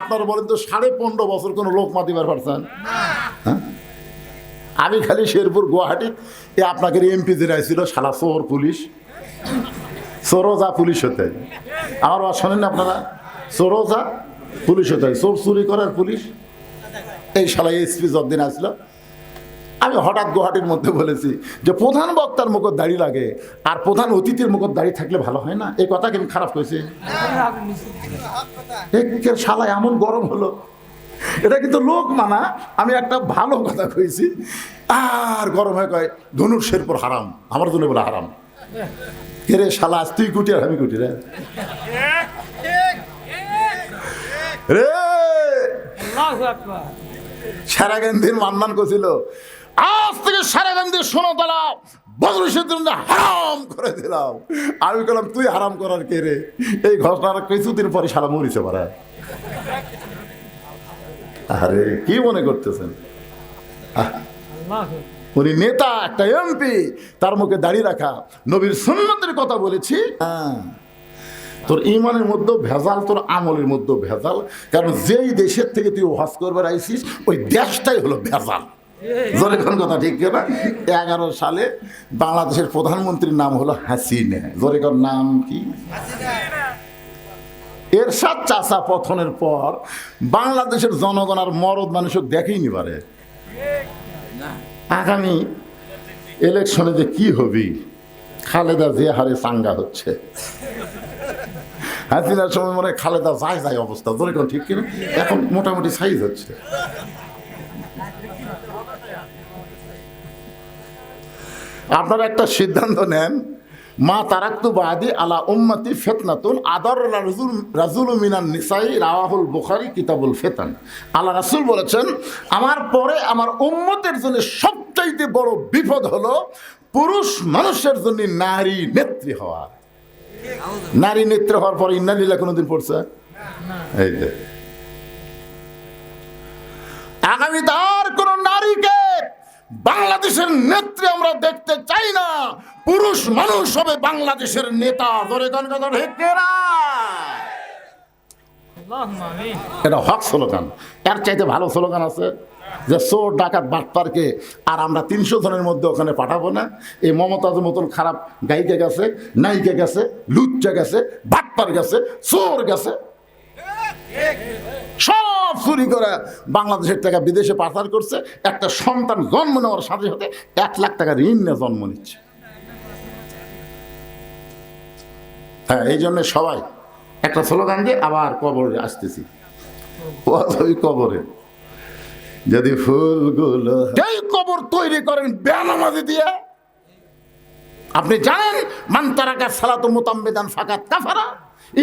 আপনারা বলেন তো 15.5 বছর কোনো লোক মাতিবার পারছেন? হ্যাঁ, আমি খালি শেরপুর গুয়াহাটি এ আপনাকে এমপি যে ছিল শালা চোর পুলিশ, চোরোজা পুলিশ হতে। আমার কথা শোনেন না আপনারা? চোরোজা পুলিশ হতে, চোর চুরি করার পুলিশ। এই শালা এসপি যতদিন আসলো, আমি হঠাৎ গুয়াহাটির মধ্যে বলেছি যে প্রধান বক্তার মুখত দাড়ি লাগে আর প্রধান অতিথির মুখত দাড়ি থাকলে ভালো হয় না। এই কথা কিন্তু খারাপ হয়েছে। শালা এমন গরম হলো, এটা কিন্তু লোক মানা। আমি একটা ভালো কথা কইছি আর গরম হয়ে কয় ধনুর শেরপুর হারাম, আমার জন্য বলে হারাম। কে রে শালা, আজ তুই কুটি আর আমি কুটি রে রে। সারাগান্ধীর মান্নান করছিল আজ থেকে সারাগান্ধীর সোনাতলা বদরুশের জন্য হারাম করে দিলাম। আমি বললাম তুই হারাম করার কে রে? এই ঘটনার কিছুদিন পরে সারা মরিছে পারা। আরে কি মনে করতেছেন? উনি নেতা, একটা এমপি, তার মুখে দাড়ি রাখা, নবীর সুন্নতের কথা বলেছি। তোর ইমানের মধ্যে ভেজাল, তোর আমলের মধ্যে ভেজাল। কারণ যেই দেশের থেকে তুই ওয়াজ করবার আইসিস ওই দেশটাই হলো ভেজাল। জোরেখন কথা ঠিক না? 11 সালে বাংলাদেশের প্রধানমন্ত্রীর নাম হলো হাসিনা। জোরেখন নাম কি? এরশাদ চাচা পতনের পর বাংলাদেশের জনগণ আর মরদ মানুষকে দেখেই নি পারে। আগামী ইলেকশনে যে কি হবি, খালেদা যে হারে চাঙ্গা হচ্ছে, হাসিনার সময় মনে হয় খালেদা যায় যায় অবস্থা। জোরেখন ঠিক কিনা? এখন মোটামুটি সাইজ হচ্ছে। আপনারা একটা সিদ্ধান্ত নেন, মা তারাক্তু বাদি আলা উম্মতি ফিতনাতুন আদার রাজুল মিনান নিসাই, রাওয়াহুল বুখারী কিতাবুল ফিতান। আল্লাহ রাসূল বলেছেন আমার পরে আমার উম্মতের জন্য সবচাইতে বড় বিপদ হলো পুরুষ মানুষের জন্য নারী নেত্রী হওয়া। নারী নেত্রী হওয়ার পরে ইন্না লিল্লাহ কোনোদিন পড়ছে? এই যে আগামী তার কোন নারীকে বাংলাদেশের নেত্রী আমরা দেখতে চাই না। পুরুষ মানুষ হবে বাংলাদেশের নেতা। ধরে গান কথা ঠিক না? এটা হক স্লোগান। এর চাইতে ভালো স্লোগান আছে যে চোর ডাকাত বাটপারকে আর আমরা 300 জনের মধ্যে ওখানে পাঠাবো না। এই মমতাজের মতন খারাপ গায়িকা গেছে, নায়িকা গেছে, লুচ্চা গেছে, বাটপার গেছে, চোর গেছে, সব চুরি করে বাংলাদেশের টাকা বিদেশে পাচার করছে। একটা সন্তান জন্ম নেওয়ার সাথে সাথে 1 লাখ টাকা ঋণ নিয়ে জন্ম নিচ্ছে। হ্যাঁ, এই জন্য সবাই একটা স্লোগান দিয়ে আবার কবরে আসতেছি। ওই কবরে যদি ফুলগুলো এই কবর তৈরি করেন বেনামাজি দিয়ে। আপনি জানেন মান তারাকা সালাতু মুতাম্মিদান ফাকাত কাফারা,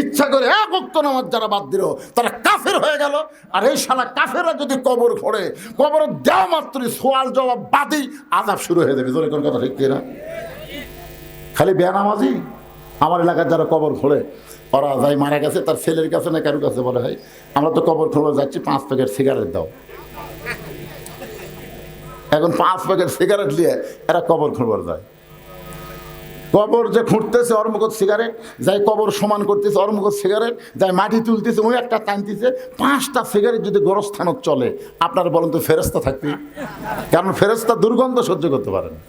ইচ্ছা করে 1 ওয়াক্ত নামাজ যারা বাদ দিল তারা কাফের হয়ে গেল। আর এই শালা কাফেররা যদি কবর খোঁড়ে, কবর দেওয়া মাত্রই সওয়াল জবাব বাদই আযাব শুরু হয়ে যাবে। জোরে কোন কথা ঠিক কিনা? খালি বেনামাজি আমার এলাকার যারা কবর খোঁড়ে ওরা যাই মারা গেছে তার ছেলের কাছে না কারোর কাছে বলে হয় আমরা তো কবর খোঁড়ে যাচ্ছি 5 প্যাকেট সিগারেট দাও। এখন 5 প্যাকেট সিগারেট নিয়ে এরা কবর খোঁড়বার যায়। কবর যে খুঁড়তেছে ওর মুখত সিগারেট, যাই কবর সমান করতেছে ওর মুখত সিগারেট, যাই মাটি তুলতেছে ওই একটা টানতেছে। 5টা সিগারেট যদি গোরস্থানত চলে, আপনারা বলেন তো ফেরেশতা থাকবে? কারণ ফেরেশতা দুর্গন্ধ সহ্য করতে পারে না।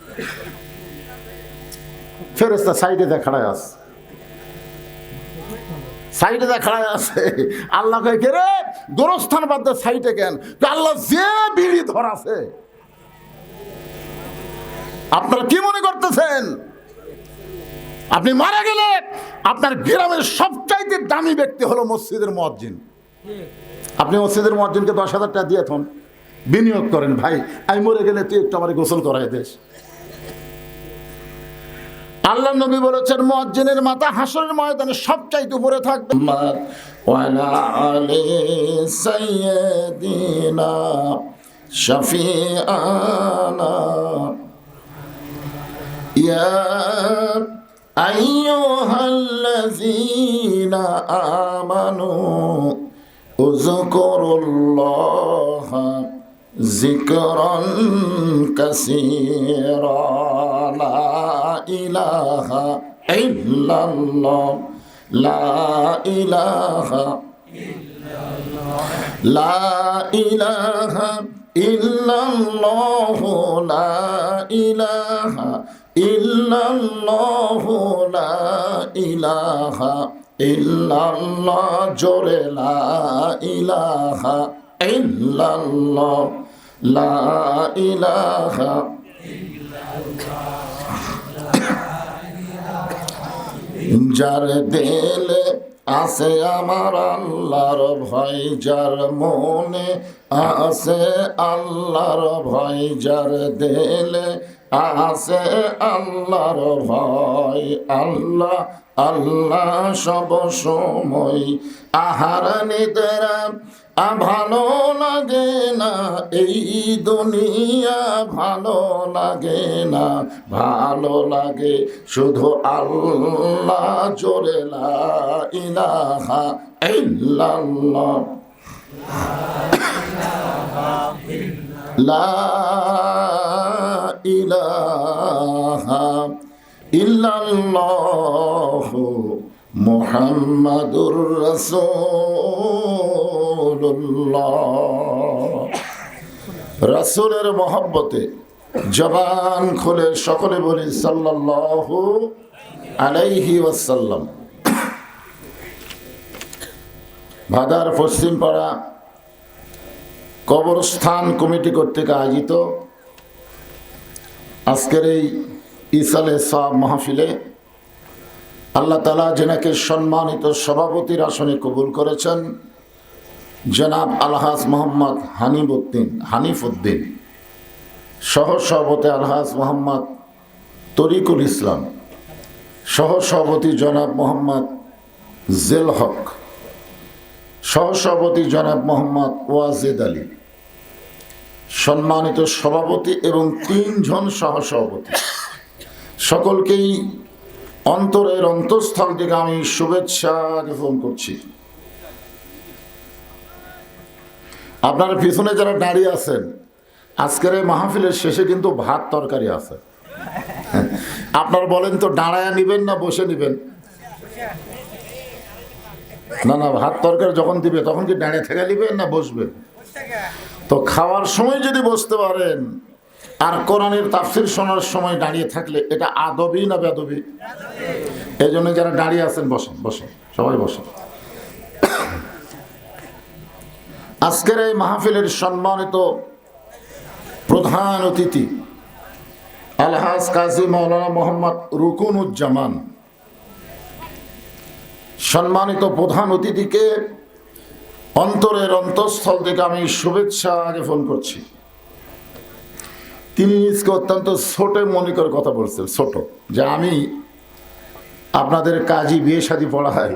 ফেরেশতা সাইডে দেখাড়ায় আছে, সাইডে দেখাড়ায় আছে। আল্লাহ কয় কে রে গোরস্থান বাদ দে সাইডে কেন? আল্লাহ যে বিড়ি ধরাছে। আপনারা কি মনে করতেছেন আপনি মারা গেলে আপনার গ্রামের সবচাইতে দামি ব্যক্তি হলো মসজিদের মুয়াজ্জিন। আপনি মসজিদের মুয়াজ্জিনকে 10,000 টাকা দিয়ে থন, বিনিয়োগ করেন, ভাই আমি মরে গেলে তুই একটু আমার গোসল করাই দেশ। আল্লাহ নবী বলেছেন মুয়াজ্জিনের মাথা হাসরের ময়দানে সবচাইতে উপরে থাকবে। ওয়ালা আলি সাইয়্যিদিনা শাফিআনা ইয়া আইয়ুহাল্লাযীনা আমানু উযকুরুল্লাহা যিকরান কাসীরা লা ইলাহা ইল্লাল্লাহ লা ইলাহা ইল্লাল্লাহ লা ইলাহা ইল্লাল্লাহু লা ইলাহা ইল্লাল্লাহু লা ইলাহা ইল্লাল্লাহ জোরে লা ইলাহা ইল্লাল্লাহ লা ইলাহা যার দিলে আছে আমার আল্লাহর ভয়, যার মনে আছে আল্লাহর ভয়, যার দিলে আছে আল্লাহর ভয়, আল্লাহ আল্লাহ সব সময়। আহার নিদ্রা ভালো লাগে না, এই দুনিয়া ভালো লাগে না, ভালো লাগে শুধু আল্লাহ জোরে লা ইলাহা ইল্লাল্লাহ লা ইলাহা ইল্লাল্লাহু মুহাম্মাদুর রাসূলুল্লাহ। রাসূলের মহব্বতে জবান খুলে সকলে বলি সাল্লাল্লাহু আলাইহি ওয়াসাল্লাম। ভাদার পশ্চিমপাড়া কবরস্থান কমিটি কর্তৃক আয়োজিত আজকের এই ইসালে সাব মাহফিলে আল্লাহ তাআলা যেনাকে সম্মানিত সভাপতির আসনে কবুল করেছেন, জনাব আলহাজ মোহাম্মদ হানিফ উদ্দিন, সহ সভাপতি আলহাজ মোহাম্মদ তরিকুল ইসলাম, সহ সভাপতি জনাব মোহাম্মদ জেল হক, সহ সভাপতি জনাব মোহাম্মদ ওয়াজেদ আলী, সম্মানিত সভাপতি এবং 3 জন সহ সভাপতি, সকলকেই অন্তরের অন্তঃস্থল থেকে আমি শুভেচ্ছা জ্ঞাপন করছি। আপনারা পিছনে যারা দাঁড়িয়ে আছেন, আজকের এই মাহফিলের শেষে কিন্তু ভাত তরকারি আছে। আপনারা বলেন তো দাঁড়ায় নিবেন না বসে নিবেন? না না, ভাত তরকারি যখন দিবে তখন কি দাঁড়িয়ে থেকে নিবেন না বসবেন? তো খাওয়ার সময় যদি বসতে পারেন আর কোরআনের তাফসীর শোনার সময় দাঁড়িয়ে থাকলে এটা আদবি না বেদবি? এই জন্য যারা দাঁড়িয়ে আছেন বসেন, বসেন, সবাই বসেন। আজকের এই মাহফিলের সম্মানিত প্রধান অতিথি আলহাজ কাজী মাওলানা মোহাম্মদ রুকুনুজ্জামান। সম্মানিত প্রধান অতিথিকে অন্তরের অন্তঃস্থল থেকে আমি শুভেচ্ছা জ্ঞাপন করছি। তিনি নিজকে অত্যন্ত ছোট মনে করে কথা বলছেন, ছোট, যে আমি আপনাদের কাজী বিয়ে শাদী পড়াই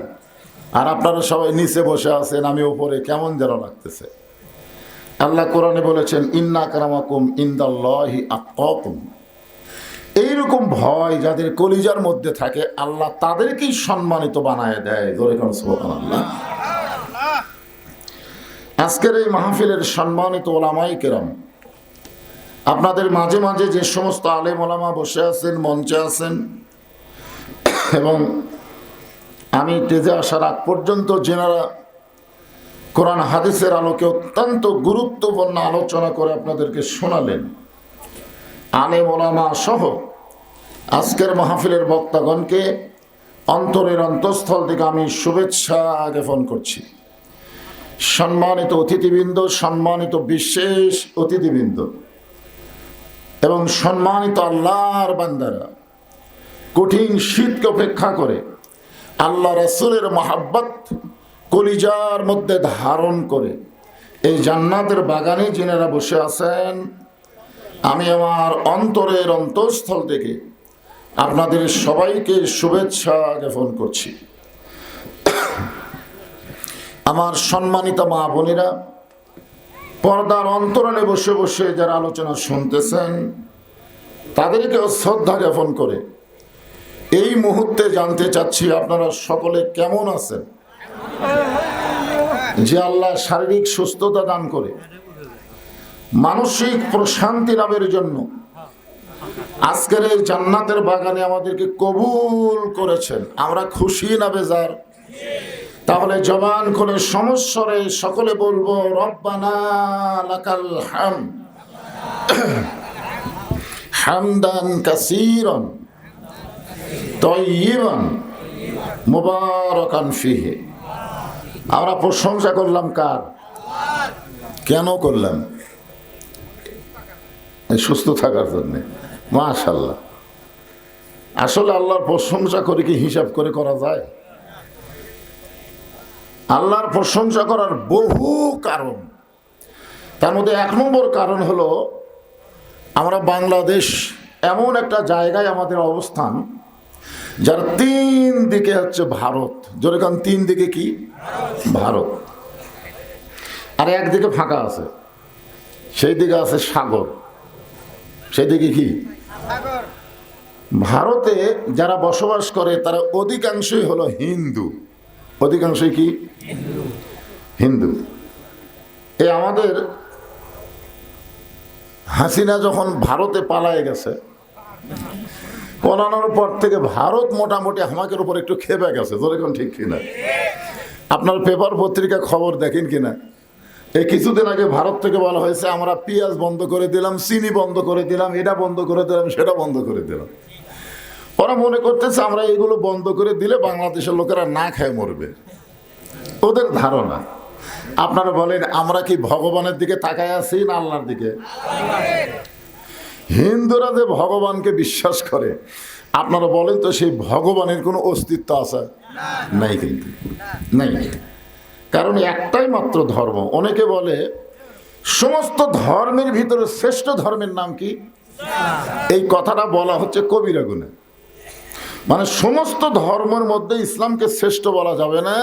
আর আপনারা সবাই নিচে বসে আছেন, আমি উপরে, কেমন যেন লাগতেছে। আল্লাহ কোরআনে বলেছেন ইন্না আকরামাকুম ইনদাল্লাহি আতকাকুম। এইরকম ভয় যাদের কলিজার মধ্যে থাকে আল্লাহ তাদেরকেই সম্মানিত বানায় দেয়। জোরে কোন সুবহানাল্লাহ। আজকের এই মাহফিলের সম্মানিত ওলামায়ে কেরাম, আপনাদের মাঝে মাঝে যে সমস্ত আলেম ওলামা বসে আছেন, মঞ্চে আছেন, এবং আমি তেজে আসার আগ পর্যন্ত যেনারা কোরআন হাদিসের আলোকে অত্যন্ত গুরুত্বপূর্ণ আলোচনা করে আপনাদেরকে শোনালেন, আলেম ওলামা সহ আজকের মাহফিলের বক্তাগণকে অন্তরের অন্তঃস্থল থেকে আমি শুভেচ্ছা জ্ঞাপন করছি। সম্মানিত অতিথিবৃন্দ, সম্মানিত বিশেষ অতিথিবৃন্দ এবং সম্মানিত আল্লাহর বান্দারা, কঠিন শীতকে উপেক্ষা করে আল্লাহ রাসূলের মহাব্বত কলিজার মধ্যে ধারণ করে এই জান্নাতের বাগানে যিনারা বসে আছেন, আমি আমার অন্তরের অন্তঃস্থল থেকে আপনাদের সবাইকে শুভেচ্ছা জ্ঞাপন করছি। আমার সম্মানিত মা বোনেরা, পর্দার অন্তরালে বসে বসে যারা আলোচনা শুনতেছেন তাদেরকেও শ্রদ্ধা জ্ঞাপন করে এই মুহূর্তে জানতে চাচ্ছি আপনারা সকলে কেমন আছেন। যে আল্লাহ শারীরিক সুস্থতা দান করে মানসিক প্রশান্তি লাভের জন্য আজকের এই জান্নাতের বাগানে আমাদেরকে কবুল করেছেন, আমরা খুশি না বেজার? তাহলে জবান খুলে সমস্বরে সকলে বলবো রব্বানা লাকাল হামদ হামদান কাসীরান তাইয়িবান মুবারাকান ফিহি। আমরা প্রশংসা করলাম কার? কেন করলাম? সুস্থ থাকার জন্য। মাশাআল্লাহ। আসলে আল্লাহর প্রশংসা করে কি হিসাব করে করা যায়? আল্লাহর প্রশংসা করার বহু কারণ। তার মধ্যে 1 নম্বর কারণ হলো আমরা বাংলাদেশ এমন একটা জায়গায় আমাদের অবস্থান যার 3 দিকে হচ্ছে ভারত। যেরকম 3 দিকে কি? ভারত। আর একদিকে ফাঁকা আছে, সেই দিকে আছে সাগর। সেই দিকে কি? ভারতে যারা বসবাস করে তারা অধিকাংশই হলো হিন্দু। অধিকাংশই কি? হিন্দু। এই আমাদের হাসিনা যখন ভারতে পালায় গেছে, পলানোর পর থেকে ভারত মোটামুটি আমাদের উপর একটু খেপে গেছে। যেরকম ঠিক কিনা? আপনার পেপার পত্রিকা খবর দেখেন কিনা? এই কিছুদিন আগে ভারত থেকে বলা হয়েছে আমরা পেঁয়াজ বন্ধ করে দিলাম, চিনি বন্ধ করে দিলাম, এটা বন্ধ করে দিলাম, সেটা বন্ধ করে দিলাম। ওরা মনে করতেছে আমরা এগুলো বন্ধ করে দিলে বাংলাদেশের লোকেরা না খেয়ে মরবে, ওদের ধারণা। আপনারা বলেন আমরা কি ভগবানের দিকে তাকায় আছি না আল্লাহর দিকে? হিন্দুরা যে ভগবানকে বিশ্বাস করে, আপনারা বলেন তো সেই ভগবানের কোনো অস্তিত্ব আছে? নাই, কিন্তু নাই। কারণ একটাই মাত্র ধর্ম। অনেকে বলে সমস্ত ধর্মের ভিতরে শ্রেষ্ঠ ধর্মের নাম কি? এই কথাটা বলা হচ্ছে কবিরা গুনাহ। মানে সমস্ত ধর্মের মধ্যে ইসলামকে শ্রেষ্ঠ বলা যাবে না,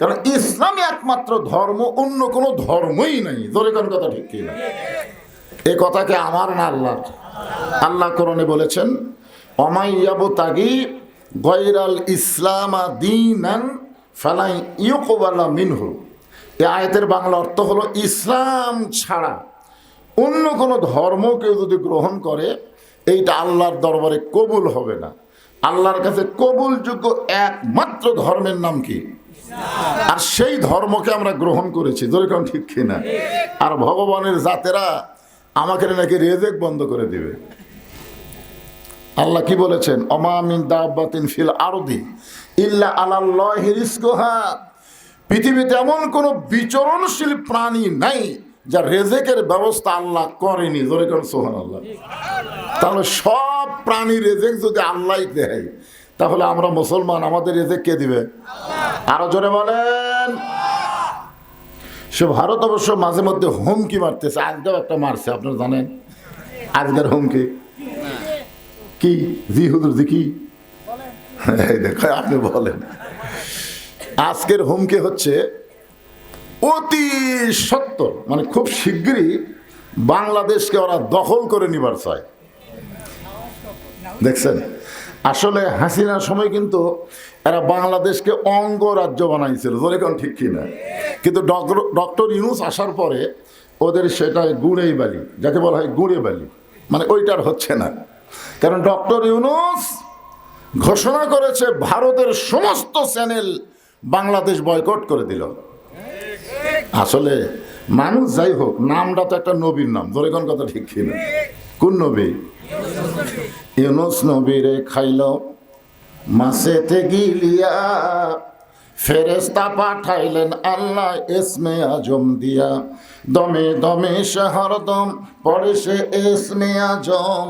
কারণ ইসলামই একমাত্র ধর্ম, অন্য কোনো ধর্মই নাই। ধরে কোন কথা ঠিক কিনা? এই কথাকে আমার না আল্লাহর? আল্লাহ কোরআনে বলেছেন অমাইয়াবতাগি গায়রাল ইসলামা দীনান ফালাই ইউকবালা মিনহু। এই আয়াতের বাংলা অর্থ হলো ইসলাম ছাড়া অন্য কোনো ধর্ম কেউ যদি গ্রহণ করে এইটা আল্লাহর দরবারে কবুল হবে না। আল্লাহর কাছে কবুলযোগ্য একমাত্র ধর্মের নাম কি? আর সেই ধর্মকে আমরা গ্রহণ করেছি। যেরকম ঠিক কিনা? আর ভগবানের জাতেরা আমাকে নাকি রিজিক বন্ধ করে দিবে। আল্লাহ কি বলেছেন? ওমা মিন দাব্বাতিন ফিল আরদি ইল্লা আলাল্লাহি রিজকুহা। পৃথিবীতে এমন কোনো বিচরণশীল প্রাণী নাই যার রিজিকের ব্যবস্থা আল্লাহ করেনি। জোরে কোন সুবহানাল্লাহ। তাহলে সব প্রাণী রিজিক যদি আল্লাহই দেয়, তাহলে আমরা মুসলমান, আমাদের রিজিক কে দিবে? আরো জোরে বলেন। সে ভারত অবশ্য মাঝে মধ্যে হুমকি মারতেছে। আজকেও একটা মারছে, আপনারা জানেন আজকের হুমকি কি? জি হুজুর, জি কি? দেখো আপনি বলেন। আজকের হুমকি হচ্ছে অতি সত্তর, মানে খুব শিগগিরই বাংলাদেশকে ওরা দখল করে নিবার চায়। দেখছেন? আসলে হাসিনার সময় কিন্তু এরা বাংলাদেশকে অঙ্গরাজ্য বানাইছিল। যেরকম ঠিক কিনা? কিন্তু ডক্টর ইউনূস আসার পরে ওদের সেটা গুড়েই বালি, যাকে বলা হয় গুড়ে বালি, মানে ওইটার হচ্ছে না। কারণ ডক্টর ইউনূস ঘোষণা করেছে ভারতের সমস্ত চ্যানেল বাংলাদেশ বয়কট করে দিল। আসলে মানুষ যাই হোক, নামটা তো একটা নবীর নাম। যেরকম কথা ঠিক কিনা? কোন নবী? ইউনূস নবীরে খাইল মাছেতে গিলিয়া, ফেরেশতা পাঠাইলেন আল্লাহ ইসমে আজম দিয়া। দমে দমে সে হরদম পড়ে সে ইসমে আজম,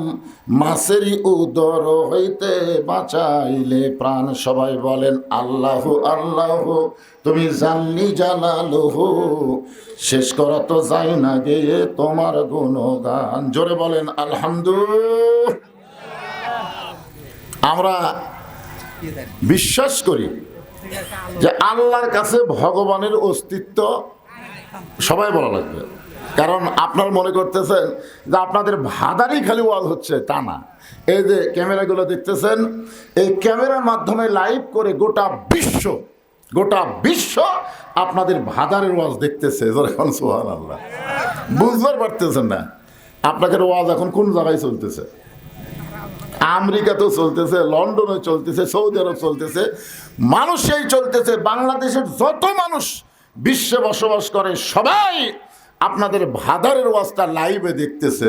মাছেরই উদর হইতে বাঁচাইলে প্রাণ। সবাই বলেন আল্লাহু আল্লাহু, তুমি জানলি জালালুহু, শেষ করা তো যাই না গেয়ে তোমার গুণগান। জোরে বলেন আলহামদুলিল্লাহ। আমরা বিশ্বাস করি যে আল্লাহর কাছে ভগবানের অস্তিত্ব সবাই বলা লাগবে। কারণ আপনারা মনে করতেছেন যে আপনাদের ভাদারই খালি ওয়াজ হচ্ছে, তা না। এই যে ক্যামেরাগুলো দেখতেছেন, এই ক্যামেরার মাধ্যমে লাইভ করে গোটা বিশ্ব আপনাদের ভাদারের ওয়াজ দেখতেছে। যখন সুবহানাল্লাহ, বুঝতে পারতেছেন না আপনাদের ওয়াজ এখন কোন জায়গায় চলতেছে। আমেরিকাতেও চলতেছে, লন্ডনে চলতেছে, সৌদি আরব চলতেছে, মানুষেই চলতেছে। বাংলাদেশের যত মানুষ বিশ্বে বসবাস করে সবাই আপনাদের ভাদারের ওয়াজটা লাইভে দেখতেছে।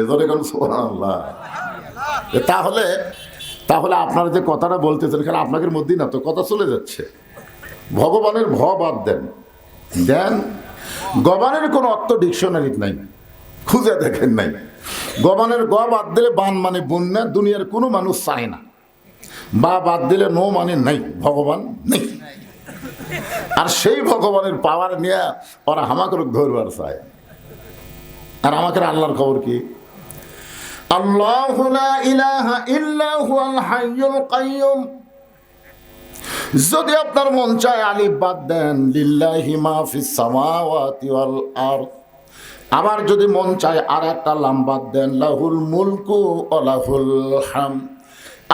সুবহানাল্লাহ। তাহলে তাহলে আপনারা যে কথাটা বলতেছেন এখানে আপনাদের মধ্যেই না তো কথা চলে যাচ্ছে। ভগবানের ভ বাদ দেন, দেন গবানের কোনো অর্থ ডিকশনারি নাই, খুঁজে দেখেন নাই। গবানের গ বাদ দিলে বান মানে বন্যা, দুনিয়ার কোনো মানুষ চায় না। বা বাদ দিলে নো মানে নাই, ভগবান নেই। আর সেই ভগবানের পাওয়ার নিয়ে ওরা হামাকে ধরবার চায়। আর আমাকে আল্লাহর খবর কি? আল্লাহু লা ইলাহা ইল্লা হুয়াল হাইয়ুল কাইয়ুম। যদি আপনার মন চায় আলিফ বাদ দেন, লিল্লাহি মা ফিস সামাওয়াতি ওয়াল আরদ। আবার যদি মন চায় আর একটা লাম বাদ দেন, লাহুল মুলকু ওয়া লাহুল হামদ।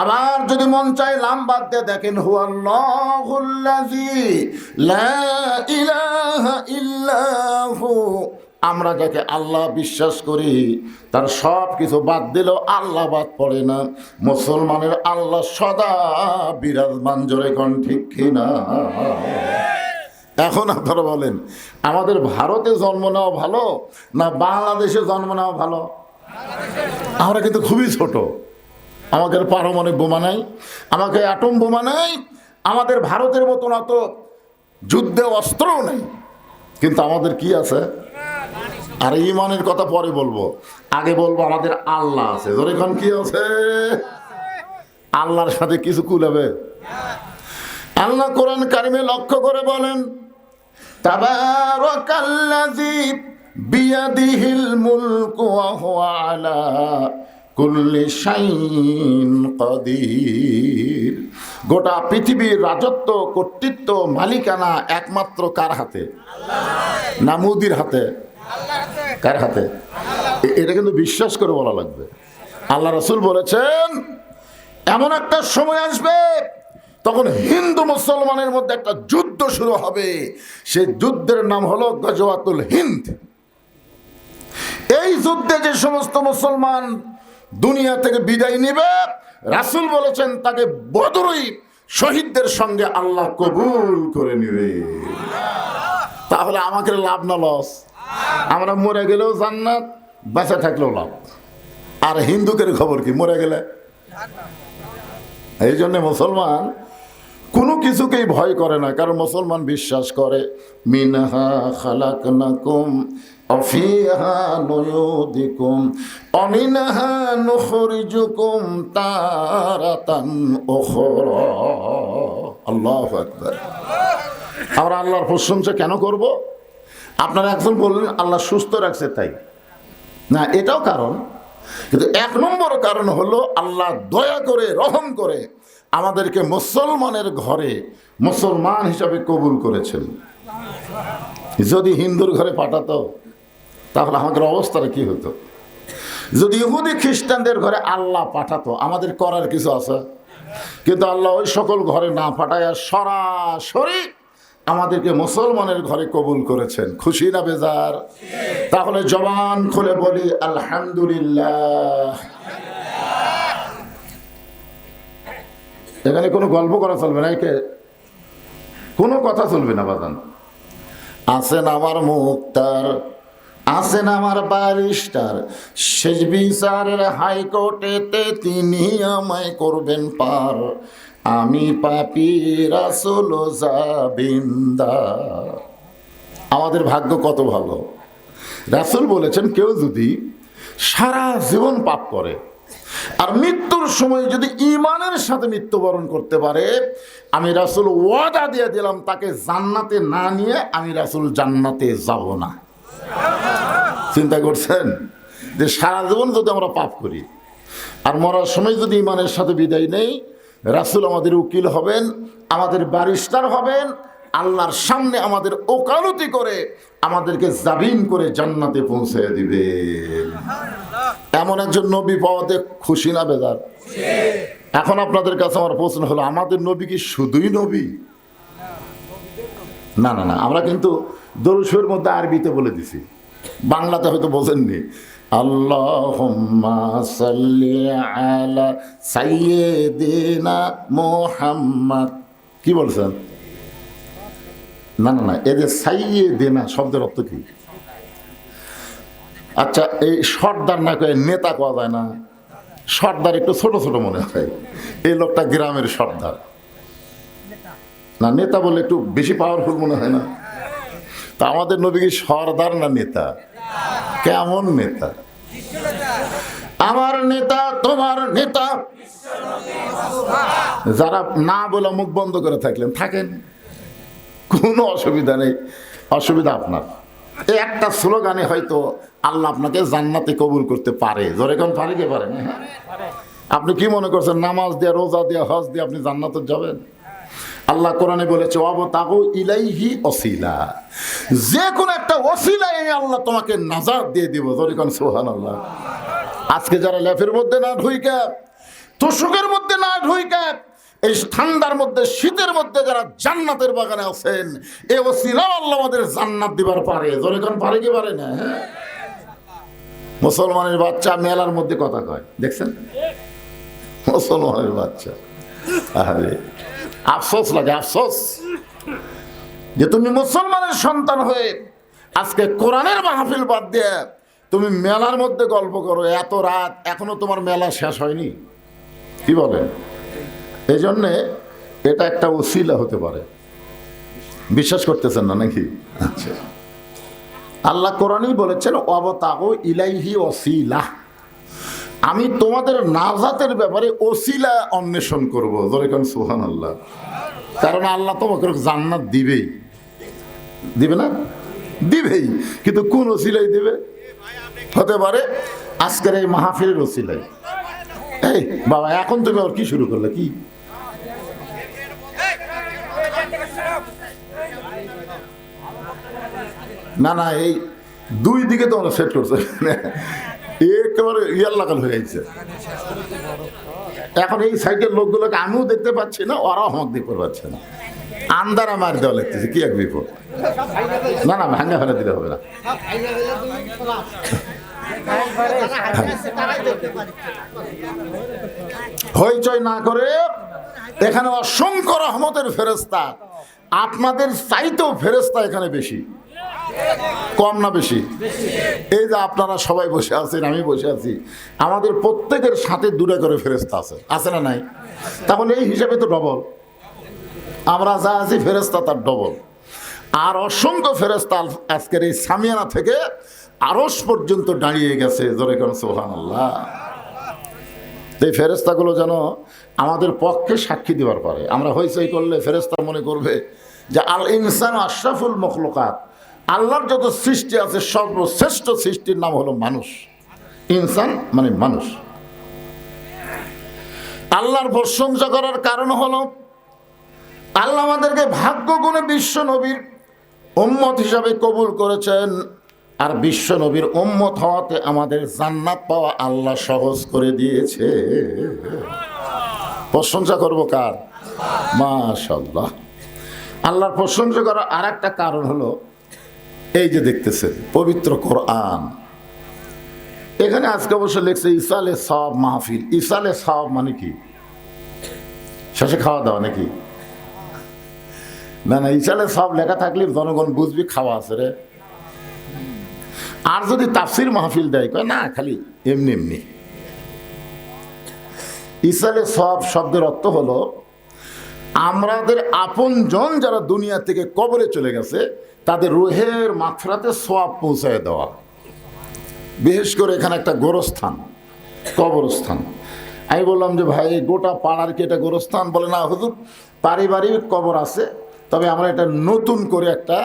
আবার যদি মন চায় লাম বাদ দিয়ে দেখেন, হুয়াল্লাহুল্লাযী লা ইলাহা ইল্লাহু। আমরা যাকে আল্লাহ বিশ্বাস করি তার সব কিছু বাদ দিলেও আল্লাহ বাদ পড়ে না। মুসলমানের আল্লাহ সদা বিরাজমান, জোরে কোন ঠিক কিনা? এখন আপনারা বলেন আমাদের ভারতে জন্ম নেওয়া ভালো না বাংলাদেশে জন্ম নেওয়া ভালো? আমরা কিন্তু খুবই ছোট, আমাদের পারমাণবিক বোমা নাই, আমাকে অ্যাটম বোমা নাই, আমাদের ভারতের মতন অত যুদ্ধে অস্ত্রও নেই, কিন্তু আমাদের কি আছে? আর ঈমানের কথা পরে বলবো, আগে বলবো আমাদের আল্লাহ আছে। এখন কি আছে? আল্লাহর সাথে কিছু কুলাবে? আল্লাহ কোরআন কারিমে লক্ষ্য করে বলেন, তাবারাকাল্লাযী বিয়াদিহিল মুলকু ওয়া হুয়া আলা কুল্লি শাইইন কাদির। গোটা পৃথিবীর রাজত্ব, কর্তৃত্ব, মালিকানা একমাত্র কার হাতে? না মুদির হাতে? কার হাতে? এটা কিন্তু বিশ্বাস করে বলা লাগবে। আল্লাহ রাসূল বলেছেন এমন একটা সময় আসবে তখন হিন্দু মুসলমানের মধ্যে একটা যুদ্ধ শুরু হবে। সেই যুদ্ধের নাম হলো গজওয়াতুল হিন্দ। এই যুদ্ধে যে সমস্ত মুসলমান দুনিয়া থেকে বিদায় নেবে, রাসূল বলেছেন তাকে বদরই শহীদদের সঙ্গে আল্লাহ কবুল করে নেবে। তাহলে আমাকে লাভ না লস? আমরা মরে গেলেও জান্নাত, বেঁচে থাকলেও লাভ। আর হিন্দুকের খবর কি? মরে গেলে। এই জন্য মুসলমান কোনো কিছুকেই ভয় করে না, কারণ মুসলমান বিশ্বাস করে মিনহা খালাকনাকুম অফিহা নুয়ুদিকুম অমিনহা নুখরিজুকুম তারাতান উখরা। আল্লাহু আকবার। আমরা আল্লাহর প্রশংসা কেন করব? আপনারা একজন বললেন আল্লাহ সুস্থ রাখছে তাই না, এটাও কারণ, কিন্তু এক নম্বর কারণ হলো আল্লাহ দয়া করে, রহম করে আমাদেরকে মুসলমানের ঘরে মুসলমান হিসাবে কবুল করেছেন। যদি হিন্দুর ঘরে পাঠাতো তাহলে আমাদের অবস্থাটা কি হতো? যদি ইহুদি খ্রিস্টানদের ঘরে আল্লাহ পাঠাতো আমাদের করার কিছু আছে? কিন্তু আল্লাহ ওই সকল ঘরে না পাঠায় সরাসরি আমাদেরকে মুসলমানের ঘরে কবুল করেছেন। খুশি না বেজার? তাহলে জবান খুলে বলি আলহামদুলিল্লাহ। এখানে কোনো গল্প করা চলবে না, একে কোনো কথা চলবে না বাজান। আছেন আমার মুক্তার, আছেন আমার ব্যারিস্টার, শেষ বিচারের হাইকোর্টেতে তিনি আমায় করবেন পার। আমি পাপী রাসূল জাবিন্দা। আমাদের ভাগ্য কত ভালো। রাসূল বলেছেন কেউ যদি সারা জীবন পাপ করে আর মৃত্যুর সময় যদি ঈমানের সাথে মৃত্যুবরণ করতে পারে, আমি রাসূল ওয়াদা দিয়ে দিলাম তাকে জান্নাতে না নিয়ে আমি রাসূল জান্নাতে যাব না। চিন্তা করছেন যে সারা জীবন যদি আমরা পাপ করি আর মরার সময় যদি ঈমানের সাথে বিদায় নেই, রাসূল আমাদের উকিল হবেন, আমাদের ব্যারিস্টার হবেন, আল্লাহর সামনে আমাদের ওকালতি করে আমাদেরকে জামিন করে জান্নাতে পৌঁছে দিবেন। এমন একজন নবী পাওয়াতে খুশি না বেজার? এখন আপনাদের কাছে আমার প্রশ্ন হলো, আমাদের নবী কি শুধুই নবী? না না না, আমরা কিন্তু দরুদ শরীফের মধ্যে আরবিতে বলে দিছি বাংলাতে হয়তো বোঝেননি। আল্লাহুম্মা সাল্লি আলা সাইয়্যিদিনা মুহাম্মদ। কি বলছেন? না না না, এই যে সাইয়্যিদিনা শব্দের অর্থ কি? আচ্ছা, এই সর্দার না কয়ে নেতা কোয়া যায় না? সর্দার একটু ছোট ছোট মনে হয়, এই লোকটা গ্রামের সর্দার না, নেতা বলে একটু বেশি পাওয়ারফুল মনে হয় না? তা আমাদের নবী কি সর্দার না নেতা? কেমন নেতা? আমার নেতা, তোমার নেতা। যারা না বলে মুখ বন্ধ করে থাকলেন, থাকেন, কোনো অসুবিধা নেই। অসুবিধা আপনার। এই একটা স্লোগানে হয়তো আল্লাহ আপনাকে জান্নাতে কবুল করতে পারে। জোরে কোন পারে? কে পারে? আপনি কি মনে করছেন নামাজ দিয়ে, রোজা দিয়ে, হজ দিয়ে আপনি জান্নাতে যাবেন? আল্লাহ কোরআনে বলেছে ওয়াবতাগু ইলাইহি ওসিলা, যে কোন একটা ওসিলায় আল্লাহ তোমাকে নাজাত দিয়ে দিব। জোরে কোন সুবহানাল্লাহ। আজকে যারা লেফের মধ্যে না ঢুইকা, তোষকের মধ্যে না ঢুইকা, এই ঠান্ডার মধ্যে, শীতের মধ্যে যারা জান্নাতের বাগানে আছেন, এই ওসিলা আল্লাহ আমাদের জান্নাত দিবার পারে। জোরে কোন পারে কি পারে না? মুসলমানের বাচ্চা মেলার মধ্যে কথা কয়, দেখছেন? মুসলমানের বাচ্চা, আরে আফসোস লাগে, আফসোস যে তুমি মুসলমানের সন্তান হয়ে আজকে কোরআনের মাহফিল বাদ দিয়ে তুমি মেলার মধ্যে গল্প করো। এত রাত এখনো তোমার মেলা শেষ হয়নি। কি বলেন? এই জন্যে এটা একটা ওসিলা হতে পারে। বিশ্বাস করতেছেন না নাকি? আচ্ছা, আল্লাহ কোরআনেই বলেছেন ওয়াবতাগু ইলাইহি ওসিলা, আমি তোমাদের নাজাতের ব্যাপারে ওসিলা অন্বেষণ করবো। জোরে কোন সুবহানাল্লাহ। কারণ আল্লাহ তোমাকে জান্নাত দিবেই, দিবে না? দিবেই, কিন্তু কোন ওসিলাই দিবে? হতে পারে আজকের এই মাহফিলের ওসিলাই। এই বাবা, এখন তুমি আর কি শুরু করলে? কি না না, এই দুই দিকে তোমরা সেট করছো, একেবারে ইয়ার লাগাল হয়ে যাচ্ছে। এখন এই সাইডের লোকগুলোকে আমিও দেখতে পাচ্ছি না, ওরাও আমাকে দেখতে পাচ্ছে না। আন্দারা মার দেওয়া লাগতেছে, কি এক বিপদ। না না, ভাঙ্গা ফেলে দিলে হবে না। হইচই না করে, এখানে অসংখ্য রহমতের ফেরেশতা, আপনাদের চাইতেও ফেরেশতা এখানে বেশি। কম না বেশি? এই যে আপনারা সবাই বসে আছেন, আমি বসে আছি, আমাদের প্রত্যেকের সাথে দূরে করে ফেরেশতা আছে, আছে না নাই? তাহলে এই হিসাবে তো ডবল। আমরা যা আছি ফেরেশতা তার ডবল। আর অসংখ্য ফেরেশতা আজকের এই সামিয়ানা থেকে আরশ পর্যন্ত দাঁড়িয়ে গেছে। জোরে কোন সুবহানাল্লাহ। এই ফেরেশতাগুলো যেন আমাদের পক্ষে সাক্ষী দিবার পারে। আমরা হইচই করলে ফেরেশতা মনে করবে যে আল ইনসান আশরাফুল মখলুকাত, আল্লাহর যত সৃষ্টি আছে সর্বশ্রেষ্ঠ সৃষ্টির নাম হলো মানুষ। ইনসান মানে মানুষ। আল্লাহর প্রশংসা করার কারণ হলো আল্লাহ আমাদেরকে ভাগ্য গুণে বিশ্ব নবীর উম্মত হিসাবে কবুল করেছেন। আর বিশ্ব নবীর উম্মত হওয়াতে আমাদের জান্নাত পাওয়া আল্লাহ সহজ করে দিয়েছে। প্রশংসা করব কার? মাশাআল্লাহ। আল্লাহর প্রশংসা করার আর একটা কারণ হলো এই যে দেখতেছেন পবিত্র কোরআন। এখানে আজকে অবশ্য লেখছে ইসালে সওয়াব মাহফিল। ইসালে সওয়াব মানে কি? শেষে খাওয়া দাওয়া নাকি? না না, ইসালে সওয়াব লেখা থাকলে জনগণ বুঝবি খাওয়া আছে রে। আর যদি তাফসির মাহফিল দেয়, কয় না খালি এমনি এমনি। ইসালে সওয়াব শব্দের অর্থ হলো আমাদের আপনজন যারা দুনিয়া থেকে কবরে চলে গেছে তাদের রুহের মাগফিরাতে সওয়াব পৌঁছায় দেওয়া। বিশেষ করে এখানে একটা গোরস্থান, কবরস্থান। আমি বললাম যে ভাই গোটা পাড়ার কি এটা গোরস্থান? বলে না হুজুর, পারিবারিক কবর আছে, তবে আমরা এটা নতুন করে একটা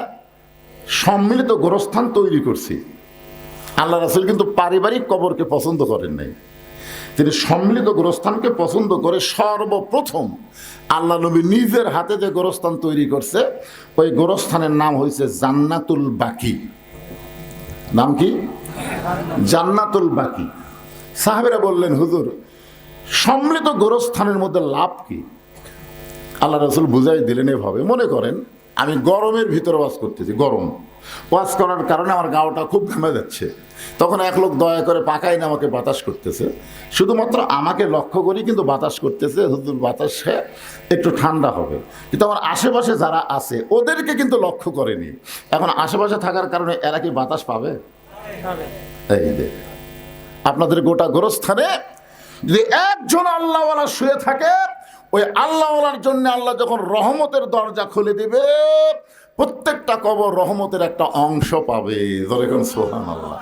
সম্মিলিত গোরস্থান তৈরি করছি। আল্লাহ রাসূল কিন্তু পারিবারিক কবরকে পছন্দ করেন নাই, তিনি সম্মিলিত গোরস্থানকে পছন্দ করে সর্বপ্রথম আল্লাহ নবী নিজের হাতে যে গোরস্থান তৈরি করছে ওই গোরস্থানের নাম হয়েছে জান্নাতুল বাকি। নাম কি? জান্নাতুল বাকি। সাহাবীরা বললেন হুজুর, সম্মিলিত গোরস্থানের মধ্যে লাভ কি? আল্লাহ রাসূল বুঝাই দিলেন এভাবে, মনে করেন আমি গরমের ভিতরে ওয়াজ করতেছি, গরম ওয়াজ করার কারণে আমার গাওটা খুব ঘেমে যাচ্ছে। তখন এক লোক দয়া করে পাকাই না আমাকে বাতাস করতেছে, শুধুমাত্র আমাকে লক্ষ্য করি কিন্তু বাতাস করতেছে, হুজুর বাতাসে একটু ঠান্ডা হবে। কিন্তু আমার আশেপাশে যারা আছে ওদেরকে কিন্তু লক্ষ্য করেনি। এখন আশেপাশে থাকার কারণে এরা কি বাতাস পাবে? এই যে আপনাদের গোটা গোরস্থানে যদি একজন আল্লাহওয়ালা শুয়ে থাকে, ওই আল্লাহওয়ালার জন্য আল্লাহ যখন রহমতের দরজা খুলে দিবে, প্রত্যেকটা কবর রহমতের একটা অংশ পাবে। যখন সুবহানাল্লাহ।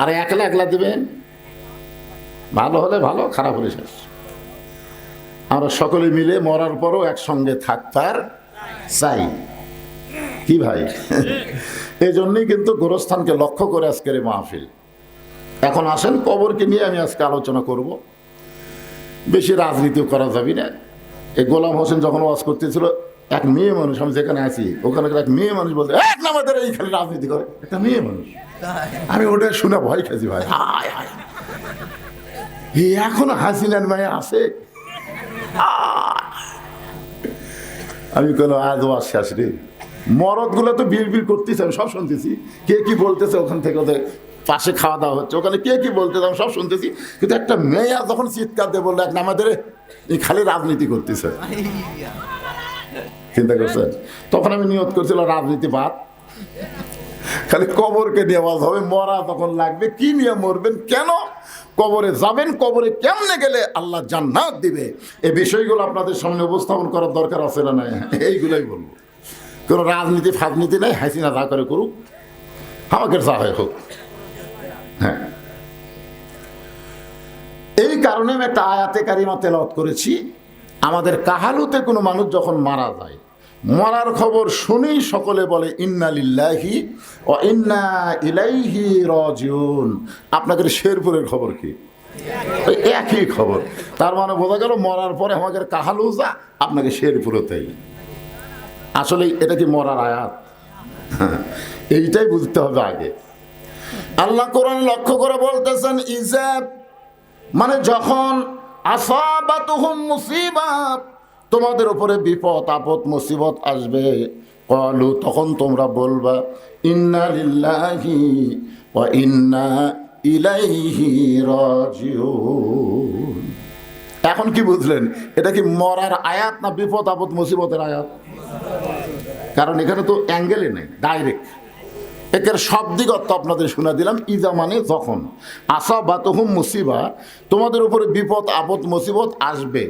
আর একলা একলা দিবেন, ভালো হলে ভালো, খারাপ হলে শেষ। আমরা সকলে মিলে মরার পরও একসঙ্গে থাকতার চাই, কি ভাই? এই জন্যই কিন্তু গোরস্থানকে লক্ষ্য করে আজকের এই মাহফিল। এখন আসেন কবরকে নিয়ে আমি আজকে আলোচনা করব। বেশি রাজনীতিও করা যাবে না। এই গোলাম হোসেন যখন ওয়াজ করতেছিল, এক মেয়ে মানুষ, আমি যেখানে আছি ওখানে এক মেয়ে মানুষ বলতে, এক আমাদের এইখানে রাজনীতি করে একটা মেয়ে মানুষ। আমি ওটা শুনে ভয় খেয়েছি ভাই। হায় হায়, এখনো হাসিনার মায়ে আছে। আমি কোনো আজ ওয়াজ শেষ রে। মরদ গুলো তো বিড় বিড় করতেছে, আমি সব শুনতেছি। কে কি বলতেছে ওখান থেকে, ওদের পাশে খাওয়া দাওয়া হচ্ছে, ওখানে কে কি বলতেছে আমি সব শুনতেছি। কিন্তু একটা মেয়ে যখন চিৎকার দিয়ে বললো, এক আমাদের এই খালি রাজনীতি করতেছে, চিন্তা করছেন? তখন আমি নিয়ত করছিলাম রাজনীতি বাদ, খালি কবরকে নিয়ে আওয়াজ হবে। মরা তখন লাগবে, কি নিয়ে মরবেন, কেন কবরে যাবেন, কবরে কেমনে গেলে আল্লাহ জান্নাত দিবে, এই বিষয়গুলো আপনাদের সামনে উপস্থাপন করার দরকার আছে না? নাই, এইগুলাই বলবো। কোনো রাজনীতি ফাজনীতি নাই, হাসিনা যা করে করুক, আমাকে যা হয় হোক। হ্যাঁ, এই কারণে আমি একটা আয়াতে কারিমা তেলাওয়াত করেছি। আমাদের কাহালুতে কোনো মানুষ যখন মারা যায়, মরার খবর শুনেই সকলে বলে ইন্না লিল্লাহি ওয়া ইন্না ইলাইহি রাজিউন। আপনাদের শেরপুরের খবর কি? একই খবর। তার মানে বোঝা গেল মরার পরে আমাদের কাহালু যা, আপনাকে শেরপুরতেই। আসলে এটা কি মরার আয়াত? এইটাই বুঝতে হবে আগে। আল্লাহ কোরআন লক্ষ্য করে বলতেছেন, ইজাব মানে যখন আসাবাতুহুম মুসিবাত, তোমাদের উপরে বিপদ আপদ মুসিবত আসবে, ক্বালু তখন তোমরা বলবা ইন্না লিল্লাহি ওয়া ইন্না ইলাইহি রাজিউন। এখন কি বুঝলেন? এটা কি মরার আয়াত না বিপদ আপদ মুসিবতের আয়াত? কারণ এখানে তো অ্যাঙ্গেলে নেই, ডাইরেক্ট একের শাব্দিক অর্থ আপনাদের শোনা দিলাম। ইজা মানে যখন, আসাবাতুহুম মুসিবা, তোমাদের উপরে বিপদ আপদ মুসিবত আসবে,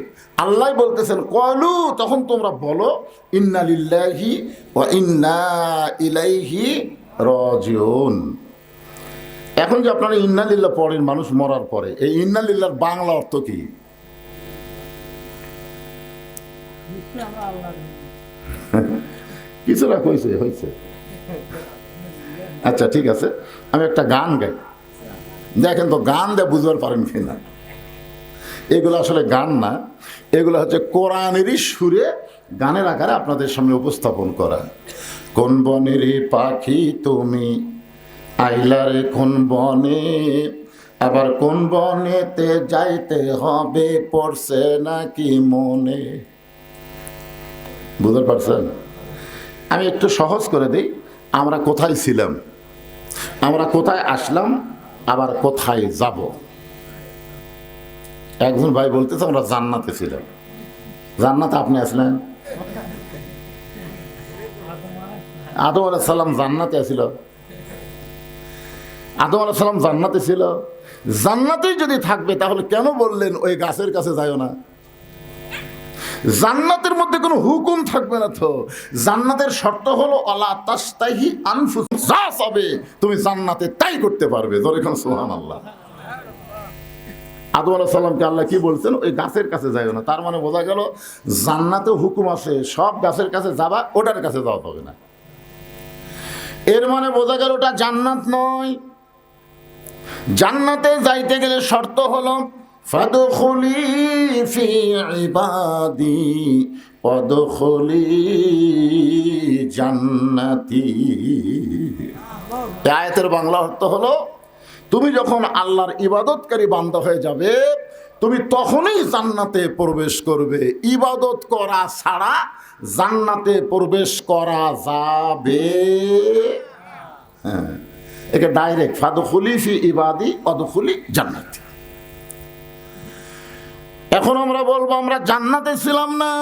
আল্লাহ বলতেছেন ক্বালু তখন তোমরা বলো ইন্না লিল্লাহি ওয়া ইন্না ইলাইহি রাজিউন। এখন যে আপনারা ইন্না লিল্লাহ পড়েন মানুষ মরার পরে, এই ইন্না লিল্লাহর বাংলা অর্থ কি? কিছুটা হয়েছে হয়েছে। আচ্ছা ঠিক আছে, আমি একটা গান গাই, দেখেন তো গান দিয়ে বুঝতে পারেন কিনা। এগুলো আসলে গান না, এগুলো হচ্ছে কোরআনেরই সুরে গানের আকারে আপনাদের সামনে উপস্থাপন করা। কোন বনের পাখি তুমি আইলারে কোন বনে, আবার কোন বনেতে যাইতে হবে পড়ছে নাকি মনে। বুঝতে পারছেন? আমি একটু সহজ করে দিই। আমরা কোথায় ছিলাম, আমরা কোথায় আসলাম, আবার কোথায় যাব। একজন ভাই বলতেছে আমরা জান্নাতে ছিলাম। জান্নাতে আপনি আসলেন? আদম আলাইহিস সালাম জান্নাতে ছিল। আদম আলাইহিস সালাম জান্নাতে ছিল। জান্নাতেই যদি থাকবে তাহলে কেন বললেন ওই গাছের কাছে যাইও না? জান্নাতের মধ্যে কোনো হুকুম থাকবে না তো। জান্নাতের শর্ত হলো আলা তাস্তাহি আনফুস, যা চাবে তুমি জান্নাতে তাই করতে পারবে। যখন সুবহানাল্লাহ। আদম আলাইহিস সালামকে আল্লাহ কি বলছেন? ওই গাছের কাছে যাইও না। তার মানে বোঝা গেল জান্নাতে হুকুম আছে, সব গাছের কাছে যাবা, ওটার কাছে যাওয়া হবে না। এর মানে বোঝা গেল ওটা জান্নাত নয়। জান্নাতে যাইতে গেলে শর্ত হলো ফাদখুলি ফি ইবাদি ওয়াদখুলি জান্নাতি। আয়াতের বাংলা অর্থ হলো তুমি যখন আল্লাহর ইবাদতকারী বান্দা হয়ে যাবে, তুমি তখনই জান্নাতে প্রবেশ করবে। ইবাদত করা ছাড়া জান্নাতে প্রবেশ করা যাবে। হ্যাঁ, একে ডাইরেক্ট ফাদখুলি ফি ইবাদি অদখুলি জান্নাতি। এখন আমরা বলবো আমরা জান্নাতে ছিলাম না,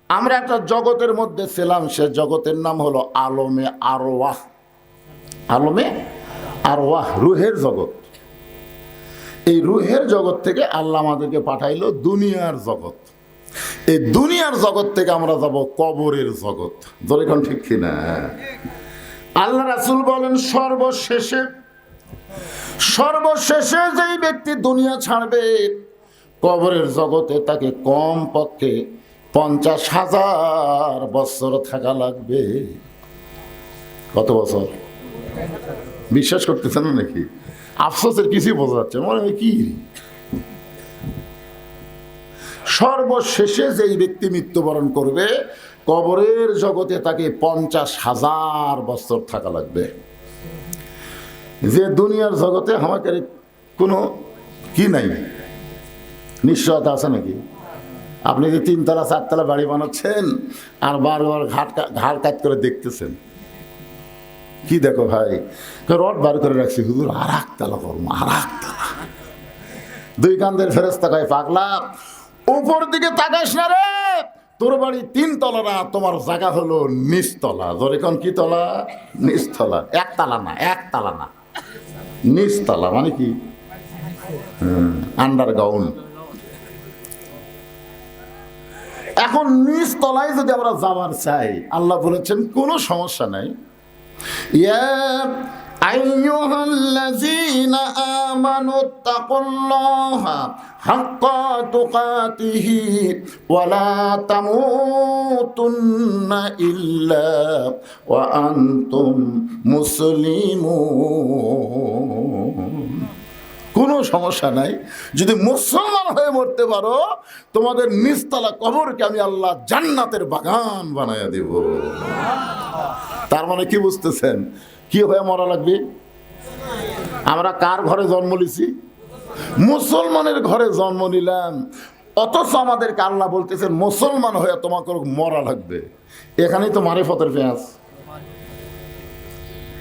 আমরা একটা জগতের মধ্যে ছিলাম। সে জগতের নাম হলো আলমে আরওয়াহ। আলমে আরওয়াহ, রুহের জগৎ। এই রুহের জগৎ থেকে আল্লাহ আমাদেরকে পাঠাইলো দুনিয়ার জগৎ। এই দুনিয়ার জগৎ থেকে আমরা যাব কবরের জগৎ। যেরকম ঠিক কিনা? আল্লাহ রাসূল বলেন সর্বশেষে যেই ব্যক্তি দুনিয়া ছাড়বে, কবরের জগতে তাকে কম পক্ষে 50,000 বছর থাকা লাগবে। কত বছর? বিশ্বাস করতেছেন না নাকি? আফসোসের কিছুই বোঝা যাচ্ছে মনে হয় কি। সর্বশেষে যেই ব্যক্তি মৃত্যুবরণ করবে, কবরের জগতে তাকে 50,000 বছর থাকা লাগবে। যে দুনিয়ার জগতে আমাকে কোনো কি নাই, নিশ্চয়তা আছে নাকি? আপনি যে 3তলা 4তলা বাড়ি বানাচ্ছেন আর বারবার ঘাড় কাজ করে দেখতেছেন, কি দেখো ভাই? রড বার করে রাখছি, হুজুর আর একতলা করবো, আর একতলা। দুই কান্দের ফেরেশতা কয়, পাগলা উপর দিকে তাকাস না রে, তোর বাড়ি 3তলা না, তোমার জায়গা হলো নিচতলা। যেরকম কি তলা? নিচতলা। একতলা না, নিচতলা মানে কি? আন্ডারগ্রাউন্ড। এখন নিচতলায় যদি আমরা যাবার চাই, আল্লাহ বলেছেন কোনো সমস্যা নাই। ইয়া আইয়ুহাল্লাযীনা আমানুত্তাকুল্লাহা হাক্কা তুকাতিহি ওয়া লা তামুতুন্না ইল্লা ওয়া আনতুম মুসলিমুন। কোনো সমস্যা নাই, যদি মুসলমান হয়ে মরতে পারো, তোমাদের নিচতলা কবরকে আমি আল্লাহ জান্নাতের বাগান বানায়া দেব। তার মানে কি বুঝতেছেন? কি হয়ে মরা লাগবে? আমরা কার ঘরে জন্ম নিছি? মুসলমানের ঘরে জন্ম নিলাম, অথচ আমাদেরকে আল্লাহ বলতেছেন মুসলমান হয়ে তোমাকে মরা লাগবে। এখানেই তো মারিফতের পেঁয়াজ।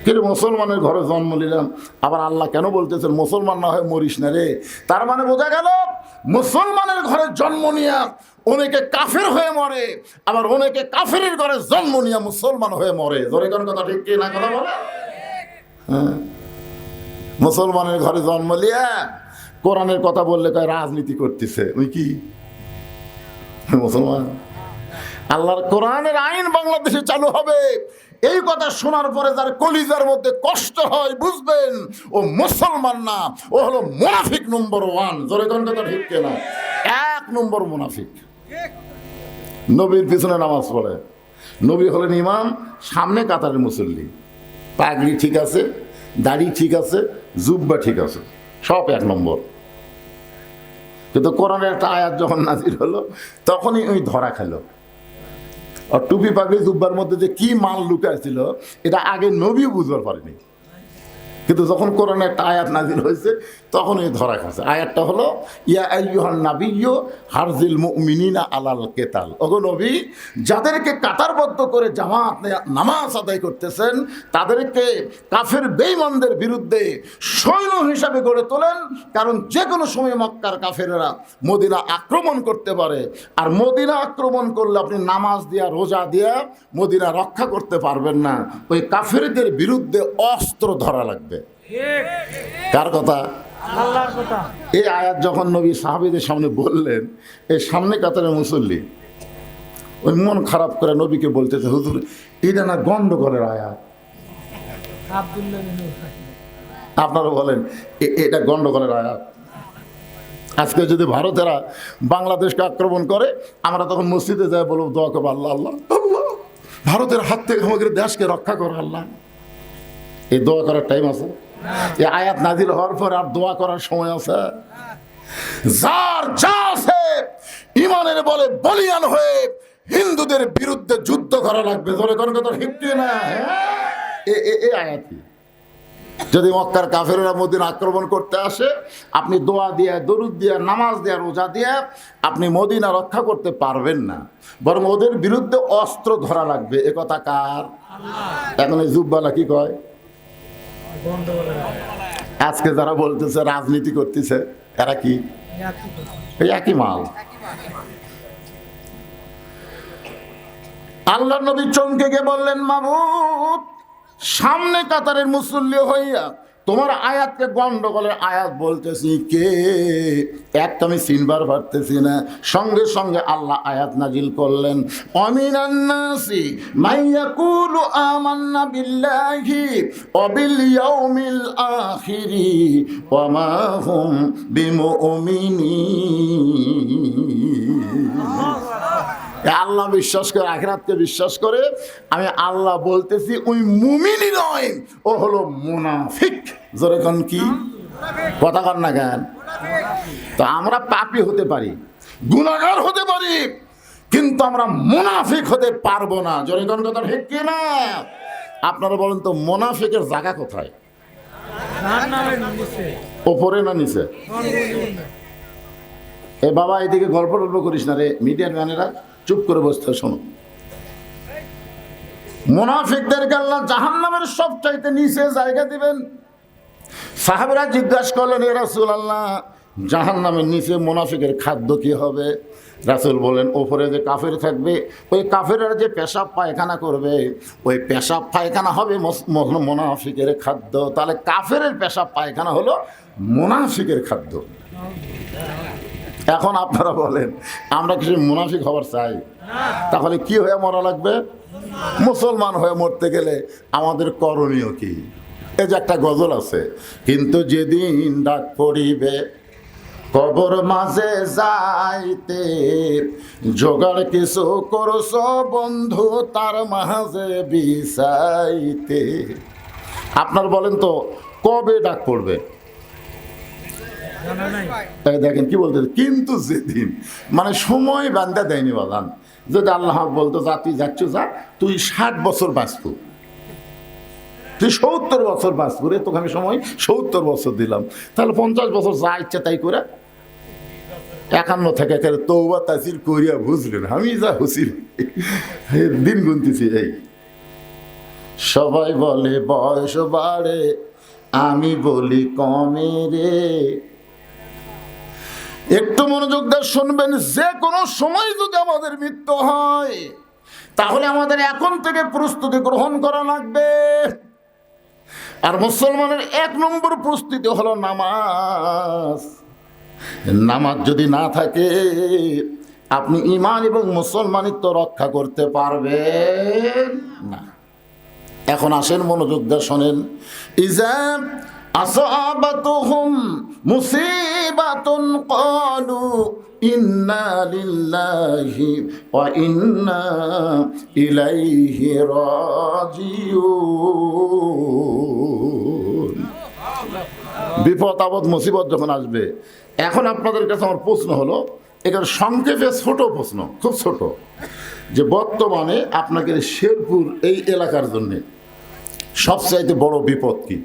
কিন্তু মুসলমানের ঘরে জন্ম নিলাম, আবার আল্লাহ কেন বলতেছেন মুসলমান না হয়ে মরিস না রে? তার মানে বোঝা গেল মুসলমানের ঘরে জন্ম নিয়া অনেকে কাফের হয়ে মরে, আবার অনেকে কাফেরের ঘরে জন্ম নিয়া মুসলমান হয়ে মরে। ধরে কোন কথা ঠিক কি না? কথা বলে। হ্যাঁ, মুসলমানের ঘরে জন্ম নিয়া কোরআনের কথা বললে কয় রাজনীতি করতেছে। ওই কি মুসলমান? আল্লাহর কোরআনের আইন বাংলাদেশে চালু হবে, এই কথা শোনার পরে যার কলিজার মধ্যে কষ্ট হয়, বুঝবেন ও মুসলমান না, ও হলো মুনাফিক নম্বর 1। জোরে কোন কথা ঠিক কিনা? 1 নম্বর মুনাফিক। নবীর পিছনে নামাজ পড়ে, নবী হলেন ইমাম, সামনে কাতারের মুসল্লি, পাগড়ি ঠিক আছে, দাড়ি ঠিক আছে, জুব্বা ঠিক আছে, সব 1 নম্বর। কিন্তু কোরআনের একটা আয়াত যখন নাজির হলো, তখনই ওই ধরা খেলো। আর টুপি পাগড়ি জুব্বার মধ্যে যে কি মাল লুকাইছিল, এটা আগে নবী বুঝবার পারেনি। কিন্তু যখন কোরআনে একটা আয়াত নাজিল হয়েছে, তখন এই ধরা খাচ্ছে। আয়াতটা হলো ইয়া আইয়ুহান নাবিয়্যু হারজিল মুমিনিনা আলাল কিতাল। ওগো নবী, যাদেরকে কাতারবদ্ধ করে জামাত নামাজ আদায় করতেছেন, তাদেরকে কাফের বেঈমানদের বিরুদ্ধে সৈন্য হিসাবে গড়ে তোলেন। কারণ যে কোনো সময় মক্কার কাফেরেরা মদিনা আক্রমণ করতে পারে, আর মদিনা আক্রমণ করলে আপনি নামাজ দিয়া রোজা দিয়া মদিনা রক্ষা করতে পারবেন না। ওই কাফেরদের বিরুদ্ধে অস্ত্র ধরা লাগবে। কার কথা? আল্লাহর কথা। এই আয়াত যখন নবী সাহাবীদের সামনে বললেন, এই সামনে কাতারের মুসল্লি ওই মন খারাপ করে নবীকে বলতেছে, হুজুর এটা না গন্ডগোলের আয়াত। আপনারা বলেন এটা গন্ডগোলের আয়াত। আজকে যদি ভারতেরা বাংলাদেশকে আক্রমণ করে, আমরা তখন মসজিদে যাই বলবো দোয়া করবো, আল্লাহ আল্লাহ আল্লাহ ভারতের হাত থেকে আমাদের দেশকে রক্ষা করো আল্লাহ। এই দোয়া করার টাইম আছে? এই আয়াত নাজিল হওয়ার পর আর দোয়া করার সময় আছে? যার যা আছে ইমানের বলে বলিয়ান হয়ে হিন্দুদের বিরুদ্ধে যুদ্ধ করা লাগবে। ধরে কোন কথা ঠিক না? এই আয়াতই যদি মক্কার কাফেররা মদিনা আক্রমণ করতে আসে, আপনি দোয়া দিয়ে, দরুদ দিয়ে, নামাজ দিয়ে, রোজা দিয়ে আপনি মদিনা রক্ষা করতে পারবেন না, বরং ওদের বিরুদ্ধে অস্ত্র ধরা লাগবে। এ কথা কার? এখন এই জুব্বালা কি কয়? আজকে যারা বলতেছে রাজনীতি করতেছে, এরা কি? এই একই মাল। আল্লাহ নবী চমকে গিয়ে বললেন, মাবুদ, সামনে কাতারের মুসল্লি হইয়া তোমার আয়াতকে গন্ডগোলের আয়াত বলতেছি, কে? একটা আমি চিনবার পারতেছি না। সঙ্গে সঙ্গে আল্লাহ আয়াত নাজিল করলেন, অমিনান নাসি মাইয়াকুলু আমান্না বিল্লাহি ওয়া বিল ইয়াউমিল আখিরি ওয়া মা হুম বিমুমিনিন। আল্লাহ বিশ্বাস করে, আখিরাতকে বিশ্বাস করে, আমি আল্লাহ বলতেছি ওই মুমিনই নয়, ও হলো মুনাফিক। জোরে কোন কি কথা কন না কেন? তো আমরা পাপী হতে পারি, গুনাহগার হতে পারি, কিন্তু আমরা মুনাফিক হতে পারবো না। জোরে কোন কথা ঠিক কি না? আপনারা বলেন তো, মুনাফিকের জায়গা কোথায়? ওপরে না নিচে? এ বাবা, এদিকে গল্প টল্প করিস না রে, মিডিয়ার ম্যানেরা চুপ করে বসতে শোনো। মুনাফিকদেরকে আল্লাহ জাহান্নামের সবচাইতে নিচে জায়গা দিবেন। সাহাবীরা জিজ্ঞাসা করলেন, ইয়া রাসূলুল্লাহ, জাহান্নামের নিচে মুনাফিকের খাদ্য কি হবে? রাসূল বলেন, ওপরে যে কাফের থাকবে, ওই কাফেররা যে পেশাব পায়খানা করবে, ওই পেশাব পায়খানা হবে মুনাফিকের খাদ্য। তাহলে কাফেরের পেশাব পায়খানা হলো মুনাফিকের খাদ্য। এখন আপনারা বলেন, আমরা কিছু মুনাফিক হবার চাই? তাহলে কি হয়ে মরা লাগবে? মুসলমান হয়ে মরতে গেলে আমাদের করণীয় কি? এই যে একটা গজল আছে, কিন্তু যেদিন ডাক পড়িবে কবর মাঝে যাইতে, জোগাড় কিছু করছ বন্ধু তার মাঝে বিছাইতে। আপনার বলেন তো, কবে ডাক পড়বে? দেখেন কি বলতে, কিন্তু যেদিন, মানে সময় বান্ধা দেয়নি বাদান। যদি আল্লাহ বলতো, যা তুই যাচ্ছ যা, তুই 60 বছর বাঁচবো, তুই 70 বছর বাঁচবো রে, তোকে আমি সময় 70 বছর দিলাম, তাহলে 50 বছর যা ইচ্ছা তাই করে 51 থেকে তওবা তাসির করিয়া, বুঝলেন? আমি যা হুসির দিন গুনতেছি। এই সবাই বলে বয়স বাড়ে, আমি বলি কমে রে। একটু মনোযোগ দিয়ে শুনবেন, যে কোনো সময় যদি আমাদের মৃত্যু হয়, তাহলে আমাদের এখন থেকে প্রস্তুতি গ্রহণ করা লাগবে। আর মুসলমানের 1 নম্বর প্রস্তুতি হলো নামাজ। নামাজ যদি না থাকে, আপনি ঈমান এবং মুসলমানিত্ব রক্ষা করতে পারবেন না। এখন আসেন, মনোযোগ দিয়ে শোনেন। ইজা আসাবাতুহুম মুসিবাতুন ক্বালু ইন্না লিল্লাহি ওয়া ইন্না ইলাইহি রাজিউন। বিপদ আপদ মুসিবত যখন আসবে, এখন আপনাদের কাছে আমার প্রশ্ন হলো, এখানে সংক্ষেপে ছোট প্রশ্ন, খুব ছোট, যে বর্তমানে আপনাকে শেরপুর এই এলাকার জন্য সবচাইতে বড় বিপদ কি?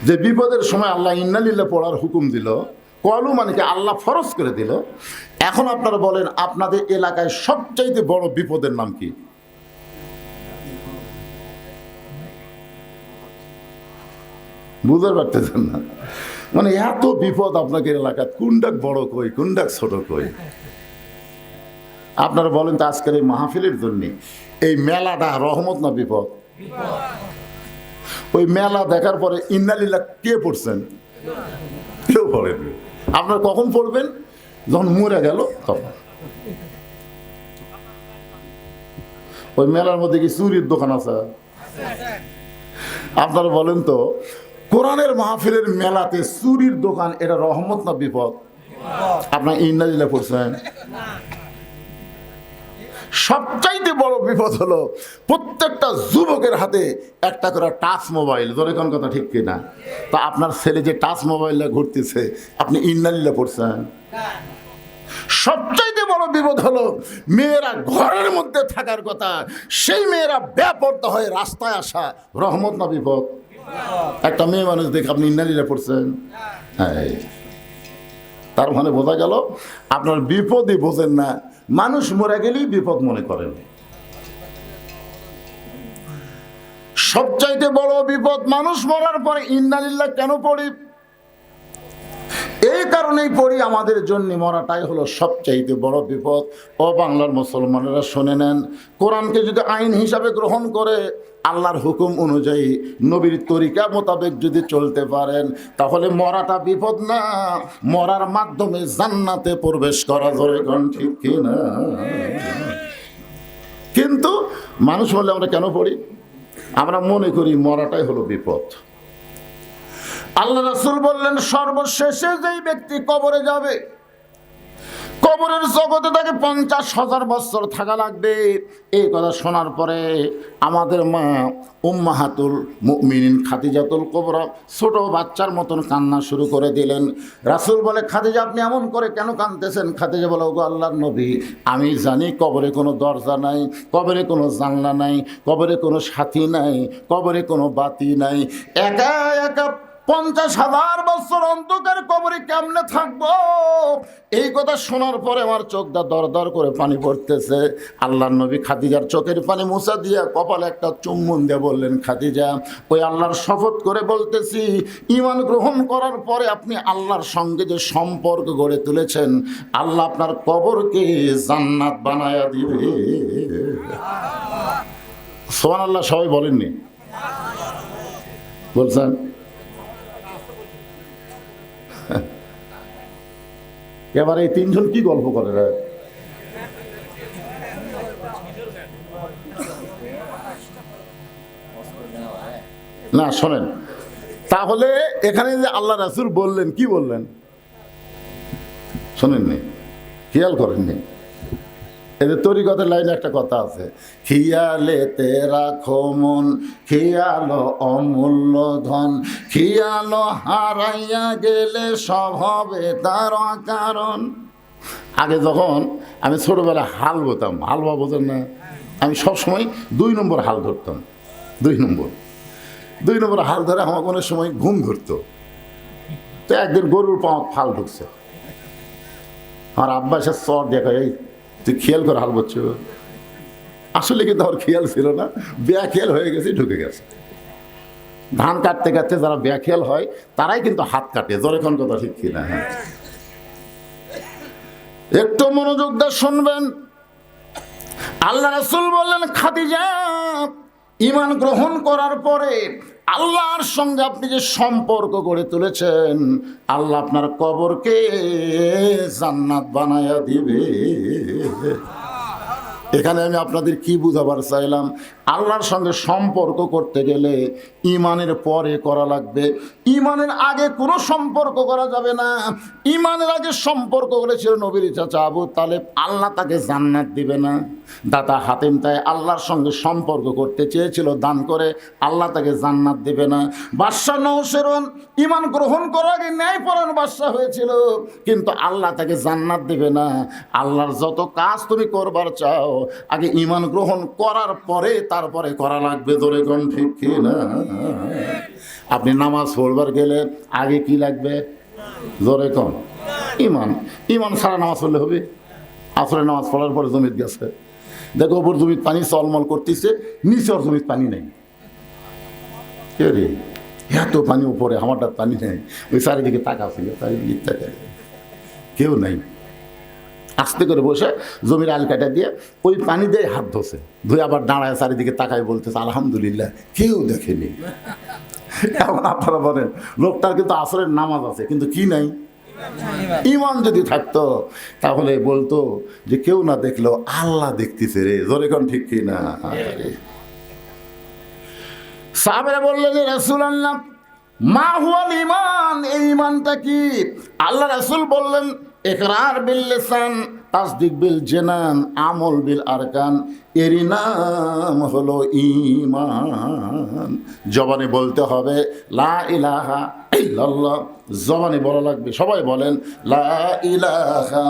যে বিপদের সময় আল্লাহ ইন্নালিল্লাহ পড়ার হুকুম দিল, কলু মানে কি আল্লাহ ফরজ করে দিল। এখন আপনারা বলেন, আপনাদের এলাকায় সবচাইতে বড় বিপদের নাম কি? বুঝতে পারতেছেন না? মানে এত বিপদ আপনাকে এলাকায়, কোনটা বড় কই, কোনটা ছোট কই? আপনারা বলেন তো, আজকের এই মাহফিলের জন্য এই মেলাটা রহমত না বিপদ? ওই মেলা দেখার পরে ইন্নালিল্লাহ কে পড়ছেন? কেউ পড়েন। আপনারা কখন পড়বেন? যখন মরে গেল তখন। ওই মেলার মধ্যে কি চুরির দোকান আছে? আপনারা বলেন তো, কোরআনের মাহফিলের মেলাতে চুরির দোকান, এটা রহমত না বিপদ? আপনার ইন্নালিল্লাহ পড়ছেন? সবচাইতে বড় বিপদ হলো প্রত্যেকটা যুবকের হাতে একটা করে টাচ মোবাইল। ধরে কোন কথা ঠিক কিনা? তা আপনার ছেলে যে টাচ মোবাইলটা ঘুরতেছে, আপনি ইন্নালিল্লাহ পড়ছেন? সবচাইতে বড় বিপদ হলো মেয়েরা ঘরের মধ্যে থাকার কথা, সেই মেয়েরা বেপরদা হয়ে রাস্তায় আসা। রহমত না বিপদ? একটা মেয়ে মানুষ দেখে আপনি ইন্নালিলা পড়ছেন, হ্যাঁ, তার মানে বোঝা গেল আপনার বিপদই বোঝেন না, মানুষ মরে গেলেই বিপদ মনে করেন। সবচাইতে বড় বিপদ মানুষ মরার পরে ইন্নালিল্লাহ কেন পড়ি? এই কারণেই পড়ি, আমাদের জন্য মরাটাই হলো সবচাইতে বড় বিপদ। ও বাংলার মুসলমানেরা শুনে নেন, কোরআনকে যদি আইন হিসাবে গ্রহণ করে, আল্লাহর হুকুম অনুযায়ী নবীর তরিকা মোতাবেক যদি চলতে পারেন, তাহলে মরাটা বিপদ না, মরার মাধ্যমে জান্নাতে প্রবেশ করা যাবে। কোন ঠিক কিনা? কিন্তু মানুষ বলে আমরা কেন পড়ি? আমরা মনে করি মরাটাই হলো বিপদ। আল্লাহ রাসূল বললেন, সর্বশেষে যেই ব্যক্তি কবরে যাবে, কবরের জগতে তাকে 50,000 বছর থাকা লাগবে। এই কথা শোনার পরে আমাদের মা উম্মাহাতুল মুমিনিন খাদিজাতুল কুবরা ছোট বাচ্চার মতন কান্না শুরু করে দিলেন। রাসূল বলে, খাদিজা আপনি এমন করে কেন কাঁদতেছেন? খাদিজা বলে, ওগো আল্লাহর নবী, আমি জানি কবরে কোনো দরজা নাই, কবরে কোনো জানলা নাই, কবরে কোনো সাথী নাই, কবরে কোনো বাতি নাই, একা একা 50,000 বছর অন্ধকার কবরে কেমনে থাকবো? এই কথা শোনার পরে আমার চোখটা দরদর করে পানি পড়তেছে। আল্লাহর নবী খাদিজার চোখের পানি মুছা দিয়া কপালে একটা চুম্বন দিয়ে বললেন, খাদিজা, ওই আল্লাহর শপথ করে বলতেছি, ঈমান গ্রহণ করার পরে আপনি আল্লাহর সঙ্গে যে সম্পর্ক গড়ে তুলেছেন, আল্লাহ আপনার কবরকে জান্নাত বানায়া দিবে। সুবহানাল্লাহ। সবাই বলেননি? বলছেন? এবার এই তিনজন কি গল্প করে? না শোনেন, তাহলে এখানে যে আল্লাহ রাসূল বললেন, কি বললেন শোনেননি? খেয়াল করেননি? এদের তরিকতের লাইনে একটা কথা আছে, খিয়ালেতে রাখো মন, খিয়ালো অমূল্য ধন, খিয়ালো হারাইয়া গেলে সব হবে তার কারণ। আগে যখন আমি ছোটবেলা হাল বোতাম, হালুয়া বোঝেন না, আমি সবসময় 2 নম্বর হাল ধরতাম। 2 নম্বর হাল ধরে আমার কোনো সময় ঘুম ধরতো। তো একদিন গরুর পাওয়া ফাল ঢুকছে, আমার আব্বা এসে চর দেখা, এই তুই খেয়াল করে হাল বলছো। আসলে কিন্তু আমার খেয়াল ছিল না, বেখেয়াল হয়ে গেছে, ঢুকে গেছে। ধান কাটতে কাটতে যারা বেখেয়াল হয় তারাই কিন্তু হাত কাটে। জোরে কোন কথা ঠিক কিনা? একটু মনোযোগ দিয়ে শুনবেন। আল্লাহ রাসূল বললেন, খাদিজা, ঈমান গ্রহণ করার পরে আল্লাহর সঙ্গে আপনি যে সম্পর্ক গড়ে তুলেছেন, আল্লাহ আপনার কবরকে জান্নাত বানায়া দিবে। এখানে আমি আপনাদের কি বুঝাবার চাইলাম, আল্লাহর সঙ্গে সম্পর্ক করতে গেলে ঈমানের পরে করা লাগবে, ঈমানের আগে কোনো সম্পর্ক করা যাবে না। ঈমানের আগে সম্পর্ক করেছিল নবীর চাচা আবু তালেব, আল্লাহ তাকে জান্নাত দিবে না। দাতা হাতেম তাই আল্লাহর সঙ্গে সম্পর্ক করতে চেয়েছিল, দান করে আল্লাহ তাকে জান্নাত দিবে না। বাদশাহ নওশেরন ঈমান গ্রহণ করার আগে ন্যায়পরায়ণ বাদশাহ হয়েছিল, কিন্তু আল্লাহ তাকে জান্নাত দিবে না। আল্লাহর যত কাজ তুমি করবার চাও, আগে ঈমান গ্রহণ করার পরে তারপরে করা লাগবে। ধরে কোন ঠিক কিনা? আপনি নামাজ পড়বার গেলে আগে কি লাগবে? জোরে কোন? ঈমান। ঈমান ছাড়া নামাজ পড়লে হবে? আসরে নামাজ পড়ার পরে জমিত গেছে, দেখো ওপর জমিত পানি চলমল করতেছে, নিচে ওর জমিত পানি নেই। কে রে, এত পানি উপরে, আমারটা পানি নেই। ওই চারিদিকে তাকাছিল, চারিদিকে তাকা, কেউ নাই। আস্তে করে বসে জমির আল কাটা দিয়ে ওই পানি দিয়ে হাত ধোছে, ধুয়ে আবার দাঁড়ায় চারিদিকে তাকায় বলতেছে, আলহামদুলিল্লাহ কেউ দেখেনি। এখন আপনারা বলেন, লোকটার কিন্তু আসরের নামাজ আছে, কিন্তু কি নাই? ঈমান যদি থাকতো তাহলে বলতো যে কেউ না দেখলো আল্লাহ দেখতেছে রে। জোরে কোন ঠিক কিনা? সাহাবারা বললেন, রাসূলুল্লাহ মা হুয়াল ঈমান, এই ঈমানটা কি? আল্লাহ রাসূল বললেন, ইকরার বিল লিসান, তাসদিক বিল জানান, আমল বিল আরকান, এরই নাম হলো ঈমান। জবানে বলতে হবে লা ইলাহা ইল্লাল্লাহ, জবানে বলা লাগবে। সবাই বলেন লা ইলাহা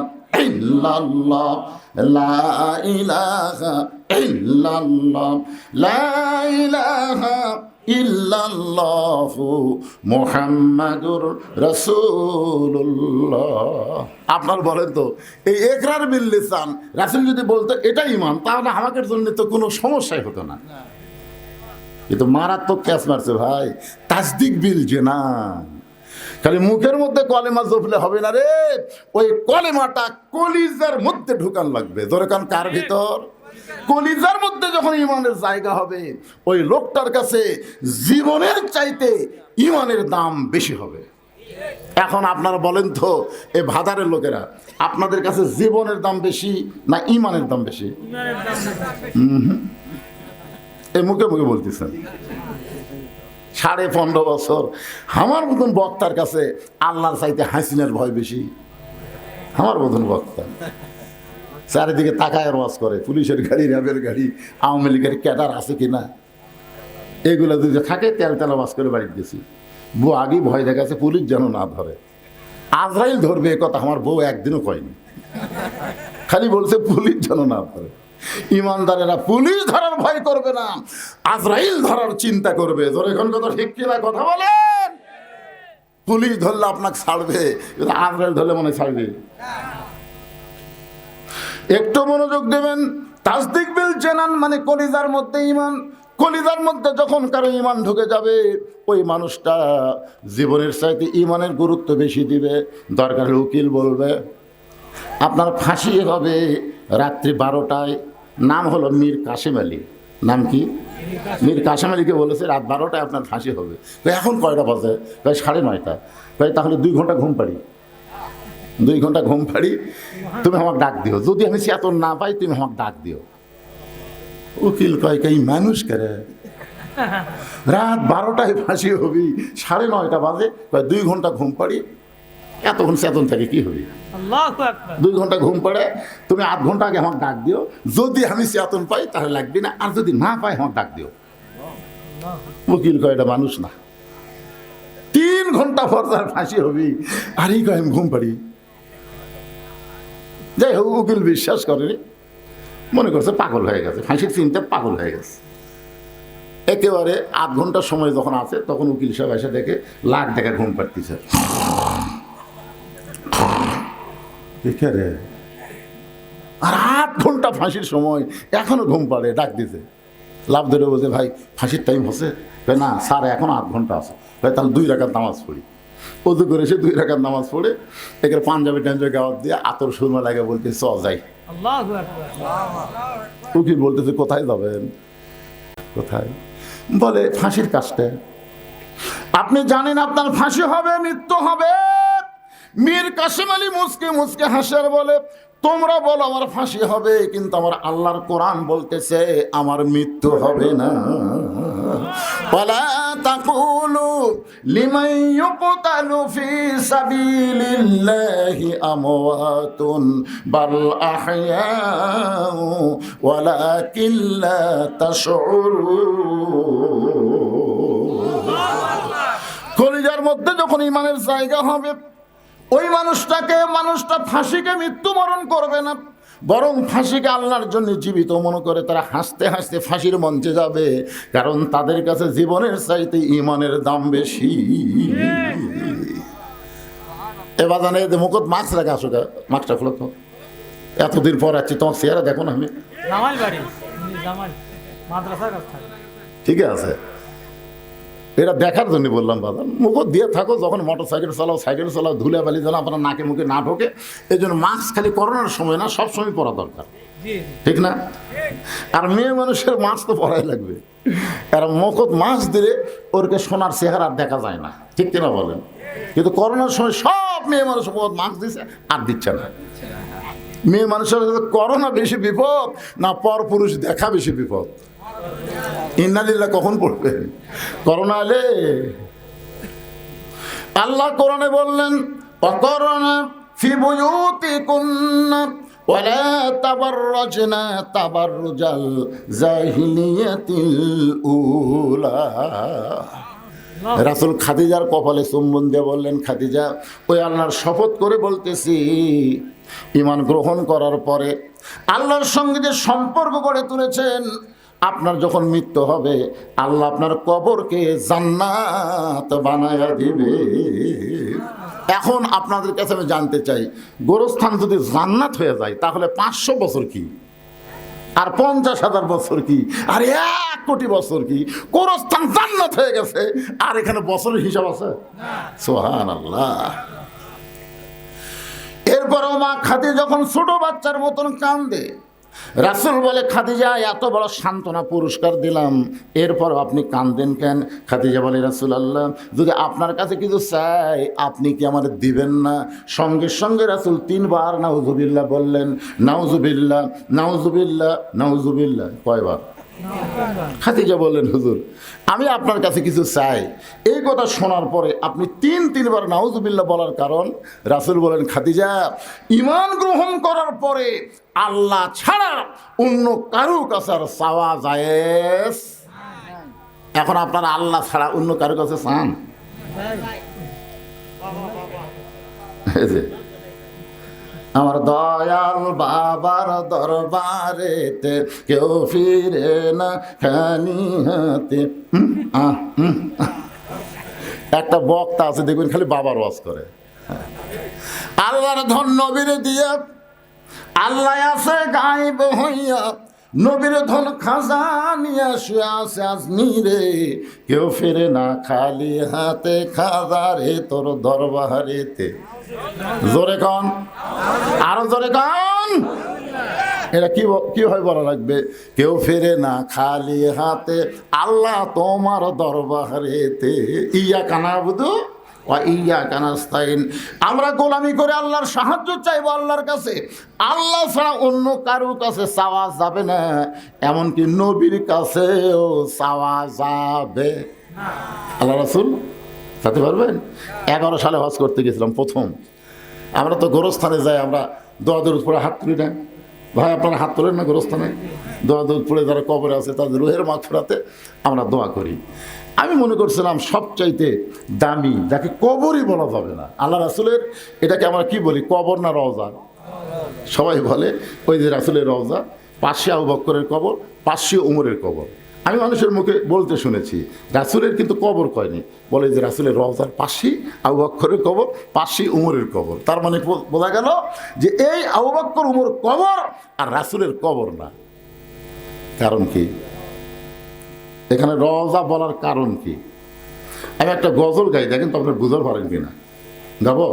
ইল্লাল্লাহ, লা ইলাহা ইল্লাল্লাহ, লা ইলাহা ইল্লাল্লাহু মুহাম্মাদুর রাসূলুল্লাহ। আপনার বলেন তো, এই ইকরার বিল লিসান রাসূল যদি বলতো এটা ঈমান, তাহলে আমাদের জন্য তো কোনো সমস্যাই হতো না। কিন্তু মারাত্মক ক্যাচ মারছে ভাই, তাসদিক বিল জানান। খালি মুখের মধ্যে কলেমা জপলে হবে না রে, ওই কলেমাটা কলিজার মধ্যে ঢুকান লাগবে। জোরে কান কার ভিতর? কলিজার মধ্যে যখন ঈমানের জায়গা হবে, ওই লোকটার কাছে জীবনের চাইতে ঈমানের দাম বেশি হবে। এখন আপনারা বলেন তো, এই ভাদারের লোকেরা, আপনাদের কাছে জীবনের দাম বেশি না ঈমানের দাম বেশি? এই মুখে মুখে বলতেছেন। 15.5 বছর আমার মতন বক্তার কাছে আল্লাহর চাইতে হাসিনার ভয় বেশি। আমার মতন বক্তা চারিদিকে তাকায় ওয়াজ করে, পুলিশের গাড়ি, র্যাবের গাড়ি, আওয়ামী লীগের ক্যাডার আছে কিনা, এগুলো যদি থাকে তেল তেল ওয়াজ করে বাড়ি গেছি। বউ আগেই ভয় দেখাচ্ছে পুলিশ যেন না ধরে, আজরাইল ধরবে, এ কথা আমার বউ একদিনও কয়নি, খালি বলছে পুলিশ যেন না ধরে। ইমানদারেরা পুলিশ ধরার ভয় করবে না, আজরাইল ধরার চিন্তা করবে। ধরে এখন কথা ঠিক কিনা কথা বলেন? পুলিশ ধরলে আপনাকে ছাড়বে, আজরাইল ধরলে মনে ছাড়বে? একটু মনোযোগ দেবেন। তাসদিক বিল জানান মানে কলিজার মধ্যে ঈমান। কলিজার মধ্যে যখন কারো ঈমান ঢুকে যাবে, ওই মানুষটা জীবনের চাইতে ঈমানের গুরুত্ব বেশি দিবে। দরকার উকিল বলবে আপনার ফাঁসি হবে রাত্রি 12টায়। নাম হলো মীর কাসেম আলী। নাম কি? মীর কাসেম আলীকে বলেছে রাত 12টায় আপনার ফাঁসি হবে। এখন কয়টা বাজে? 9:30। তাহলে 2 ঘন্টা ঘুম পাড়ি, 2 ঘন্টা ঘুম পাড়ি, তুমি আমাকে ডাক দিও। যদি আমি চেতন না পাই তুমি আমাকে ডাক দিও। উকিল কয় এই মানুষ করে রাত 12টায় ফাঁসি হবি, 9:30 বাজে, 2 ঘন্টা ঘুম পাড়ি, এতক্ষণ চেতন থাকে কি হবে? 2 ঘন্টা ঘুম পড়ে, তুমি 8 ঘন্টা আগে আমাকে ডাক দিও। যদি আমি চেতন পাই তাহলে লাগবে না, আর যদি না পাই আমাকে ডাক দিও। উকিল কয় এটা মানুষ না। 3 ঘন্টা পর তার ফাঁসি হবি, আর এই কয় আমি ঘুম পাড়ি। যাই হোক, উকিল বিশ্বাস করে, মনে করছে পাগল হয়ে গেছে, ফাঁসির চিন্তা পাগল হয়ে গেছে। একেবারে 8 ঘন্টার সময় যখন আছে, তখন উকিল সাহেব এসে দেখে লাখ টাকা ঘুম পাড়তেছে। আর 8 ঘন্টা ফাঁসির সময় এখনো ঘুম পাড়ে, ডাক দিতে। লাভ ধরে বলছে ভাই ফাঁসির টাইম হচ্ছে? না স্যার, এখন 8 ঘন্টা আছে। তাহলে 2 রাকাত নামাজ পড়ি। অজু করে সে 2 রাকাত নামাজ পড়ে এখানে পাঞ্জাবি টাঞ্জাবি গাওয়াত দিয়ে আতর সুরমা লাগে, বলতে চ যাই। উকিল বলতেছে কোথায় যাবেন? কোথায়? বলে ফাঁসির কাজটা। আপনি জানেন আপনার ফাঁসি হবে, মৃত্যু হবে। মীর কাসেম আলী মুসকে মুসকে হাসার বলে তোমরা বলো আমার ফাঁসি হবে, কিন্তু আমার আল্লাহর কোরআন বলতেছে আমার মৃত্যু হবে না। ওয়ালা তাকুলু লিমান ইউকতালু ফি সাবিলিল্লাহি আমওয়াতুন বাল আহইয়াউ ওয়ালাকিন লা তাশউরুন। কলিজার মধ্যে যখন ঈমানের জায়গা হবে, ওই মানুষটা ফাঁসিকে মৃত্যুবরণ করবে না, বরং ফাঁসিকে আল্লাহর জন্য জীবিত মনে করে তারা হাসতে হাসতে ফাঁসির মঞ্চে যাবে, কারণ তাদের কাছে জীবনের চাইতে ঈমানের দাম বেশি। এবার জানে মুখত মাস্ক রাখা, আসো মাস্কটা খুলো তো, এতদিন পর আছি, তোমার চেহারা দেখো না। আমি ঠিক আছে, এটা দেখার জন্য বললাম বাবা, মুখ দিয়ে থাকো, যখন মোটর সাইকেল চালাও, ধুলে বালি যেন আপনার নাকে মুখে না ঢোকে। এই জন্য মাস্ক খালি করোনার সময় না, সব সময় পরা দরকার, ঠিক না? আর মেয়ে মানুষের মাস্ক তো পরাই লাগবে। আর মুখত মাস্ক দিলে ওরকে সোনার চেহারা দেখা যায় না, ঠিক কিনা বলেন? কিন্তু করোনার সময় সব মেয়ে মানুষ মুখত মাস্ক দিচ্ছে, আর দিচ্ছে না। মেয়ে মানুষের করোনা বেশি বিপদ না পর পুরুষ দেখা বেশি বিপদ? ইন্নালিল্লাহ কখন পড়বেন? করোনা এলে আল্লাহ কোরআনে বললেন অকরনা ফি বুয়ুতিকুন্না ওয়ালা তাবাররাজনা তাবাররুজাল জাহিলিয়াতিল উলা। রাসূল খাদিজার কপালে চুম্বন দিয়ে বললেন, খাদিজা ওই আল্লাহর শপথ করে বলতেছি, ঈমান গ্রহণ করার পরে আল্লাহর সঙ্গে যে সম্পর্ক গড়ে তুলেছেন, আপনার যখন মৃত্যু হবে আল্লাহ আপনার কবরকে জান্নাত বানায়া দিবে। এখন আপনাদের কাছে আমি জানতে চাই, গোরস্থান যদি জান্নাত হয়ে যায় তাহলে 500 বছর কি, আর 50,000 বছর কি, আর 1 কোটি বছর কি? গোরস্থান জান্নাত হয়ে গেছে, আর এখানে বছরের হিসাব আছে? সুবহানাল্লাহ। এরপরেও মা খাদিজা যখন ছোট বাচ্চার মতন কান্দে, রাসূল বলে, খাদিজা এত বড় সান্ত্বনা পুরস্কার দিলাম, এরপর আপনি কান্দেন কেন? খাদিজা বলে, রাসূলুল্লাহ যদি আপনার কাছে কিছু চাই আপনি কি আমার দিবেন না? সঙ্গে সঙ্গে রাসূল 3 বার নাউজুবিল্লাহ বললেন। নাউজুবিল্লাহ, নাউজুবিল্লাহ, নাউজুবিল্লাহ। কয়বার? খাদিজা বললেন, হুজুর আমি আপনার কাছে কিছু চাই। এই কথা শোনার পরে আপনি 3 বার নাউজুবিল্লাহ বলার কারণ? রাসূল বলেন, খাদিজা ঈমান গ্রহণ করার পরে আল্লাহ ছাড়া অন্য কারো কাছে আর চাওয়া জায়েজ। এখন আপনারা আল্লাহ ছাড়া অন্য কারো কাছে চান? আমার দয়াল বাবার দরবারেতে কেউ ফিরে না খালি হাতে। একটা বক্তা আছে দেখবেন খালি বাবার ওয়াজ করে। আল্লাহর ধন নবীর দিয়া, আল্লাহ আছে গায়েব হইয়া, নবীর ধন খাজানিয়া শুয়ে আছে আজমিরে, কেউ ফিরে না খালি হাতে, খাজারে তোর দরবারেতে। জোরে কন, আরো জোরে কন। এটা কি হয় বলা লাগবে? কেউ ফেরে না খালি হাতে, আল্লাহ তোমার দরবারেতে। ইয়াকা নাবুদু ওয়া ইয়াকা নাস্তাইন। আমরা গোলামি করে আল্লাহর সাহায্য চাইবো আল্লাহর কাছে, আল্লাহ ছাড়া অন্য কারো কাছে চাওয়া যাবে না, এমনকি নবীর কাছেও চাওয়া যাবে। আল্লাহ রাসূল চাইতে পারবেন? 11 সালে হজ করতে গেছিলাম প্রথম। আমরা তো গোরস্থানে যাই, আমরা দোয়া দরুদ পড়ে হাত তুলি না। ভাই আপনারা হাত তোলেন না গোরস্থানে? দোয়া দরুদ পড়ে যারা কবরে আছে তাদের রুহের মাগফিরাতে আমরা দোয়া করি। আমি মনে করছিলাম সবচাইতে দামি, যাকে কবরই বলা যাবে না, আল্লাহ রাসূলের, এটাকে আমরা কি বলি, কবর না রওজা? সবাই বলে ওই যে রাসূলের রওজা, পাশে আবু বকরের কবর, পাশে উমরের কবর। আমি মানুষের মুখে বলতে শুনেছি, রাসূলের কিন্তু কবর কয়নি, বলে যে রাসূলের রওজার পাশে আবু বকরের কবর, পাশে উমরের কবর। তার মানে বোঝা গেল যে এই আবু বকর উমর কবর আর রাসূলের কবর না। কারণ কি এখানে রওজা বলার কারণ কি? আমি একটা গজল গাই, দেখেন তো আপনারা বুঝতে পারেন কিনা। গাবো?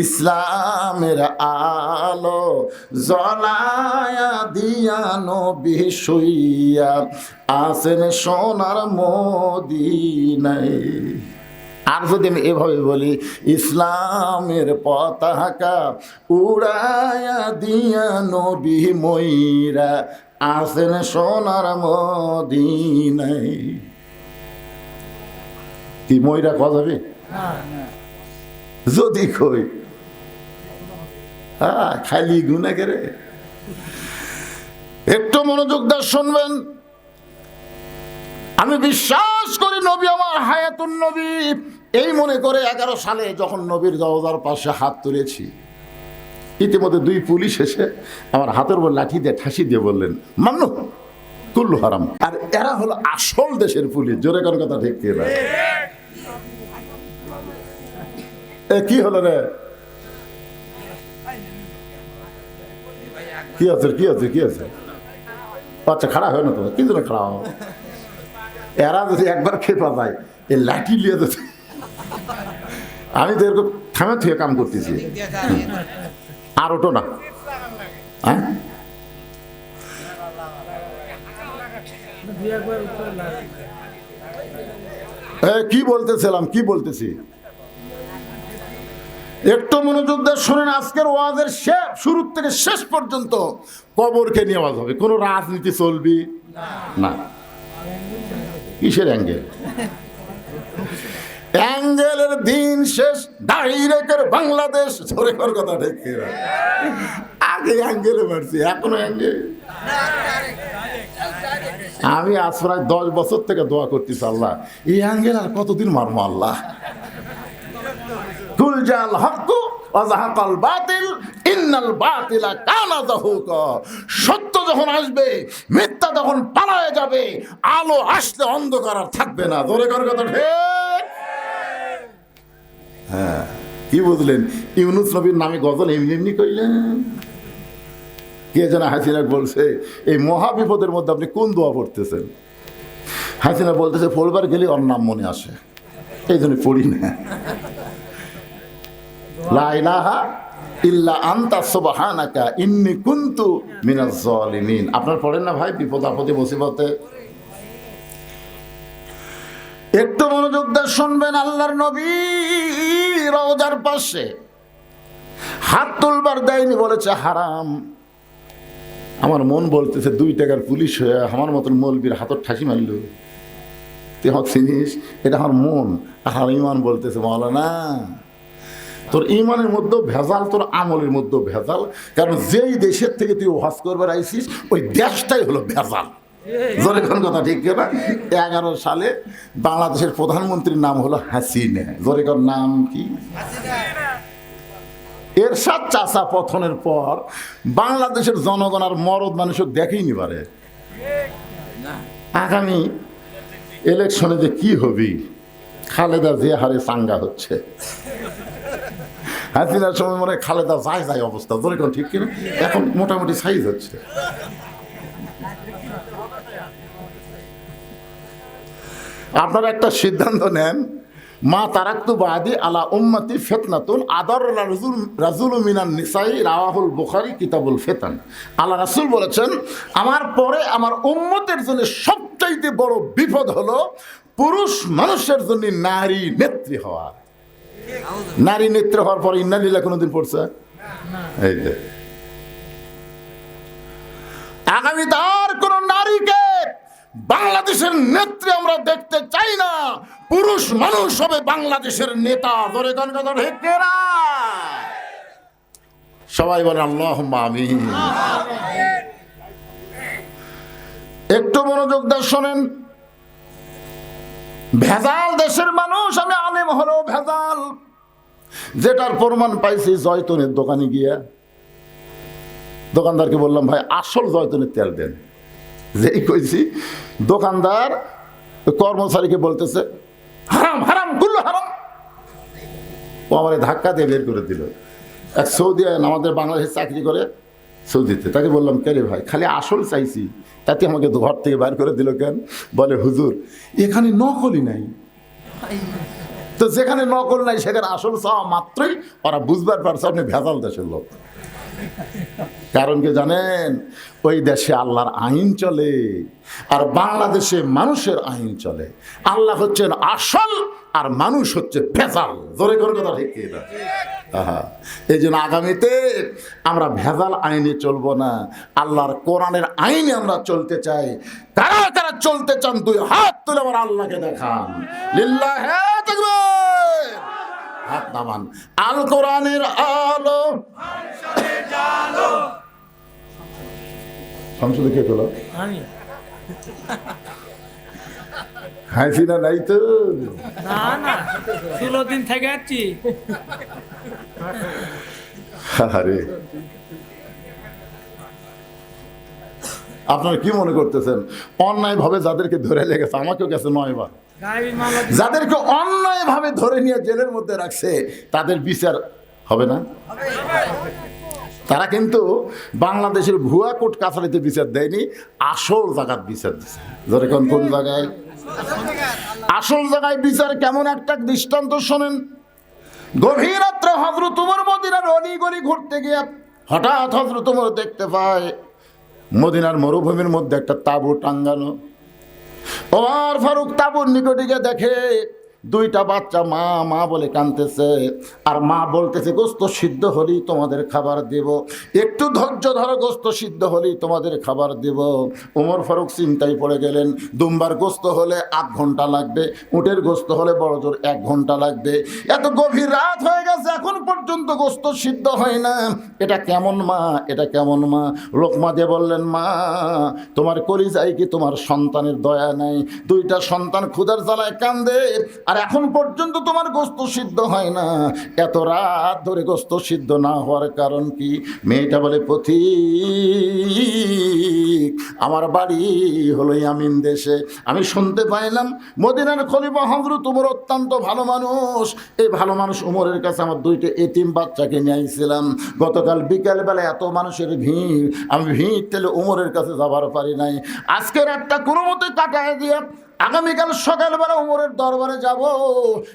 ইসলামের আলো জ্বলায়া দিয়া নবী শুইয়া আছেন সোনার মদিনায়। আর যদি আমি এভাবে বলি, ইসলামের পতাকা উড়ায়া দিয়া নবী ময়রা আছেন সোনার মদিনায়। কি ময়রা কওয়া যাবে? যদি কই খালি গুনা করে। একটু মনোযোগ দিয়ে শুনবেন। আমি বিশ্বাস করি নবী আমার হায়াতুন নবী, এই মনে করে 11 সালে যখন নবীর রওজার পাশে হাত তুলেছি, ইতিমধ্যে 2 পুলিশ এসে আমার হাতের উপর লাঠি দিয়ে ঠাসি দিয়ে বললেন, মামনু কুল্লু হারাম। আর এরা হলো আসল দেশের পুলিশ। জোরে কোন কথা ঠিক কি না? কি হলো রে? কি আছে কি আছে কি আছে? আচ্ছা খারাপ হয় না তো, কি জন্য খারাপ? এরা যদি একবার খেপা যায় এই লাঠি লিয়ে যেত। আমি তো এরকম থামে থেকে কাম করতেছি। আর ওটো না। হ্যাঁ কি বলতেছিলাম, কি বলতেছি একটু মনোযোগ দিয়ে শুনেন। আজকের ওয়াজের শুরু থেকে শেষ পর্যন্ত কবরকে নিয়ে ওয়াজ হবে। কোনো রাজনীতি চলবি না। কিসের অ্যাঙ্গেল? অ্যাঙ্গেলের দিন শেষ, ডাইরেক্টের বাংলাদেশ। ধরে কর কথা ঠিক। আগে অ্যাঙ্গেলে মারছি, এখনো অ্যাঙ্গেল। আমি আজ প্রায় 10 বছর থেকে দোয়া করতেছি, আল্লাহ এই অ্যাঙ্গেল আর কতদিন মারবো আল্লাহ। কুল জাল হক ওয়া যাহাকাল বাতিল ইন্নাল বাতিলা কানা যাহুকা, সত্য যখন আসবে মিথ্যা তখন পালায়ে যাবে, আলো আসলে অন্ধকার আর থাকবে না। জোরে করে কথা ঠিক। হ্যাঁ, কি বুঝলেন? ইউনুস নবীর নামে গজল এমনি এমনি কইলেন? কে যেন হাসিনা বলছে, এই মহা বিপদের মধ্যে আপনি কোন দোয়া পড়তেছেন? হাসিনা বলতেছে, পড়বার গেলে ওর নাম মনে আসে, এই জন্য পড়ি না। লা ইলাহা ইল্লা আনতা সুবহানাকা ইন্নী কুনতু মিনাজ জালিমিন। আপনারা পড়েন না ভাই বিপদ আপদে মুসিবতে? একটু মনোযোগ দিয়ে শুনবেন। আল্লাহর নবী রওজার পাশে হাত তুলবার দেয়নি, বলেছে হারাম। আমার মন বলতেছে 2 টাকার পুলিশ হয়ে আমার মতন মৌলবীর হাতর ঠাসি মারল, তুই হক চিনিস? এটা আমার মন। আর ইমান বলতেছে, মাওলানা তোর ইমানের মধ্যেও ভেজাল, তোর আমলের মধ্যেও ভেজাল, কারণ যেই দেশের থেকে তুই হজ করবার আইসিস ওই দেশটাই হলো ভেজাল। জোরেখন কথা ঠিক না? 11 সালে বাংলাদেশের প্রধানমন্ত্রীর নাম হলো হাসিনা। জোরেখন নাম কি? এরশাদ চাচা পতনের পর বাংলাদেশের জনগণ আর মরদ মানুষও দেখেইনি পারে। আগামী ইলেকশনে যে কি হবে, খালেদা যে হারে চাঙ্গা হচ্ছে, হাসিনার সময় মনে হয় খালেদা যায় অবস্থা। জোরেখন ঠিক কিনা? এখন মোটামুটি সাইজ হচ্ছে। আপনারা একটা সিদ্ধান্ত নেন, মা তারাক্তু বাদি আলা উম্মতি ফিতনাতুন আদার রাজুল মিনান নিসাই, রাওয়াহুল বুখারী কিতাবুল ফিতান। আল্লাহ রাসূল বলেছেন, আমার পরে আমার উম্মতের জন্য সবচাইতে বড় বিপদ হলো পুরুষ মানুষের জন্য নারী নেত্রী হওয়া। নারী নেত্রী হওয়ার পরে ইন্না লিল্লাহ কোনোদিন পড়ছে? এই যে আগামী তার কোন নারীকে বাংলাদেশের নেত্রী আমরা দেখতে চাই না। পুরুষ মানুষ হবে বাংলাদেশের নেতা। ধরে গান কথা ঠিক না? সবাই বলে আল্লাহুম্মা আমিন। একটু মনোযোগ দিয়ে শোনেন। ভেজাল দেশের মানুষ, আমি আলেম হলেও ভেজাল। যেটার প্রমাণ পাইছি জয়তুনের দোকানে গিয়া দোকানদারকে বললাম, ভাই আসল জয়তুনের তেল দেন। যেই কইছি দোকানদার কর্মচারীকে বলতেছে, হারাম হারাম গুলো হারাম। ও আমার ধাক্কা দিয়ে বের করে দিল। এক সৌদি আমাদের বাংলাদেশে চাকরি করে সৌদিতে, তাকে বললাম, কে রে ভাই, খালি আসল চাইছি, তাতে আমাকে ঘর থেকে বের করে দিল কেন? বলে, হুজুর এখানে নকলই নাই। তো যেখানে নকল নাই সেখানে আসল চাওয়া মাত্রই ওরা বুঝবার পারছে আপনি ভেজাল দেশের লোক। কারণ কি জানেন? ওই দেশে আল্লাহর আইন চলে আর বাংলাদেশে মানুষের আইন চলে। আল্লাহ হচ্ছেন আসল আর মানুষ হচ্ছে ভেজাল। জোরে করে কথা ঠিক না? এই জন্য আগামীতে আমরা ভেজাল আইনে চলবো না, আল্লাহর কোরআনের আইনে আমরা চলতে চাই। কারা কারা চলতে চান 2 হাত তুলে আমার আল্লাহকে দেখান। লিল্লাহি তাকবীর। হাত নামান। আল কোরআনের আলো সংসদে কে তোলা? হাসিনা নাই তো? না 16 দিন থেকে যাচ্ছি। আরে আপনারা কি মনে করতেছেন অন্যায় ভাবে যাদেরকে ধরে লেগেছে, আমাকেও গেছে 9 বার, যাদেরকে অন্যায় ভাবে ধরে নিয়ে জেলের মধ্যে রাখছে তাদের বিচার হবে না? তারা কিন্তু বাংলাদেশের ভুয়া কোর্ট কাছারিতে বিচার দেয়নি, আসল জায়গার বিচার দিচ্ছে। ধরে কোন জায়গায়? আসল জায়গায় বিচার কেমন একটা দৃষ্টান্ত শোনেন। গভীর রাত্রে হযরত ওমর মদিনার অলিগলি ঘুরতে গিয়ে হঠাৎ হযরত ওমর দেখতে পায় মদিনার মরুভূমির মধ্যে একটা তাঁবু টাঙ্গানো। ওমর ফারুক তাঁবুর নিকটে গিয়ে দেখে 2টা বাচ্চা মা মা বলে কাঁদতেছে, আর মা বলতেছে, গোস্ত সিদ্ধ হলেই তোমাদের খাবার দেব, একটু ধৈর্য ধরো, গোস্ত সিদ্ধ হলেই তোমাদের খাবার দেব। ওমর ফারুক চিন্তায় পড়ে গেলেন, দুম্বার গোস্ত হলে 8 ঘন্টা লাগবে, উটের গোস্ত হলে বড় জোর 1 ঘন্টা লাগবে। এত গভীর রাত হয়ে গেছে, এখন পর্যন্ত গোস্ত সিদ্ধ হয় না। এটা কেমন মা, এটা কেমন মা? লোকমা দিয়ে বললেন, মা তোমার কলিজায় কি তোমার সন্তানের দয়া নাই? 2টা সন্তান ক্ষুধার জ্বালায় কান্দে, আর আর এখন পর্যন্ত তোমার গোস্ত সিদ্ধ হয় না। এত রাত ধরে গোস্ত সিদ্ধ না হওয়ার কারণ কি? মেয়েটা বলে, পথিক, আমার বাড়ি হলো ইয়ামিন দেশে। আমি শুনতে পাইলাম মদিনার খলিফা হযরত উমর অত্যন্ত ভালো মানুষ। এই ভালো মানুষ উমরের কাছে আমার দুইটা এতিম বাচ্চাকে নিয়ে আইছিলাম। গতকাল বিকালবেলা এত মানুষের ভিড়, আমি ভিড় ঠেলে উমরের কাছে যাবার পারি নাই। আজকে রাতটা কোনো মতে কাটায় দিয়ে আগামীকাল সকালবেলা উমরের দরবারে যাব।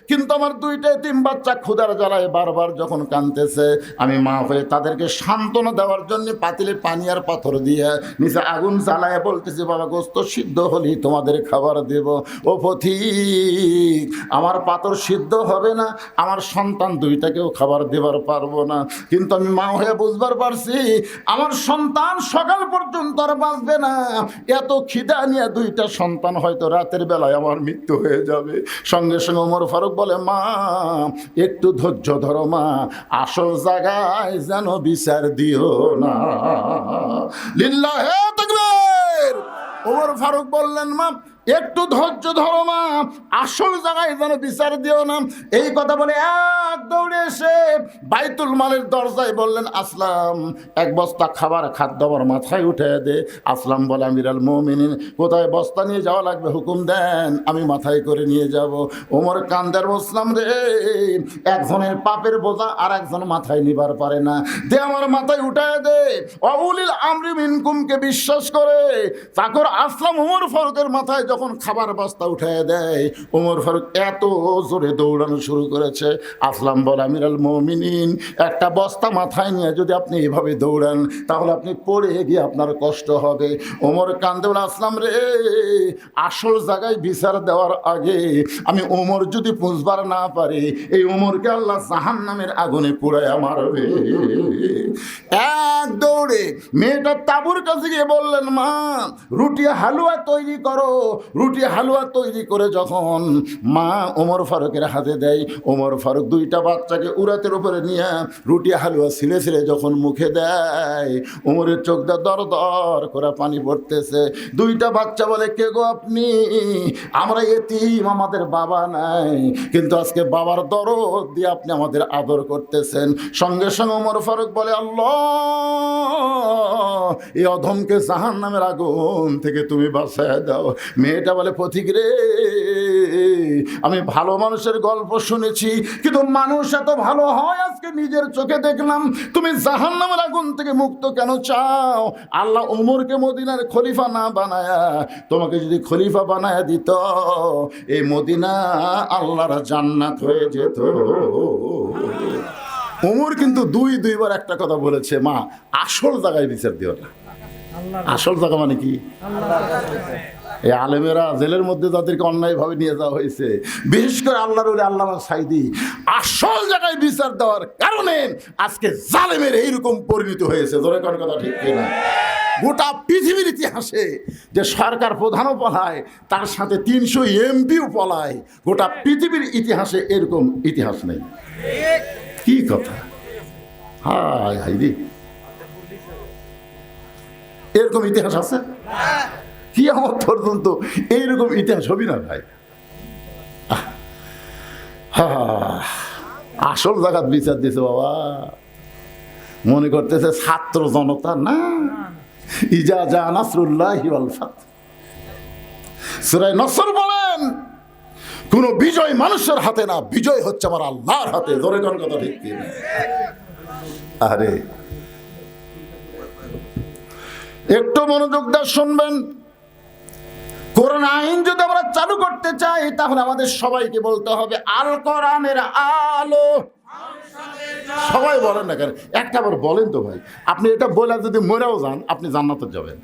কিন্তু আমার দুইটা এতিম বাচ্চা ক্ষুধার জ্বালায় বারবার যখন কাঁদতেছে, আমি মা হয়ে তাদেরকে সান্ত্বনা দেওয়ার জন্য পাতিলে পানি আর পাথর দিয়ে নিচে আগুন জ্বালায় বলতেছি, বাবা গোস্ত সিদ্ধ হলেই তোমাদের খাবার দেব। ও পথিক, আমার পাথর সিদ্ধ হবে না, আমার সন্তান দুইটাকেও খাবার দেবার পারবো না। কিন্তু আমি মা হয়ে বুঝবার পারছি আমার সন্তান সকাল পর্যন্ত আর বাঁচবে না। এত খিদা নিয়ে দুইটা সন্তান হয়তো রাতের বেলায় আমার মৃত্যু হয়ে যাবে। সঙ্গে সঙ্গে ওমর ফারুক বলে, মা একটু ধৈর্য ধরো মা, আসল জায়গায় যেন বিচার দিও না। লিল্লাহে তাকবীর। ওমর ফারুক বললেন, মা একটু ধৈর্য ধরো মা, আসল জায়গায় যেন বিচার দিও না। এই কথা বলে এক দৌড়ে এসে বাইতুল মালের দরজায় বললেন, আসলাম এক বস্তা খাবার খাদ্য আমার মাথায় উঠে দে। আসলাম বলে, আমিরাল মুমিনিন, কোথায় বস্তা নিয়ে যাওয়া লাগবে হুকুম দেন, আমি মাথায় করে নিয়ে যাব। ওমর কান্দার বসলাম, রে একজনের পাপের বোঝা আর একজন মাথায় নিবার পারে না, দে আমার মাথায় উঠায় দে। অউলিল আমরি মিনকুমকে বিশ্বাস করে চাকর আসলাম ওমর ফারুকের মাথায় যখন খাবার বস্তা উঠায় দেয়, ওমর ফারুক এত জোরে দৌড়ানো শুরু করেছে। আসলাম বলে, আমিরাল মুমিনিন, একটা বস্তা মাথায় নিয়ে যদি আপনি এভাবে দৌড়ান তাহলে আপনি পড়ে গিয়ে আপনার কষ্ট হবে। ওমর কান্দে বলে, আসলাম রে, আসল জায়গায় বিচার দেওয়ার আগে আমি ওমর যদি পুষবার না পারি, এই ওমরকে আল্লাহ জাহান্নামের আগুনে পুড়ায় মারবে। এক দৌড়ে মেয়েটা তাবুর কাছে গিয়ে বললেন, মা রুটি হালুয়া তৈরি করো। রুটি হালুয়া তৈরি করে যখন মা ওমর ফারুকের হাতে দেয়, ওমর ফারুক দুইটা বাচ্চাকে উরাতের উপরে নিয়ে রুটি হালুয়া ছিলে ছিলে যখন মুখে দেয়, ওমরের চোখটা দর দর করে পানি পড়তেছে। দুইটা বাচ্চা বলে, কে গো আপনি? আমরা এতিম, আমাদের বাবা নাই, কিন্তু আজকে বাবার দরদ দিয়ে আপনি আমাদের আদর করতেছেন। সঙ্গে সঙ্গে ওমর ফারুক বলে, আল্লাহ এই অধমকে জাহান্নামের আগুন থেকে তুমি বাঁচায় দাও। মেয়েটা বলে, পথিক রে, আমি ভালো মানুষের গল্প শুনেছি, কিন্তু মানুষ এত ভালো হয় আজকে নিজের চোখে দেখলাম। তুমি জাহান্নামের আগুন থেকে মুক্ত কেন চাও? আল্লাহ ওমরকে মদিনার খলিফা না বানায়া তোমাকে যদি খলিফা বানায়া দিত, এই মদিনা আল্লাহর জান্নাত হয়ে যেত। ওমর কিন্তু দুইবার একটা কথা বলেছে, মা আসল জায়গায় বিচার দিও না। আসল জায়গা মানে কি? এই আলেমেরা জেলের মধ্যে যাদেরকে অন্যায়ভাবে নিয়ে যাওয়া হয়েছে, বিশেষ করে আল্লাহর ওলি আল্লামা সাইদি, আসল জায়গায় বিচার দেওয়ার কারণে আজকে জালেমের এইরকম পরিণতি হয়েছে। জোরে কোন কথা ঠিক কিনা? গোটা পৃথিবীর ইতিহাসে যে সরকার প্রধানও পলায়, তার সাথে 300 এমপিও পলায়, গোটা পৃথিবীর ইতিহাসে এরকম ইতিহাস নেই। কি কথা? হায় হায় রে, এরকম ইতিহাস আছে? কি আমার পর্যন্ত এইরকম ইতিহাস হবি না ভাই। আসল জায়গা বিচার দিছে বাবা। মনে করতেছে ছাত্র জনতা না। ইজা জা নাসরুল্লাহি ওয়াল ফাত, সূরা নসর বলেন, কোন বিজয় মানুষের হাতে না, বিজয় হচ্ছে আমার আল্লাহর হাতে। জোরে কোন কথা ঠিক কি? আরে একটু মনোযোগ দিয়ে শুনবেন। কোরআন আইন যদি আমরা চালু করতে চাই, তাহলে আমাদের সবাইকে বলতে হবে আল কোরআনের আলো। সবাই বলেন না কেন? একটা বার বলেন তো ভাই। আপনি এটা বলে যদি মরেও যান, আপনি জান্নাতে যাবেন।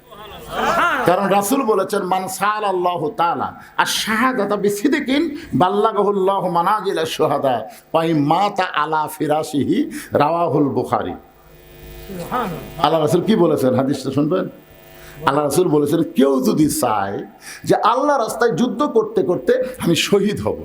কারণ রাসূল বলেছেন, মান সাআলাল্লাহু তাআলা আশ-শাহাদাতা বিসিদকিন বাল্লাগাহুল্লাহু মানাজিল আশ-শুহাদা ওয়া মাতা আলা ফিরাশিহি, রাওয়াহুল বুখারী। আল্লাহ রাসূল কি বলেছেন? হাদিসটা শুনবেন। আল্লাহ রাসূল বলেছেন, কেউ যদি চায় যে আল্লাহ রাস্তায় যুদ্ধ করতে করতে আমি শহীদ হব,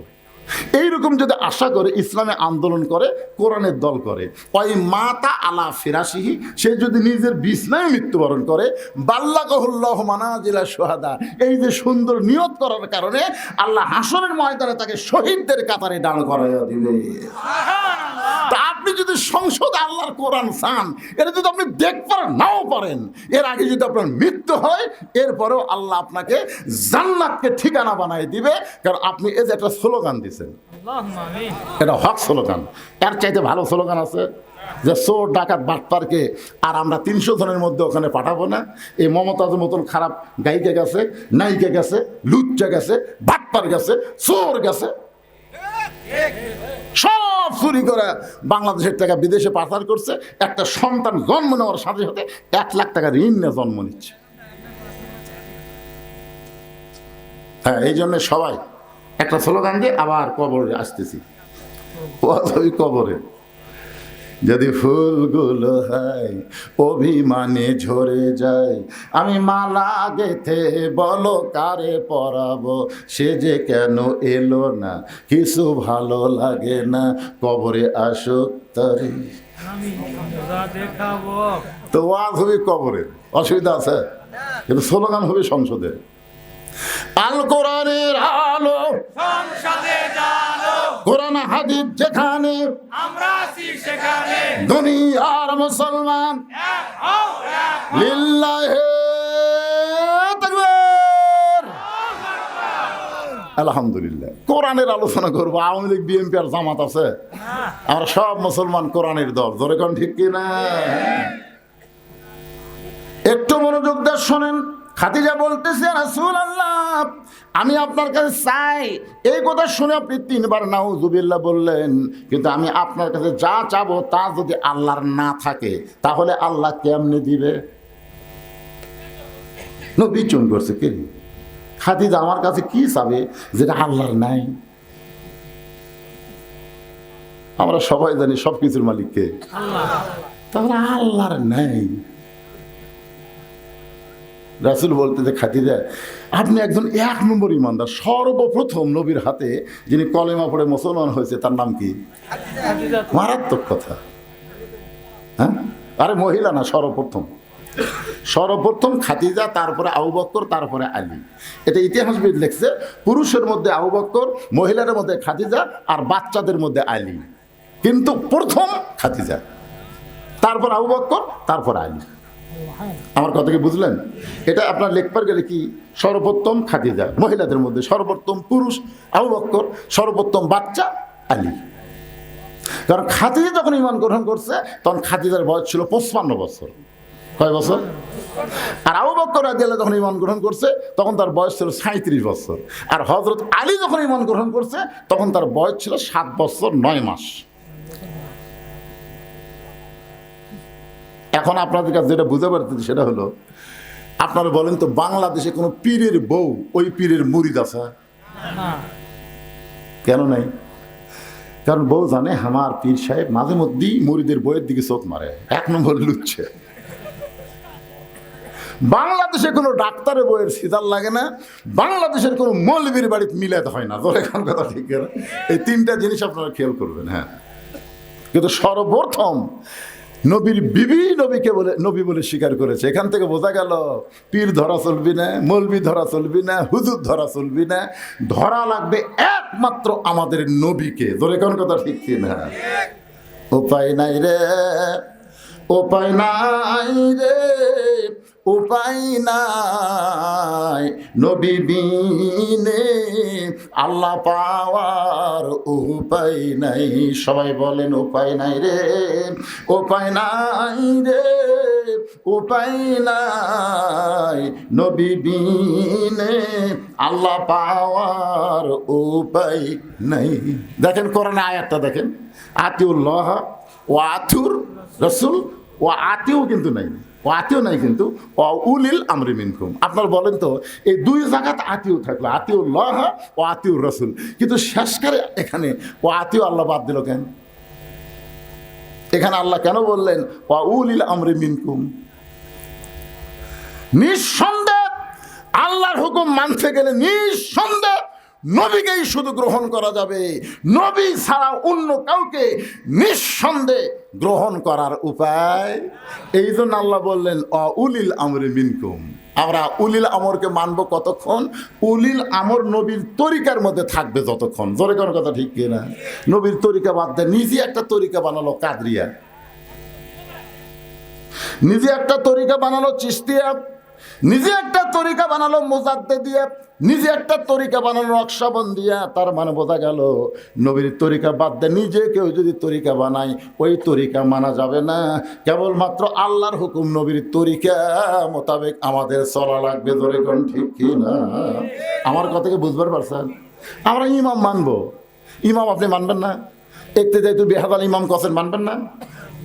এইরকম যদি আশা করে ইসলামে আন্দোলন করে, কোরআনের দল করে, ওই মাতা আলা ফিরাসিহি, সে যদি নিজের বিছনায় মৃত্যুবরণ করে, বাল্লাগাহুল্লাহ মানাজিলা শুহাদা, এই যে সুন্দর নিয়ত করার কারণে আল্লাহ হাসরের ময়দানে তাকে শহীদদের কাতারে দাঁড় করাইয়া দিবে। তা আপনি যদি সংসদে আল্লাহর কোরআন চান, এটা যদি আপনি দেখতে নাও পারেন, এর আগে যদি আপনার মৃত্যু হয়, এরপরেও আল্লাহ আপনাকে জান্নাতকে ঠিকানা বানায় দিবে, কারণ আপনি এই যে একটা স্লোগান দিচ্ছেন, আল্লাহুম্মা আমিন। এটা হক স্লোগান। এর চাইতে ভালো স্লোগান আছে? যে চোর ডাকাত বাটপারকে আর আমরা 300 জনের মধ্যে ওখানে পাঠাবো না। এই মমতাজের মতন খারাপ গায়িকা গেছে, নায়িকা গেছে, লুচ্চা গেছে, বাটপার গেছে, চোর গেছে, সব চুরি করে বাংলাদেশের টাকা বিদেশে পাচার করছে। একটা সন্তান জন্ম নেওয়ার সাথে সাথে 1 লাখ টাকা ঋণ নিয়ে জন্ম নিচ্ছে। হ্যাঁ, এই জন্য সবাই একটা স্লোগান দিয়ে আবার কবরে আসতেছি। ওই কবরে যদি ফুলগুলো হয় অভিমানে ঝরে যায়, আমি মালা গেথে বলো কারে পরাবো, সে যে কেন এলো না, কিছু ভালো লাগে না, কবরে আসুক তারে। আমি মজা দেখাবো। তো ওয়াজ হবে কবরে, অসুবিধা আছে? কিন্তু স্লোগান হবে সংসদে। আল কোরআনের আলো সংসদে জানো, কোরআন হাদিস যেখানে, আমরা আছি সেখানে। দুনিয়ার মুসলমান লিল্লাহে তাকবীর। আলহামদুলিল্লাহ। কোরআনের আলোচনা করবো। আওয়ামী লীগ, বিএনপি আর জামাত আছে, আমরা সব মুসলমান কোরআনের দল। ধরে কোন ঠিক কিনা? একটু মনোযোগ দিয়ে শোনেন। খাদিজা বলতেছে, রাসূলুল্লাহ, আমি আপনার কাছে চাই। এই কথা শুনে আপনি 3 বার নাউজুবিল্লাহ বললেন, কিন্তু আমি আপনার কাছে যা চাবো তা যদি আল্লাহর না থাকে, তাহলে আল্লাহ কেমনে দিবে? নবী চুন করছে, কে খাদিজা আমার কাছে কি চাবে যেটা আল্লাহর নাই? আমরা সবাই জানি সবকিছুর মালিক কে? আল্লাহ। তাহলে আল্লাহর নাই। রাসূল বলতে যে, খাদিজা আপনি একজন 1 নম্বর ইমানদার। সর্বপ্রথম নবীর হাতে যিনি কলেমা পড়ে মুসলমান হয়েছে তার নাম কি? মারাত্মক কথা। হ্যাঁ, আরে মহিলা না, সর্বপ্রথম খাদিজা, তারপরে আবু বকর, তারপরে আলী। এটা ইতিহাসবিদ লিখছে। পুরুষের মধ্যে আবু বকর, মহিলাদের মধ্যে খাদিজা, আর বাচ্চাদের মধ্যে আলী। কিন্তু প্রথম খাদিজা, তারপর আবু বকর, তারপর আলী। আমার কথা কি বুঝলেন? এটা আপনার লেখবার গেলে কি, সর্বোত্তম খাদিজা, মহিলাদের মধ্যে সর্বোত্তম পুরুষ আবু বকর, সর্বোত্তম বাচ্চা আলী। কারণ খাদিজা যখন ঈমান গ্রহণ করছে তখন খাদিজার বয়স ছিল 55 বছর। কয় বছর? আর আবু বকর রাদিয়াল্লাহু যখন ঈমান গ্রহণ করছে তখন তার বয়স ছিল 37 বছর। আর হযরত আলী যখন ঈমান গ্রহণ করছে তখন তার বয়স ছিল 7 বছর 9 মাস। এখন আপনাদের কাছে যেটা বুঝতে পারতেছি সেটা হলো, আপনারা বলেন তো, বাংলাদেশে কোনো পীরের বউ ওই পীরের মুরিদ আছে? কেন নাই? কারণ বউ জানে আমার পীর সাহেব মাঝে মধ্যেই মুরিদের বইয়ের দিকে চোখ মারে, 1 নম্বর লুচ্ছে। বাংলাদেশে কোনো ডাক্তারের বইয়ের সিজার লাগে না, বাংলাদেশের কোনো মৌলবীর বাড়িতে মিলাতে হয় না। ধরে কোন কথা ঠিক না? এই 3টা জিনিস আপনারা খেয়াল করবেন। হ্যাঁ, কিন্তু সর্বপ্রথম নবীর বিবি নবীকে বলে নবী বলে স্বীকার করেছে। এখান থেকে বোঝা গেল পীর ধরা চলবি না, মৌলবি ধরা চলবি না, হুজুর ধরা চলবি না, ধরা লাগবে একমাত্র আমাদের নবীকে। ধরে কোন কথা ঠিক কিনা? উপায় নাই রে, উপায় নাই রে, উপায় নাই, নবী বিনে আল্লাহ পাওয়ার উপায় নাই। সবাই বলেন উপায় নাই রে, উপায় নাই রে, উপায় নাই, নবী বিনে আল্লাহ পাওয়ার উপায় নাই। দেখেন কোরআনে আয়াতটা দেখেন, আতিউল্লাহ ও আতুর রাসূল ও আতিও কিন্তু নাই, ও আতিও নাই, কিন্তু ও উলিল আমরি মিনকুম। আপনার বলেন তো, এই 2 জায়গাতে আতিও থাকলো, আতিউল্লাহ ও আতিউর রাসূল, কিন্তু শেষকারে এখানে ও আতিও আল্লাহ বাদ দিল কেন? এখানে আল্লাহ কেন বললেন ও উলিল আমরি মিনকুম? নিঃসন্দেহ আল্লাহর হুকুম মানতে গেলে নিঃসন্দেহ নবীকেই শুধু গ্রহণ করা যাবে, নবী ছাড়া অন্য কাউকে নিঃসন্দেহে গ্রহণ করার উপায়। এই জন্য আল্লাহ বললেন উলিল আমরি মিনকুম, আমরা উলিল আমরকে মানবো কতক্ষণ? উলিল আমর নবীর তরিকার মধ্যে থাকবে যতক্ষণ। জোরে কোনো কথা ঠিক কিনা? নবীর তরিকা বাদ দেয়, নিজে একটা তরিকা বানালো কাদরিয়া, নিজে একটা তরিকা বানালো চিশতিয়া, নিজে একটা তরিকা বানালো মুজাদ্দিদিয়া, নিজে একটা তরিকা বানালো নকশবন্দিয়া। তার মানে বোঝা গেল নবীর তরিকা বাদ দিয়ে নিজে কেউ যদি তরিকা বানায় ওই তরিকা মানা যাবে না। কেবলমাত্র আল্লাহর হুকুম নবীর তরিকা মোতাবেক আমাদের চলা লাগবে। ধরে কোন ঠিক কি না? আমার কথাকে বুঝবার পারছেন? আমরা ইমাম মানবো, ইমাম আপনি মানবেন না? একটু যেহেতু বেহাদাল ইমাম কসেন মানবেন না?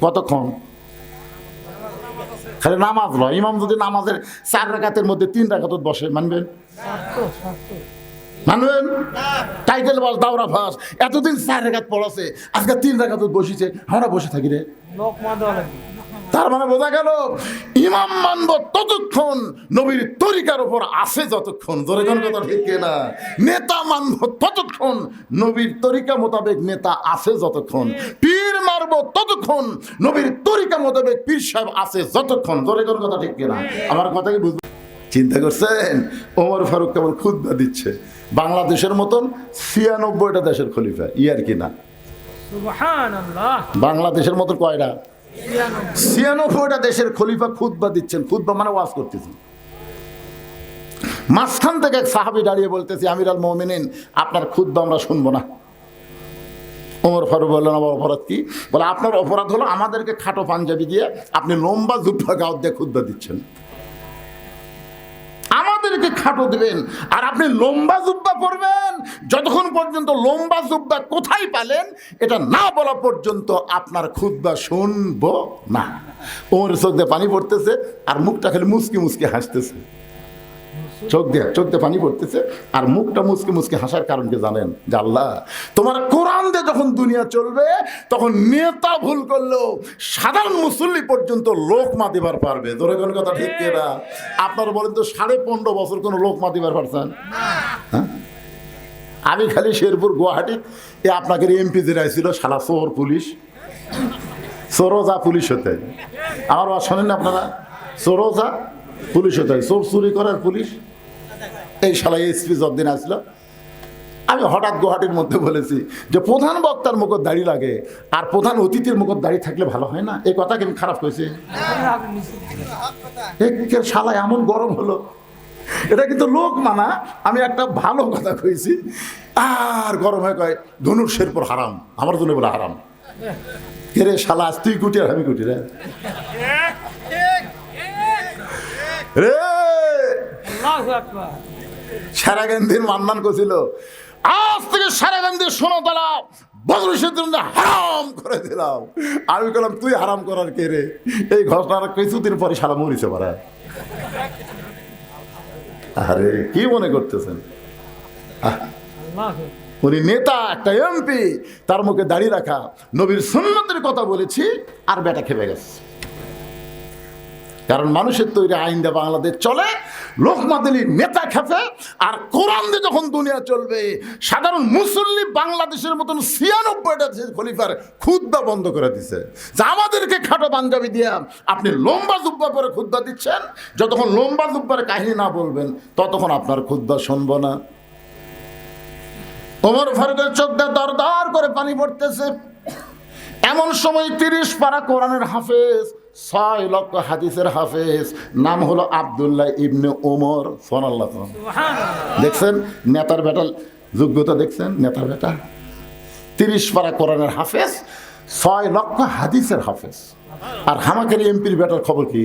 কতক্ষণ? খালি নামাজ নয়, ইমাম যদি নামাজের 4 রাকাতের মধ্যে 3 রাকাত বসে মানবেন? মানবেন? টাইটেল বাস, দাওরা ফাঁস, এতদিন 4 রাকাত পড়াছে, আজকে 3 রাকাত বসিছে, আমরা বসে থাকি রে। তার মানে বোঝা গেল ইমাম মানব ততক্ষণ নবীর তরিকার উপর আছে যতক্ষণ। জোরে কোন কথা ঠিক কিনা? নেতা মানব ততক্ষণ নবীর তরিকা মোতাবেক নেতা আছে যতক্ষণ। পীর মারব ততক্ষণ নবীর তরিকা মোতাবেক পীর সাহেব আছে যতক্ষণ। জোরে কোন কথা ঠিক কিনা? আমার কথা কি বুঝতে চিন্তা করছেন? ওমর ফারুক কেবল খুতবা দিচ্ছে, বাংলাদেশের মতন 96টা দেশের খলিফা, ইয়ার কিনা? সুবহানাল্লাহ। বাংলাদেশের মতো কয়টা? 96টা দেশের খলিফা খুতবা দিচ্ছেন। খুতবা মানে ওয়াজ করতেছেন। মাঝখান থেকে এক সাহাবী দাঁড়িয়ে বলতেছে, আমির আল মুমিনিন, আপনার খুতবা আমরা শুনবো না। ওমর ফারুক বললেন, আমার অপরাধ কি? বলে, আপনার অপরাধ হলো আমাদেরকে খাটো পাঞ্জাবি দিয়ে আপনি লম্বা জুব্বা গাউত দিয়ে খুতবা দিচ্ছেন। আমাদেরকে খাটো দিবেন আর আপনি লম্বা জুব্বা পরবেন। যতক্ষণ পর্যন্ত লম্বা জুব্বা কোথায় পেলেন এটা না বলা পর্যন্ত আপনার খুতবা শুনবো না। ওর চোখ দিয়ে পানি পড়তেছে আর মুখটা খালি মুচকি মুচকি হাসতেছে। চোখ দিয়ে পানি পড়তেছে আর মুখটা মুচকি মুচকি হাসার কারণ কি জানেন? যে আল্লাহ, তোমার কোরআন দিয়ে যখন দুনিয়া চলবে তখন নেতা ভুল করলেও সাধারণ মুসল্লি পর্যন্ত লোকমা দিবার পারবে। ধরে কোন কথা ঠিক কিনা? আপনারা বলেন তো 15.5 বছর কোনো লোকমা দিবার পারছেন? হ্যাঁ, আমি খালি শেরপুর গুয়াহাটি এ আপনাকে এমপি জেরাই ছিল শালা চোর পুলিশ, চোরোজা পুলিশ হতে। আমার কথা শোনেন না আপনারা? চোরোজা পুলিশ হতে, চোর চুরি করার পুলিশ। এই শালা এসপি যতদিন আসলো, আমি হঠাৎ গুয়াহাটির মধ্যে বলেছি যে প্রধান বক্তার মুখত দাড়ি লাগে আর প্রধান অতিথির মুখত দাড়ি থাকলে ভালো হয় না। এই কথা কেমন খারাপ হয়েছে? শালা এমন গরম হলো, এটা কিন্তু লোক মানা। আমি একটা ভালো কথা কইছি আর গরম হয়ে কয় ধনুর শেরপুর হারাম, আমার জন্য বলে হারাম। কে রে শালা, আজ তুই কুটি আর আমি কুটি রে রে। আল্লাহু আকবার। সারাগান্ধীর মান্নান করছিল, আজ থেকে সারাগান্ধীর শোনো তালা বদরুশের জন্য হারাম করে দিলাম। আমি বললাম, তুই হারাম করার কে রে? এই ঘটনাটা কিছুদিন পরে সারা মরিছে পারা। আরে কি মনে করতেছেন? উনি নেতা, একটা এমপি, তার মুখে দাড়ি রাখা, নবীর সুন্নতের কথা বলেছি আর বেটা খেপে গেছে। কারণ মানুষের তৈরি আইন দিয়ে বাংলাদেশ চলে, লোকমা দিলি নেতা খেপে। আর কোরআন দিয়ে যখন দুনিয়া চলবে সাধারণ মুসল্লি বাংলাদেশের মতন 96টা খলিফার খুতবা বন্ধ করে দিছে যে আমাদেরকে খাটো পাঞ্জাবি দিয়ে আপনি লম্বা জুব্বা পরে খুতবা দিচ্ছেন। যতক্ষণ লম্বা জুব্বার কাহিনী না বলবেন ততক্ষণ আপনার খুতবা শুনবো না। ওমর ফারুকের চোখ দিয়ে দর দর করে পানি পড়তেছে। এমন সময় 30 পারা কোরআনের হাফেজ, 6 লক্ষ হাদিসের হাফেজ, নাম হলো আব্দুল্লাহ ইবনে ওমর। সুবহানাল্লাহ। দেখছেন নেতার বেটা যোগ্যতা? দেখছেন নেতার বেটা 30 পারা কোরআনের হাফেজ, 6 লক্ষ হাদিসের হাফেজ। আর হামাকের এমপির বেটার খবর কি?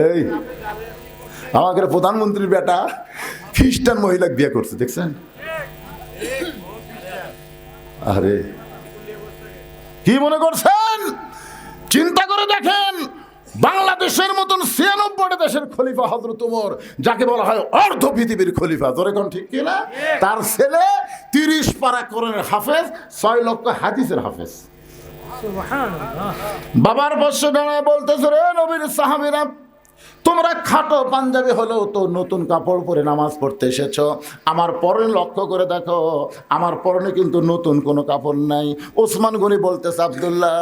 এই আমাদের প্রধানমন্ত্রীর বেটা খ্রিস্টান মহিলা বিয়ে করছে, দেখছেন? আরে কি মনে করছেন? চিন্তা করে দেখেন, বাংলাদেশের মতন 96টা দেশের খলিফা হযরত ওমর, যাকে বলা হয় অর্ধ পৃথিবীর খলিফা, ধরে কোন ঠিক কিনা? তার ছেলে 30 পারা কোরআনের হাফেজ, 6 লক্ষ হাদিসের হাফেজ। সুবহানাল্লাহ। বাবার পাশে দাঁড়ায় বলতেছে, রে নবীর সাহাবীরা, তোমরা খাটো পাঞ্জাবি হলেও তো নতুন কাপড় পরে নামাজ পড়তে এসেছো। আমার পরনে লক্ষ্য করে দেখো, আমার পরনে কিন্তু নতুন কোনো কাপড় নাই। ওসমান গনি বলতেছে, আব্দুল্লাহ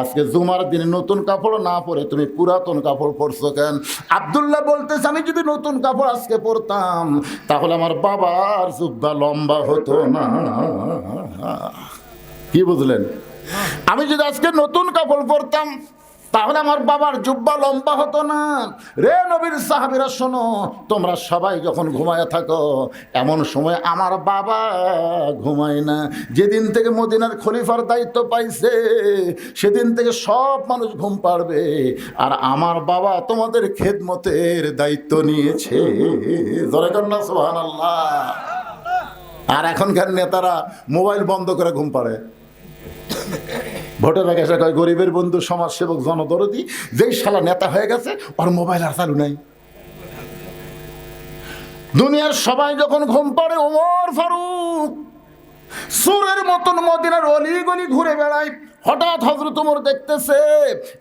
আজকে জুমার দিনে নতুন কাপড় না পরে তুমি পুরাতন কাপড় পরছো কেন? আব্দুল্লাহ বলতেছে, আমি যদি নতুন কাপড় আজকে পরতাম তাহলে আমার বাবার জুব্বা লম্বা হতো না। কি বুঝলেন? আমি যদি আজকে নতুন কাপড় পরতাম তাহলে আমার বাবার জুব্বা লম্বা হতো না। রে নবীর সাহাবীরা শোনো, তোমরা সবাই যখন ঘুমায় থাকো এমন সময় আমার বাবা ঘুমায় না। যেদিন থেকে মদিনার খলিফার দায়িত্ব পাইছে সেদিন থেকে সব মানুষ ঘুম পাড়বে, আর আমার বাবা তোমাদের খেদমতের দায়িত্ব নিয়েছে। জোরে কর না সুবহানাল্লাহ। আর এখনকার নেতারা মোবাইল বন্ধ করে ঘুম পাড়ে। ভোটের আগে এসে কয় গরিবের বন্ধু, সমাজসেবক, জনদরদি, যেই শালা নেতা হয়ে গেছে ওর মোবাইল আর চালু নাই। দুনিয়ার সবাই যখন ঘুম পাড়ে ওমর ফারুক সুরের মতন মদিনার অলিগলি ঘুরে বেড়ায়। হঠাৎ হযরত ওমর দেখতেছে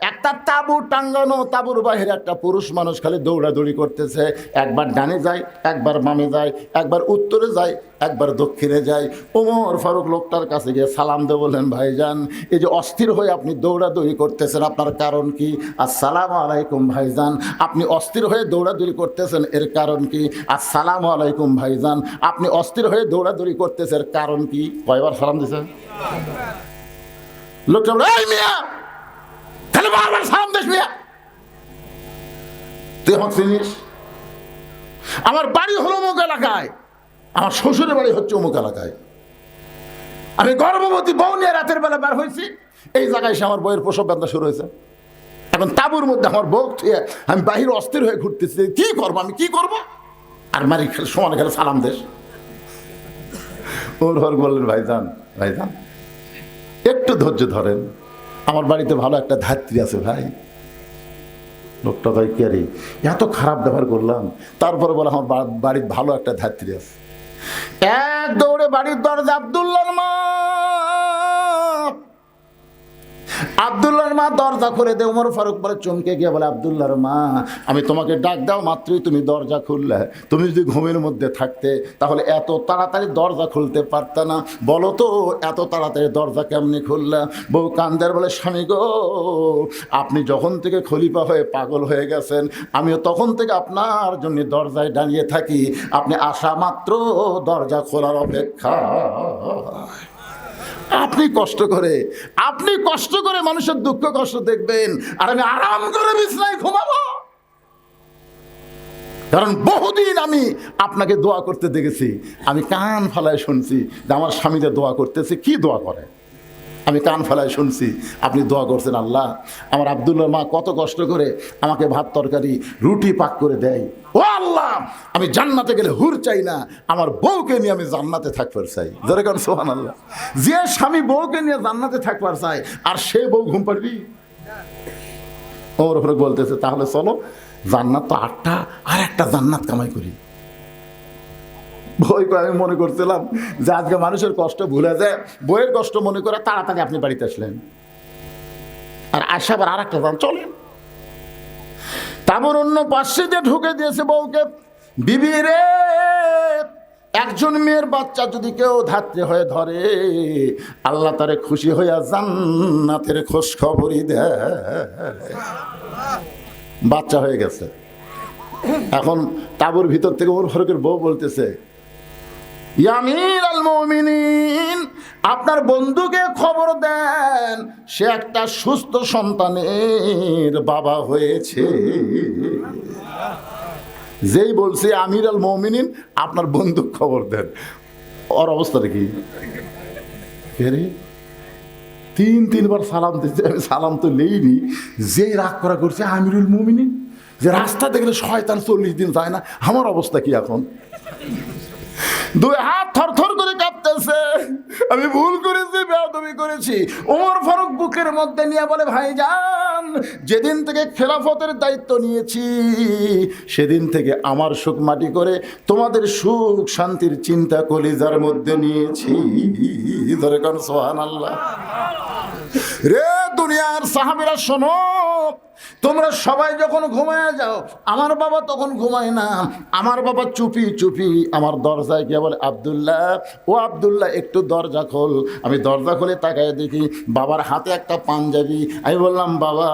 একটা তাঁবু টাঙ্গানো, তাঁবুর বাইরে একটা পুরুষ মানুষ খালি দৌড়াদৌড়ি করতেছে। একবার ডানে যায়, একবার বামে যায়, একবার উত্তরে যায়, একবার দক্ষিণে যায়। ওমর ফারুক লোকটার কাছে গিয়ে সালাম দিয়ে বললেন, ভাইজান এই যে অস্থির হয়ে আপনি দৌড়াদৌড়ি করতেছেন আপনার কারণ কি? আসসালামু আলাইকুম ভাইজান। আপনি অস্থির হয়ে দৌড়াদৌড়ি করতেছেন এর কারণ কি? আসসালামু আলাইকুম ভাইজান। আপনি অস্থির হয়ে দৌড়াদৌড়ি করতেছেন এর কারণ কি? কয়বার সালাম দিছে? লোকটা বলে, এই মিয়া তাহলে বারবার সালাম দিস মিয়া, তুই আমাকে চিনিস? আমার বাড়ি হলো অমুক এলাকায়, আমার শ্বশুরের বাড়ি হচ্ছে অমুক এলাকায়। আমি গর্ভবতী বউ নিয়ে রাতের বেলা বের হয়েছি, এই জায়গায় এসে আমার বউয়ের প্রসব বেদনা শুরু হয়েছে। এখন তাঁবুর মধ্যে আমার বউ থুয়ে আমি বাহির অস্থির হয়ে ঘুরতেছি, কি করবো আমি, কি করবো? আর মারি খেলে সমানে খেলে সালাম দেশ। ওর ঘর বললেন, ভাইজান ভাইজান একটু ধৈর্য ধরেন, আমার বাড়িতে ভালো একটা ধাত্রী আছে ভাই। লোকটা ভাই কে রে, এত খারাপ ব্যবহার করলাম, তারপরে বলে আমার বাড়ির ভালো একটা ধাত্রী আছে। এক দৌড়ে বাড়ির দরজা, আব্দুল্লাহর মা, আব্দুল্লাহর মা দরজা খুলে দে। ওমর ফারুক বলে চমকে গিয়ে বলে, আব্দুল্লাহর মা আমি তোমাকে ডাক দাও মাত্রই তুমি দরজা খুললে, তুমি যদি ঘুমের মধ্যে থাকতে তাহলে এত তাড়াতাড়ি দরজা খুলতে পারত না, বলো তো এত তাড়াতাড়ি দরজা কেমনি খুললে? বউ কান্দার বলে, স্বামী গো আপনি যখন থেকে খলিফা হয়ে পাগল হয়ে গেছেন আমিও তখন থেকে আপনার জন্য দরজায় দাঁড়িয়ে থাকি, আপনি আসা মাত্র দরজা খোলার অপেক্ষা। আপনি কষ্ট করে মানুষের দুঃখ কষ্ট দেখবেন, আর আমি আরাম করে বিছানায় ঘুমাবো। কারণ বহুদিন আমি আপনাকে দোয়া করতে দেখেছি, আমি কান ফালায় শুনছি যে আমার স্বামীদের দোয়া করতেছে। কি দোয়া করে? আমি কান ফেলায় শুনছি আপনি দোয়া করছেন, আল্লাহ আমার আব্দুল্লাহর মা কত কষ্ট করে আমাকে ভাত তরকারি রুটি পাক করে দেয়। ও আল্লাহ আমি জান্নাতে গেলে হুর চাই না, আমার বউকে নিয়ে আমি জান্নাতে থাকবার চাই। যেরকম সুবহানাল্লাহ, যে স্বামী বউকে নিয়ে জান্নাতে থাকবার চাই আর সে বউ ঘুম পাড়বি? ওর উপরে বলতেছে, তাহলে চলো জান্নাত তো 8টা, আর একটা জান্নাত কামাই করি। বই আমি মনে করছিলাম যে আজকে মানুষের কষ্ট ভুলে যায়, বইয়ের কষ্ট মনে করে তাড়াতাড়ি আপনি বাড়িতে আসলেন, আর আসাবার আর একটা দাম চলেন। তারপর অন্য পাশে দিয়ে ঢুকে দিয়েছে বউকে, বিবি রে একজন মেয়ের বাচ্চা যদি কেউ ধাত্রী হয়ে ধরে আল্লাহ তারে খুশি হইয়া জান্নাতের খোঁজ খবরই দেয়। বাচ্চা হয়ে গেছে। এখন তাবুর ভিতর থেকে ওমর ফারুকের বউ বলতেছে, ইয়া আমিরুল মুমিনিন আপনার বন্ধুকে খবর দেন সে একটা সুস্থ সন্তানের বাবা হয়েছে। যেই বলছে আমিরুল মুমিনিন আপনার বন্ধুকে খবর দেন, ওর অবস্থাটা কি? তিনবার সালাম দিচ্ছে, আমি সালাম তো নেইনি, যে রাগ করা করছে আমিরুল মুমিনিন, যে রাস্তা দেখলে শয়তান 40 দিন যায় না, আমার অবস্থা কি এখন? দুই হাত থরথর করে কাঁপতেছে, আমি ভুল করেছি, বেয়াদবি করেছি। ওমর ফারুক বুকের মধ্যে নিয়ে বলে, ভাইজান যেদিন থেকে খেলাফতের দায়িত্ব নিয়েছি সেদিন থেকে আমার সুখ মাটি করে তোমাদের সুখ শান্তির চিন্তা কলিজার মধ্যে নিয়েছি। ধরে কোন সুবহানাল্লাহ। রে দুনিয়ার সাহাবীরা শোনো, তোমরা সবাই যখন ঘুমায় যাও, আমার বাবা তখন ঘুমায় না। আমার বাবা চুপি চুপি আমার দরজায় গিয়ে বলে, আব্দুল্লাহ, ও আব্দুল্লাহ, একটু দরজা খোল। আমি দরজা খুলে তাকায় দেখি বাবার হাতে একটা পাঞ্জাবি। আমি বললাম, বাবা,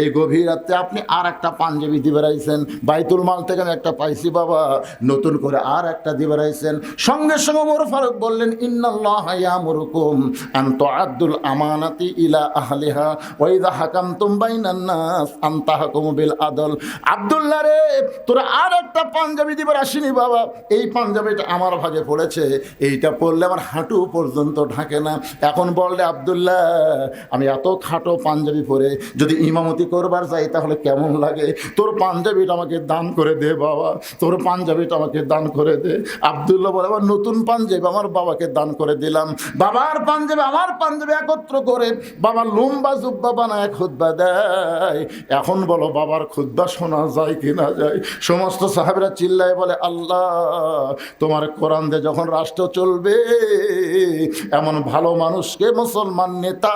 এই গভীর রাত্রে আপনি আর একটা পাঞ্জাবি দিয়ে বেড়াইছেন, বাইতুল মাল থেকে আমি একটা পাইছি বাবা, নতুন করে আর একটা দিয়ে বেড়াইছেন। সঙ্গে সঙ্গে ওমর ফারুক বললেন, ইন্নাল্লাহা ইয়ামুরুকুম আন তুআদ্দুল আমানাতি ইলা আহলিহা ওয়া ইযা হাকামতুম বাইনান নাস আন তাহকুমু বিল আদল। আব্দুল্লাহ রে, তোরা আর একটা পাঞ্জাবি দিবার আসিনি বাবা, এই পাঞ্জাবিটা আমার ভাগে পড়েছে, এইটা পরলে আমার হাঁটু পর্যন্ত ঢাকে না। এখন বললে, আব্দুল্লাহ, আমি এত খাটো পাঞ্জাবি পরে যদি ইমামতি করবার যাই তাহলে কেমন লাগে? তোর পাঞ্জাবিটা আমাকে দান করে দে বাবা, তোর পাঞ্জাবিটা আমাকে দান করে দে। আব্দুল্লাহ বলে, আমার নতুন পাঞ্জাবি আমার বাবাকে দান করে দিলাম। বাবার পাঞ্জাবি আমার পাঞ্জাবি একত্র করে বাবা লম্বা জুব্বা বানায় খুতবা দেয়। এখন বলো, বাবার খুতবা শোনা যায় কি না যায়? সমস্ত সাহাবীরা চিল্লায় বলে, আল্লাহ, তোমার কোরআন দিয়ে যখন রাষ্ট্র চলবে, এমন ভালো মানুষকে মুসলমান নেতা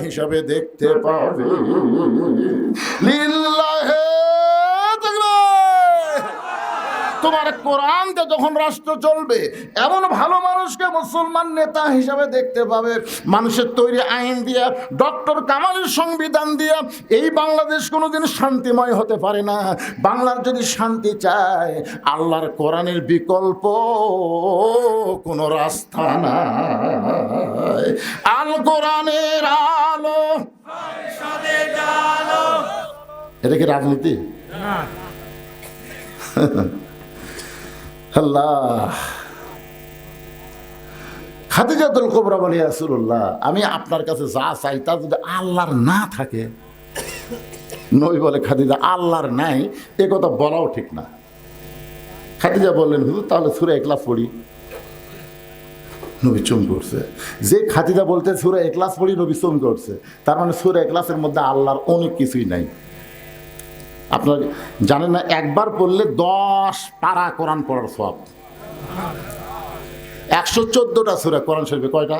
হিসাবে দেখতে পাবে। লিল্লাহে তাকবীর। তোমার কোরআন দিয়ে যখন রাষ্ট্র চলবে, এমন ভালো মানুষকে মুসলমান নেতা হিসাবে দেখতে পাবে। মানুষের তৈরি আইন দিয়া, ডক্টর কামালের সংবিধান দিয়া এই বাংলাদেশ কোনোদিন শান্তিময় হতে পারে না। বাংলার যদি শান্তি চায়, আল্লাহর কোরআনের বিকল্প কোনো রাস্তা নাই। আল কোরআনের আলো, এটা কি রাজনীতি? না। আল্লাহ। খাদিজাতুল কুবরা বলে, ইয়া রাসূলুল্লাহ, আমি আপনার কাছে যা চাই তা যদি আল্লাহর না থাকে। নবী বলে, খাদিজা, আল্লাহর নাই এ কথা বলাও ঠিক না। খাদিজা বললেন, হুজুর, তাহলে সূরা ইখলাস পড়ি। নবী চুম করছে। যে খাদিজা বলতে সূরা ইখলাস পড়ি, নবী চুম করছে, তার মানে সূরা ইখলাসের মধ্যে আল্লাহর অনেক কিছুই নাই। আপনার জানেন না, একবার পড়লে 10 পারা কোরআন পড়ার সওয়াব। 114টা সূরা কোরআন শরীফে, কয়টা?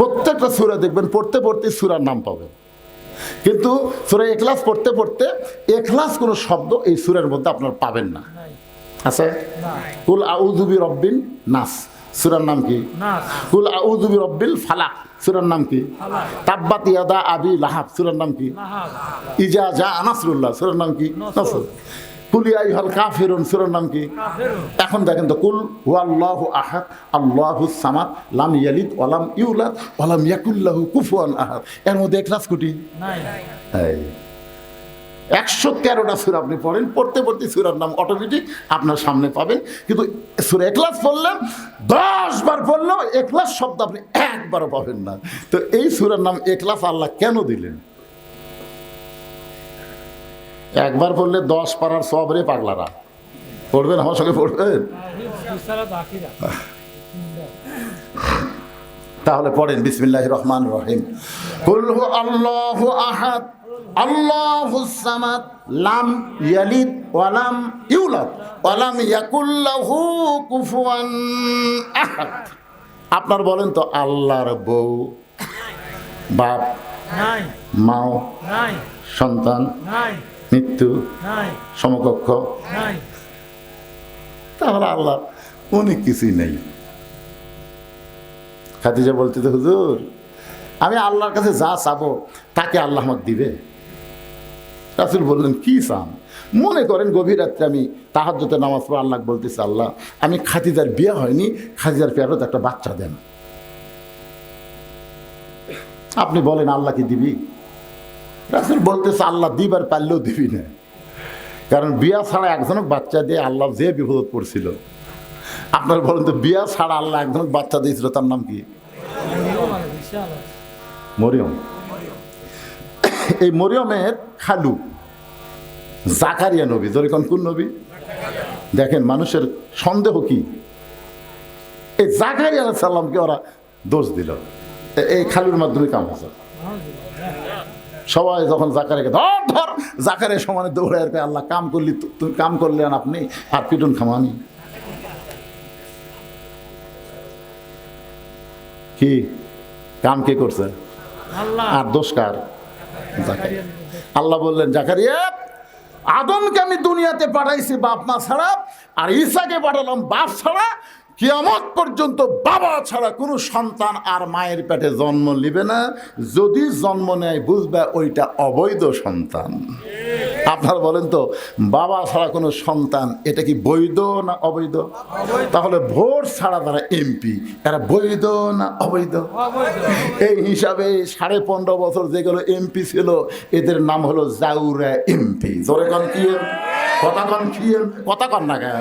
প্রত্যেকটা সূরা দেখবেন পড়তে পড়তে সূরার নাম পাবেন। কিন্তু সূরা ইখলাস পড়তে পড়তে ইখলাস কোনো শব্দ এই সূরার মধ্যে আপনার পাবেন না। আছে? কুল আউযু বিরাব্বিন নাস, সূরার নাম কি? নাস। কুল আউযু বিরাব্বিল ফালাক, সূরার নাম কি? ফালাক। তাব্বাত ইয়াদা আবি লাহাব, সূরার নাম কি? লাহাব। ইজা জা নাসরুল্লাহ, সূরার নাম কি? নাসর। কুল ইয়া আইয়ুহাল কাফিরুন, সূরার নাম কি? কাফিরুন। এখন দেখেন তো, কুল হুয়াল্লাহু আহাদ আল্লাহুস সামাদ লাম ইয়ালিদ ওয়া লাম ইউলাদ ওয়া লাম ইয়াকুল লাহু কুফুয়ান আহাদ, এর মধ্যে ইখলাস কোটি নাই। এই 113টা সূরা আপনি পড়েন, পড়তে পড়তে সূরার নাম অটোমেটিক আপনার সামনে পাবেন। কিন্তু সূরা ইখলাস পড়লেন 10 বার পড়লেও ইখলাস শব্দ আপনি একবারও পাবেন না। তো এই সূরার নাম ইখলাস আল্লাহ কেন দিলেন? একবার পড়লে 10 পারার সবরে পাগলারা পড়বেন, আমার সঙ্গে পড়বেন। বিসারাত আখিরা। তাহলে পড়েন, বিসমিল্লাহির রহমানির রহিম। কুল হু আল্লাহু আহাদ আল্লাহুস সামাদ লাম ইয়ালিদ ওয়া লাম ইউলাদ ওয়া লাম ইয়াকুল লাহু কুফুয়ান আহাদ। আপনার বলেন তো, আল্লাহর বউ, বাপ, নাই। মাও, নাই। সন্তান, নাই। মৃত্যু, নাই। সমকক্ষ, নাই। তাহলে আল্লাহ অনেক কিছুই নেই। খাদিজা বলতে, তো হুজুর, আমি আল্লাহর কাছে যা চাবো তাকে আল্লাহ আমাকে দিবে। রাসূল বললেন, কি চান? মনে করেন গভীর রাত্রে আমি তাহাজ্জুদে নামাজ পড়ে আল্লাহ বলতেছি, আল্লাহ, আমি খাদিজার বিয়ে হয়নি, খাদিজার পেয়ারত একটা বাচ্চা দেন। আপনি বলেন, আল্লাহ কি দিবি? রাসূল বলতেছে, আল্লাহ দিবার পারলেও দিবি না, কারণ বিয়া ছাড়া একজনক বাচ্চা দিয়ে আল্লাহ যে বিপদ পড়ছিল। আপনার বলেন তো, বিয়া ছাড়া আল্লাহ একজনক বাচ্চা দিয়েছিল, তার নাম কি? মরিয়ম। এই মরিয়মের খালু জাকারিয়া নবী। যখন কোন নবী? দেখেন মানুষের সন্দেহ কি, এই জাকারিয়া আলাইহিস সালামকে ওরা দোষ দিল, এই খালুর মাধ্যমে কাম হয়েছে। সবাই যখন জাকারিয়াকে ধর ধর, জাকারিয়া সমানে দৌড়ে আর কয়, আল্লাহ কাম করলি, তুমি কাম করলেন আপনি, আর পিটুন খামানি কি? কাম কে করছে? আল্লাহ। আর দোষ কার? জাকারিয়া। আল্লাহ বললেন, জাকারিয়া, আদমকে আমি দুনিয়াতে পাঠাইছি বাপ মা ছাড়া, আর ঈসাকে পাঠালাম বাপ ছাড়া। কিয়ামত পর্যন্ত বাবা ছাড়া কোনো সন্তান আর মায়ের পেটে জন্ম নিবে না। যদি জন্ম নেয় বুঝবে ওইটা অবৈধ সন্তান। আপনারা বলেন তো, বাবা ছাড়া কোনো সন্তান এটা কি বৈধ না অবৈধ? তাহলে ভোট ছাড়া তারা এমপি, এরা বৈধ না অবৈধ? এই হিসাবে 15.5 বছর যেগুলো এমপি ছিল এদের নাম হলো জাউরা এমপি। জোরে কন কি? কথা কন কি? কথা কন না কেন?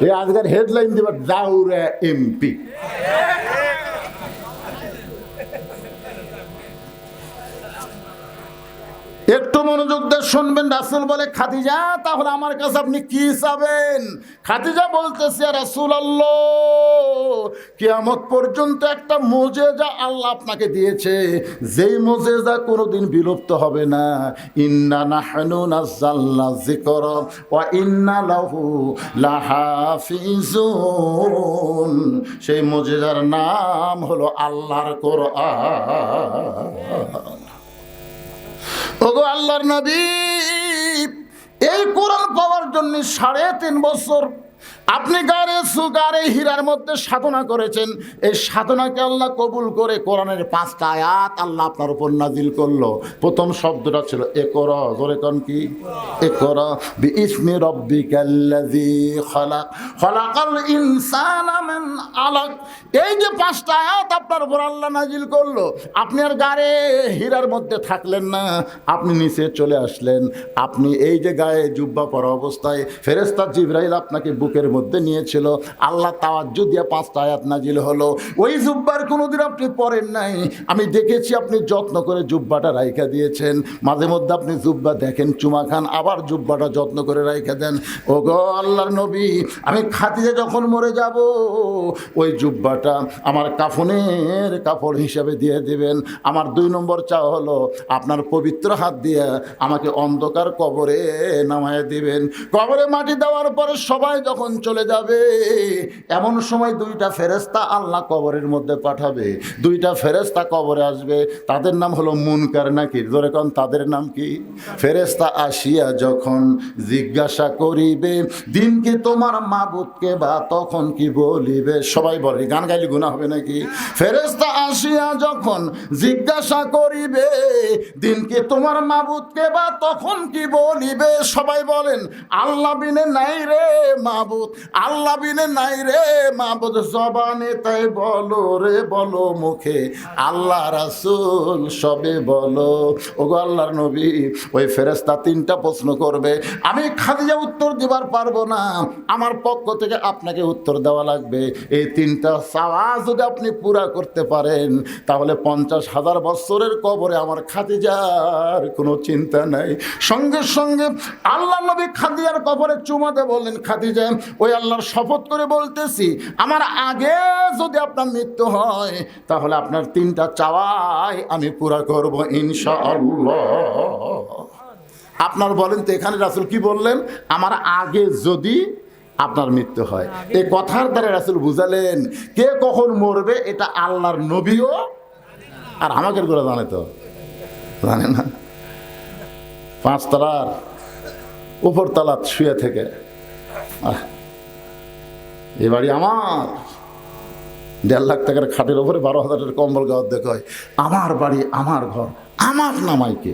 এই আজকের হেডলাইন দিবার জাউরা এমপি। একটু মনোযোগ দিয়ে শুনবেন। রাসূল বলে, খাদিজা, তাহলে আমার কাছে আপনি কি চাবেন? খাদিজা বলতেছে, রাসূলুল্লাহ, কিয়ামত পর্যন্ত একটা মুজিজা আল্লাহ আপনাকে দিয়েছে, যেই মুজিজা কোনোদিন বিলুপ্ত হবে না। ইন্না নাহনু নাযালনা যিকরা ওয়া ইন্না লাহু লাহাফিজুন। সেই মুজিজার নাম হলো আল্লাহর কোরআন। ওগো আল্লাহর নবী, এই কোরআন পাওয়ার জন্য 3.5 বছর আপনি গারে হীরার মধ্যে সাধনা করেছেন। এই সাধনাকে আল্লাহ কবুল করে কোরআনের 5টা আয়াত আল্লাহ আপনার উপর নাজিল করলো। প্রথম শব্দটা ছিল ইকরা। জোরে কোন কি? ইকরা বিইসমি রাব্বিকাল্লাযী খালাক, খালাকাল ইনসানা মিন আলাক। এই যে 5টা আয়াত আপনার উপর আল্লাহ নাজিল করলো, আপনি আর গারে হীরার মধ্যে থাকলেন না, আপনি নিচে চলে আসলেন। আপনি এই যে গায়ে জুব্বা পরা অবস্থায় ফেরেশতা জিবরাইল আপনাকে বুকের মধ্যে নিয়েছিল। আল্লাহ তাওয়াজ্জু দিয়ে 5টা আয়াত নাজিল হলো। ওই জুব্বার কোনোদিন আপনি পরেন নাই, আমি দেখেছি আপনি যত্ন করে জুব্বাটা রাইখা দিয়েছেন। মাঝে মধ্যে আপনি জুব্বা দেখেন, চুমা খান, আবার জুব্বাটা যত্ন করে রাইখা দেন। ওগো আল্লাহর নবী, আমি খাদিজা যখন মরে যাব, ওই জুব্বাটা আমার কাফনের কাপড় হিসাবে দিয়ে দিবেন। আমার 2 নম্বর চাওয়া হলো, আপনার পবিত্র হাত দিয়ে আমাকে অন্ধকার কবরে নামায় দিবেন। কবরে মাটি দেওয়ার পরে সবাই যখন চলে যাবে, এমন সময় 2টা ফেরেশতা আল্লাহ কবরের মধ্যে পাঠাবে। 2টা ফেরেশতা কবরে আসবে, তাদের নাম হলো মুনকার নাকির। ধরে কোন তাদের নাম কি? ফেরেশতা আসিয়া যখন জিজ্ঞাসা করিবে, দিনকে তোমার মাবুদকে বা তখন কি বলিবে? সবাই বলে, গান গাইলে গুনাহ হবে নাকি? ফেরেশতা আসিয়া যখন জিজ্ঞাসা করিবে, দিনকে তোমার মাবুদকে বা তখন কি বলিবে? সবাই বলেন, আল্লাহ বিনে নাই রে মাবুদ, আল্লাহ বিনে নাই রে মাবুদ। জবানে তাই বলো রে বলো, মুখে আল্লাহ রাসূল সবে বলো। ওগো আল্লাহর নবী, ওই ফেরেশতা 3টা প্রশ্ন করবে, আমি খাদিজা উত্তর দিবার পারবো না, আমার পক্ষ থেকে আপনাকে উত্তর দেওয়া লাগবে। এই 3টা চাওয়া যদি আপনি পুরা করতে পারেন, তাহলে 50,000 বছরের কবরে আমার খাদিজার কোনো চিন্তা নাই। সঙ্গে সঙ্গে আল্লাহ নবী খাদিজার কবরে চুমাতে বললেন, খাদিজা, ওই আল্লাহর শপথ করে বলতেছি, আমার আগে যদি আপনার মৃত্যু হয়, তাহলে আপনার 3টা চাওয়াই আমি পুরা করব ইনশাআল্লাহ। আপনার বলেন তো, এখানে রাসূল কি বললেন? আমার আগে যদি আপনার মৃত্যু হয়। এই কথার দ্বারা রাসূল বুঝালেন, কে কখন মরবে এটা আল্লাহর নবীও আর আমাদের করে জানে তো, জানে না? 5 তলার উপর তলা শুয়ে থেকে, এ বাড়ি আমার, 1.5 লাখ টাকার খাটের ওপরে 12,000 টাকার কম্বল গাওয়ার দেখায়, আমার বাড়ি আমার ঘর, আমার নামাইকে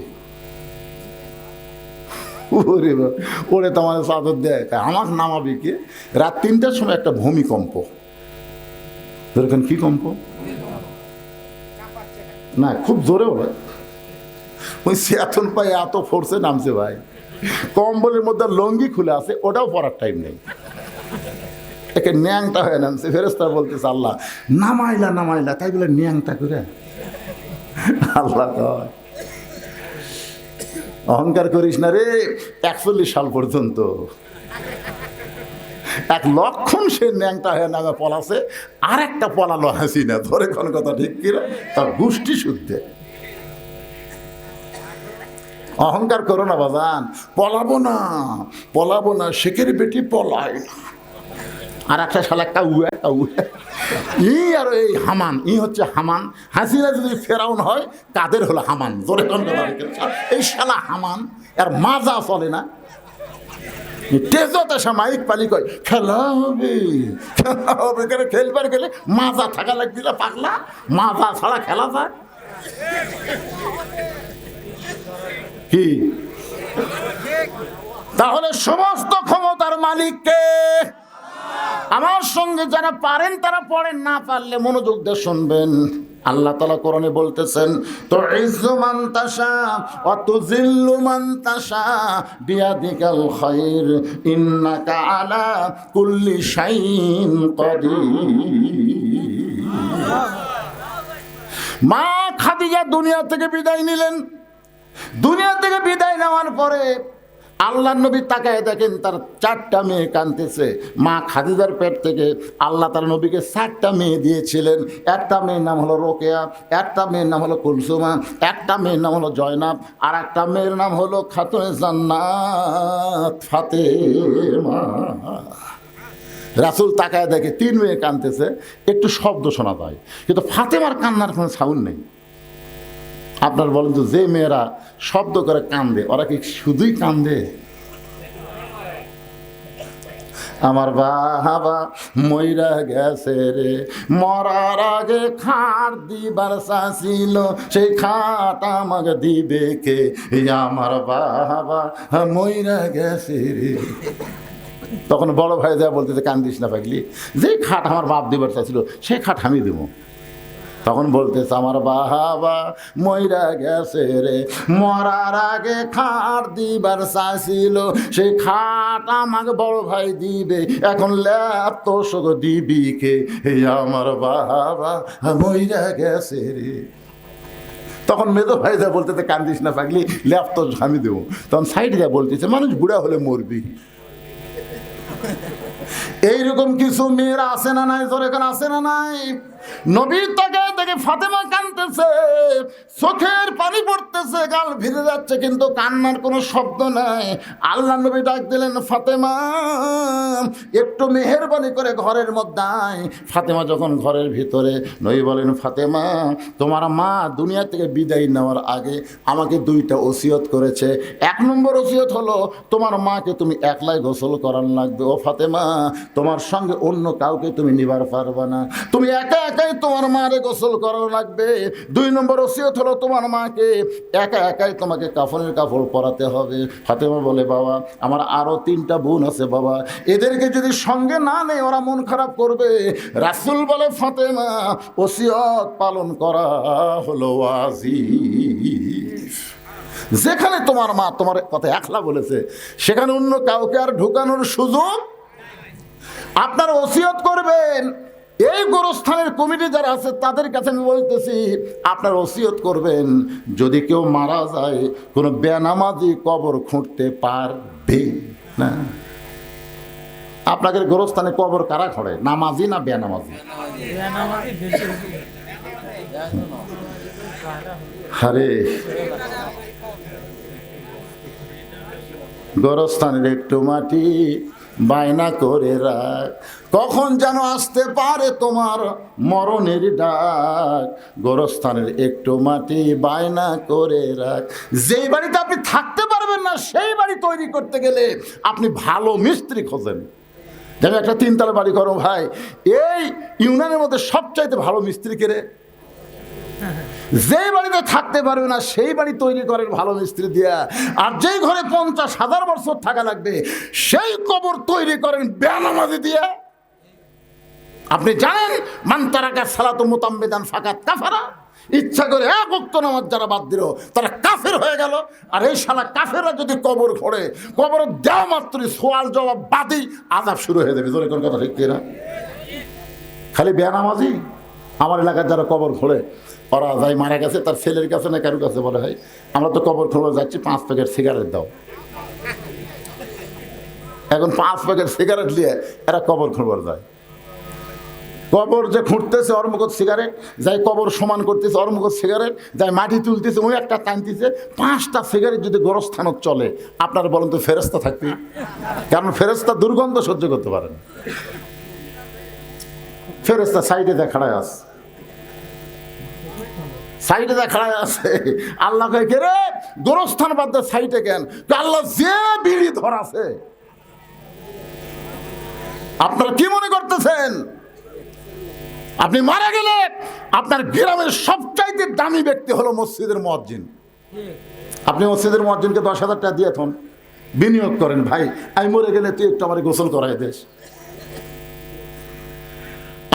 ওরে তোমার চাদর দেয়, আমার নামাবি কে? রাত 3টার সময় একটা ভূমিকম্প। দেখেন কি কম্প না, খুব জোরে হবে। ওই সেতন পায়ে এত ফোর্সে নামছে ভাই, কম্বলের মধ্যে লঙ্গি খুলে আছে, ওটাও পরার টাইম নেই, একে ন্যাংটা হয়ে নামছে। ফেরেশতা বলতেছে, আল্লাহ নামাইলা নামাইলা, তাই বলে ন্যাংটা করে? আল্লাহ কয়, অহংকার করিস না রে। 41 সাল পর্যন্ত 1 লক্ষণ সে ন্যাংটা হয়ে নামে পলাছে, আর একটা পলালো হাসিনা। ধরে কোন কথা ঠিক কিনা? তার গোষ্ঠী শুদ্ধে। অহংকার করো না বাজান, পলাবো না পলাবো না, শেখের বেটি পলায় না। আর একটা শালা কাউয়া কাউয়া আর এই হামান হচ্ছে হামান। হাসিনা যদি ফেরাউন হয়, কাদের হলো হামান? জোরে কণ্ঠ এই শালা হামান, আর মাজা চলে না। তেজত আসা মাইক পালি কয় খেলা হবে, খেলা হবে, কেন খেলবার গেলে মাজা থাকা লাগবে না পাগলা, মাজা ছাড়া খেলা যায় কি? তাহলে সমস্ত ক্ষমতার মালিককে। আমার সঙ্গে যারা পারেন তারা পড়েন, না পারলে মনোযোগ দিয়ে শুনবেন। আল্লাহ তাআলা কোরআনে বলতেছেন, তো ইজ্জু মান তাশা ওয়া তুযিল্লু মান তাশা বিয়াদিকাল খায়র ইন্নাকা আলা কুল্লি শাইইন কাদির। মা খাদিজা দুনিয়া থেকে বিদায় নিলেন। দুনিয়া থেকে বিদায় নেওয়ার পরে আল্লাহ নবী তাকায় দেখেন তার 4টা মেয়ে কাঁদতেছে। মা খাদিজার পেট থেকে আল্লাহ তার নবীকে 4টা মেয়ে দিয়েছিলেন। একটা মেয়ের নাম হলো রোকেয়া, একটা মেয়ের নাম হলো কুলসুমা, একটা মেয়ের নাম হলো জয়নাব, আর একটা মেয়ের নাম হলো খাতুনে জান্নাত ফাতেমা। রাসূল তাকায় দেখে 3 মেয়ে কাঁদতেছে, একটু শব্দ শোনা যায়, কিন্তু ফাতেমার কান্নার কোনো সাউন্ড নেই। আপনার বলেন তো, যে মেয়েরা শব্দ করে কান্দে ওরা কি শুধুই কান্দে? আমার বাবা মইরা গেছে রে, মরার আগে খাট দিবার চাইছিল, সেই খাট আমাকে দিবে কে? আমার বাবা মইরা গেছে রে। তখন বড় ভাই যা বলতেছে, কান্দিস না পাগলি, যে খাট আমার বাপ দিবার চাইছিল সেই খাট আমি দেবো। তখন বলতেছে, আমার বাবা মইরা গেছে রে, মরার আগে খাট দিবার চাইছিল, সেই খাট আমাকে বড় ভাই দিবে, এখন ল্যাপ তো শোক দিবি কে? আমার বাবা মইরা গেছে রে। তখন মেজো ভাই যা বলতেছে, কান্দিস না পাগলি, ল্যাপ তো আমি দেবো। তখন সাইড যা বলতেছে, মানুষ বুড়া হলে মরবি। এইরকম কিছু মেয়েরা আছে না নাই? জোরে কেন আছে না নাই? নবীর তাকে দেখে ফাতেমা কাঁদতেছে, চোখের পানি পড়তেছে, গাল ভিজে যাচ্ছে, কিন্তু কান্নার কোনো শব্দ নাই। আল্লাহ নবী ডাক দিলেন, ফাতেমা একটু মেহেরবানি করে ঘরের মধ্যে আয়। ফাতেমা যখন ঘরের ভিতরে, নবী বলেন, ফাতেমা তোমার মা দুনিয়া থেকে বিদায় নেওয়ার আগে আমাকে 2টা ওসিয়ত করেছে। 1 নম্বর ওসিয়ত হলো, তোমার মাকে তুমি একলাই গোসল করার লাগবে। ও ফাতেমা, তোমার সঙ্গে অন্য কাউকে তুমি নিবার পারবে না, তুমি একা একাই তোমার মারে গোসল করানো লাগবে। 2 নম্বর ওসিয়ত হলো, তোমার মাকে একা একাই তোমাকে কাফনের কাপড় পরাতে হবে। ফাতেমা বলে, বাবা আমার আরো 3টা বোন আছে বাবা, এদেরকে যদি সঙ্গে না নেই ওরা মন খারাপ করবে। রাসূল বলে, ফাতেমা ওসিয়ত পালন করা হলো ওয়াজিব। যেখানে তোমার মা তোমার কথা একলা বলেছে, সেখানে অন্য কাউকে আর ঢুকানোর সুযোগ। আপনারা ওসিয়ত করবেন। এই গোরস্থানের কমিটি যারা আছে তাদের কাছে আমি বলতেছি, আপনার ওসিয়ত করবেন, যদি কেউ মারা যায় কোনো বেনামাজি কবর খুঁড়তে পারবে না। আপনাদের গোরস্থানে কবর কারা খড়ে, নামাজি না বেনামাজি? আরে গোরস্থানের একটু মাটি বায়না করে রাখ, কখন যেন আসতে পারে তোমার মরণের ডাক। গোরস্থানের একটু মাটি বায়না করে রাখ। যেই বাড়িতে আপনি থাকতে পারবেন না, সেই বাড়ি তৈরি করতে গেলে আপনি ভালো মিস্ত্রি খোঁজেন। যেন একটা 3 তলা বাড়ি করো ভাই, এই ইউনিয়নের মধ্যে সবচাইতে ভালো মিস্ত্রি কেড়ে। যে বাড়িতে থাকতে পারবে না সেই বাড়ি তৈরি করেন ভালো মিস্ত্রি দিয়া। আর যেই ঘরে 50,000 বছর থাকা লাগবে সেই কবর তৈরি করেন বেনামাজি দিয়া। আপনি জানেন, মান তারাকা সালাতু মুতাম্মিদান ফাকাত কাফারা, ইচ্ছা করে 1 ওয়াক্ত নামাজ যারা বাদ দিল তারা কাফের হয়ে গেল। আর এই শালা কাফেররা যদি কবর খোঁড়ে, কবর দেওয়া মাত্রই সওয়াল জবাব বাদই আযাব শুরু হয়ে যাবে। জোরে কোন কথা ঠিক কিনা? খালি বেনামাজি আমার এলাকার যারা কবর খোঁড়ে, ওরা যাই মারা গেছে তার ছেলের কাছে না কারোর কাছে বলে, হয় আমরা তো কবর খোঁড়া যাচ্ছি, 5 প্যাকেট সিগারেট দাও। এখন 5 প্যাকেট সিগারেট নিয়ে এরা কবর খোঁড়বার যায়। কবর যে খুঁড়তেছে ওর মুখত সিগারেট, যাই কবর সমান করতেছে ওর মুখত সিগারেট, যাই মাটি তুলতেছে ওই একটা টানতেছে। 5টা সিগারেট যদি গোরস্থানত চলে, আপনারা বলেন তো ফেরেশতা থাকবে? কারণ ফেরেশতা দুর্গন্ধ সহ্য করতে পারেন। ফেরেশতা সাইডে দেখাড়ায় আছে, সাইডে দেখাড়ায় আছে। আল্লাহ কয় কে রে, গোরস্থান বাদ দে, সাইডে কেন? আল্লাহ যে বিড়ি ধরাছে, আপনারা কি মনে করতেছেন আপনি মারা গেলে আপনার গ্রামের সবচাইতে দামি ব্যক্তি হলো মসজিদের মুয়াজ্জিন। আপনি মসজিদের মুয়াজ্জিনকে 10,000 টাকা দিয়ে থন, বিনিয়োগ করেন, ভাই আমি মরে গেলে তুই একটু আমার গোসল করাই দেশ।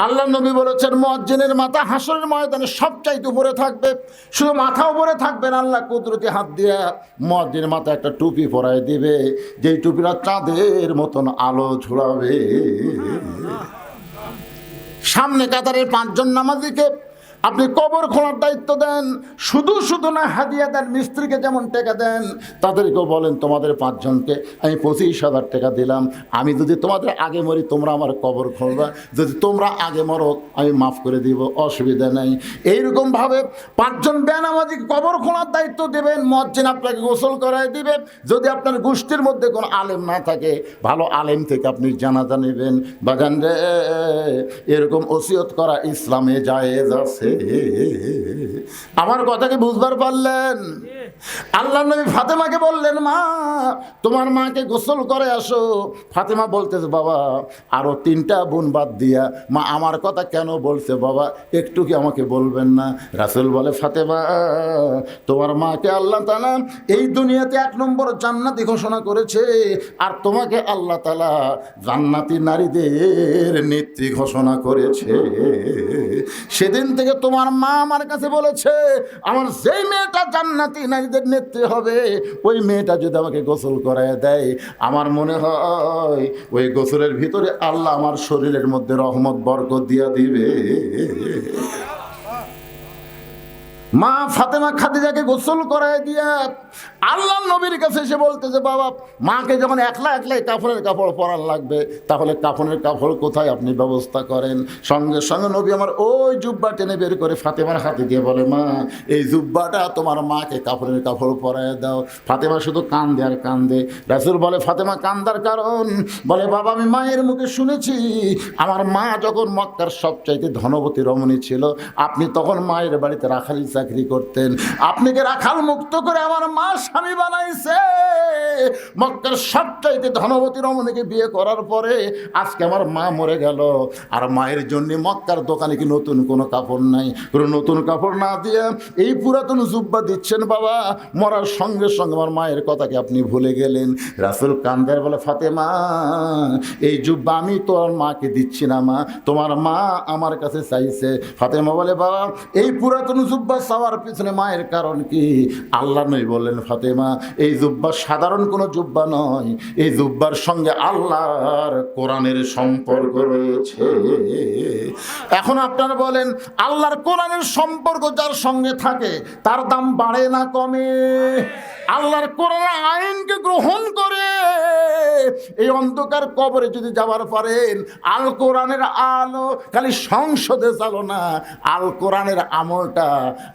আল্লাহ নবী বলেছেন মুয়াজ্জিনের মাথা হাসরের ময়দানে সবচাইতে উপরে থাকবে, শুধু মাথা উপরে থাকবে না, আল্লাহ কুদরতি হাত দিয়ে মুয়াজ্জিনের মাথা একটা টুপি পরাই দিবে, যেই টুপিটা চাঁদের মতন আলো ঝুলাবে। সামনে কাতারের 5 জন নামাজিকে আপনি কবর খোলার দায়িত্ব দেন, শুধু শুধু না হাদিয়া দেন, মিস্ত্রিকে যেমন টাকা দেন তাদেরকেও বলেন তোমাদের 5 জনকে আমি 25,000 টাকা দিলাম, আমি যদি তোমাদের আগে মরি তোমরা আমার কবর খুলবা, যদি তোমরা আগে মরো আমি মাফ করে দিব, অসুবিধা নেই। এইরকমভাবে 5 জন বেনামাজিকে কবর খোলার দায়িত্ব দেবেন, মুয়াজ্জিন আপনাকে গোসল করায় দিবে। যদি আপনার গোষ্ঠীর মধ্যে কোনো আলেম না থাকে, ভালো আলেম থেকে আপনি জানাজা নেবেন। বাজান রে, এরকম ওসিয়ত করা ইসলামে জায়েজ আছে। আমার কথা কি বুঝবার পারলেন? আল্লাহ নবী ফাতেমাকে বললেন, মা তোমার মাকে গোসল করে আসো। ফাতেমা বলতেছে, বাবা আরো 3টা বোন বাদ দিয়া মা আমার কথা কেন বলছে বাবা, একটু কি আমাকে বলবেন না? রাসূল বলে, ফাতেমা তোমার মাকে আল্লাহ তাআলা এই দুনিয়াতে 1 নম্বর জান্নাতি ঘোষণা করেছে, আর তোমাকে আল্লাহ তাআলা জান্নাতি নারীদের নেত্রী ঘোষণা করেছে। সেদিন থেকে তোমার মা আমার কাছে বলেছে, আমার যেই মেয়েটা জান্নাতি নারীদের নেত্রী হবে, ওই মেয়েটা যদি আমাকে গোসল করায় দেয়, আমার মনে হয় ওই গোসলের ভিতরে আল্লাহ আমার শরীরের মধ্যে রহমত বরকত দিয়া দিবে। মা ফাতেমা খাদিজাকে গোসল করায় দিয়া আল্লাহ নবীর কাছে এসে বলতেছে, বাবা মাকে যখন একলা একলাই কাফনের কাপড় পরার লাগবে, তাহলে কাফনের কাপড় কোথায় আপনি ব্যবস্থা করেন? সঙ্গে সঙ্গে নবী আমার ওই জুব্বা টেনে বের করে ফাতেমার হাতে দিয়ে বলে, মা এই জুব্বাটা তোমার মাকে কাফনের কাপড় পরায় দাও। ফাতেমা শুধু কান্দে আর কান্দে। রাসূল বলে, ফাতেমা কান্দার কারণ? বলে, বাবা আমি মায়ের মুখে শুনেছি আমার মা যখন মক্কার সবচাইতে ধনবতী রমণী ছিল, আপনি তখন মায়ের বাড়িতে রাখালি চাকরি করতেন, আপনাকে রাখাল মুক্ত করে আমার মা স্বামী বানাইছে। মক্কার সবচাইতে ধনবতী রমণীকে বিয়ে করার পরে আজকে আমার মা মরে গেল, আর মায়ের জন্য মক্কার দোকানে কি নতুন কোনো কাপড় নাই? কোনো নতুন কাপড় না দিয়ে এই পুরাতন জুব্বা দিচ্ছেন বাবা, মরার সঙ্গে সঙ্গে আমার মায়ের কথাকে আপনি ভুলে গেলেন। রাসূল কান্দার বলে, ফাতেমা এই জুব্বা আমি তোর মাকে দিচ্ছি না মা, তোমার মা আমার কাছে চাইছে। ফাতেমা বলে, বাবা এই পুরাতন জুব্বা চাওয়ার পিছনে মায়ের কারণ কি? আল্লাহ নবী বললেন, ফাতেমা এই জুব্বা সাধারণ কোনো জুব্বা নয়, এই জুব্বার সঙ্গে আল্লাহর কোরআনের সম্পর্ক রয়েছে। এখন আপনারা বলেন, আল্লাহর কোরআনের সম্পর্ক যার সঙ্গে থাকে তার দাম বাড়ে না কমে? আল্লাহর কোরআনের আইনকে গ্রহণ করে এই অন্ধকার কবরে যদি যাবার পারেন, আল কোরআনের আলো খালি সংসদে চালো না, আল কোরআনের আমলটা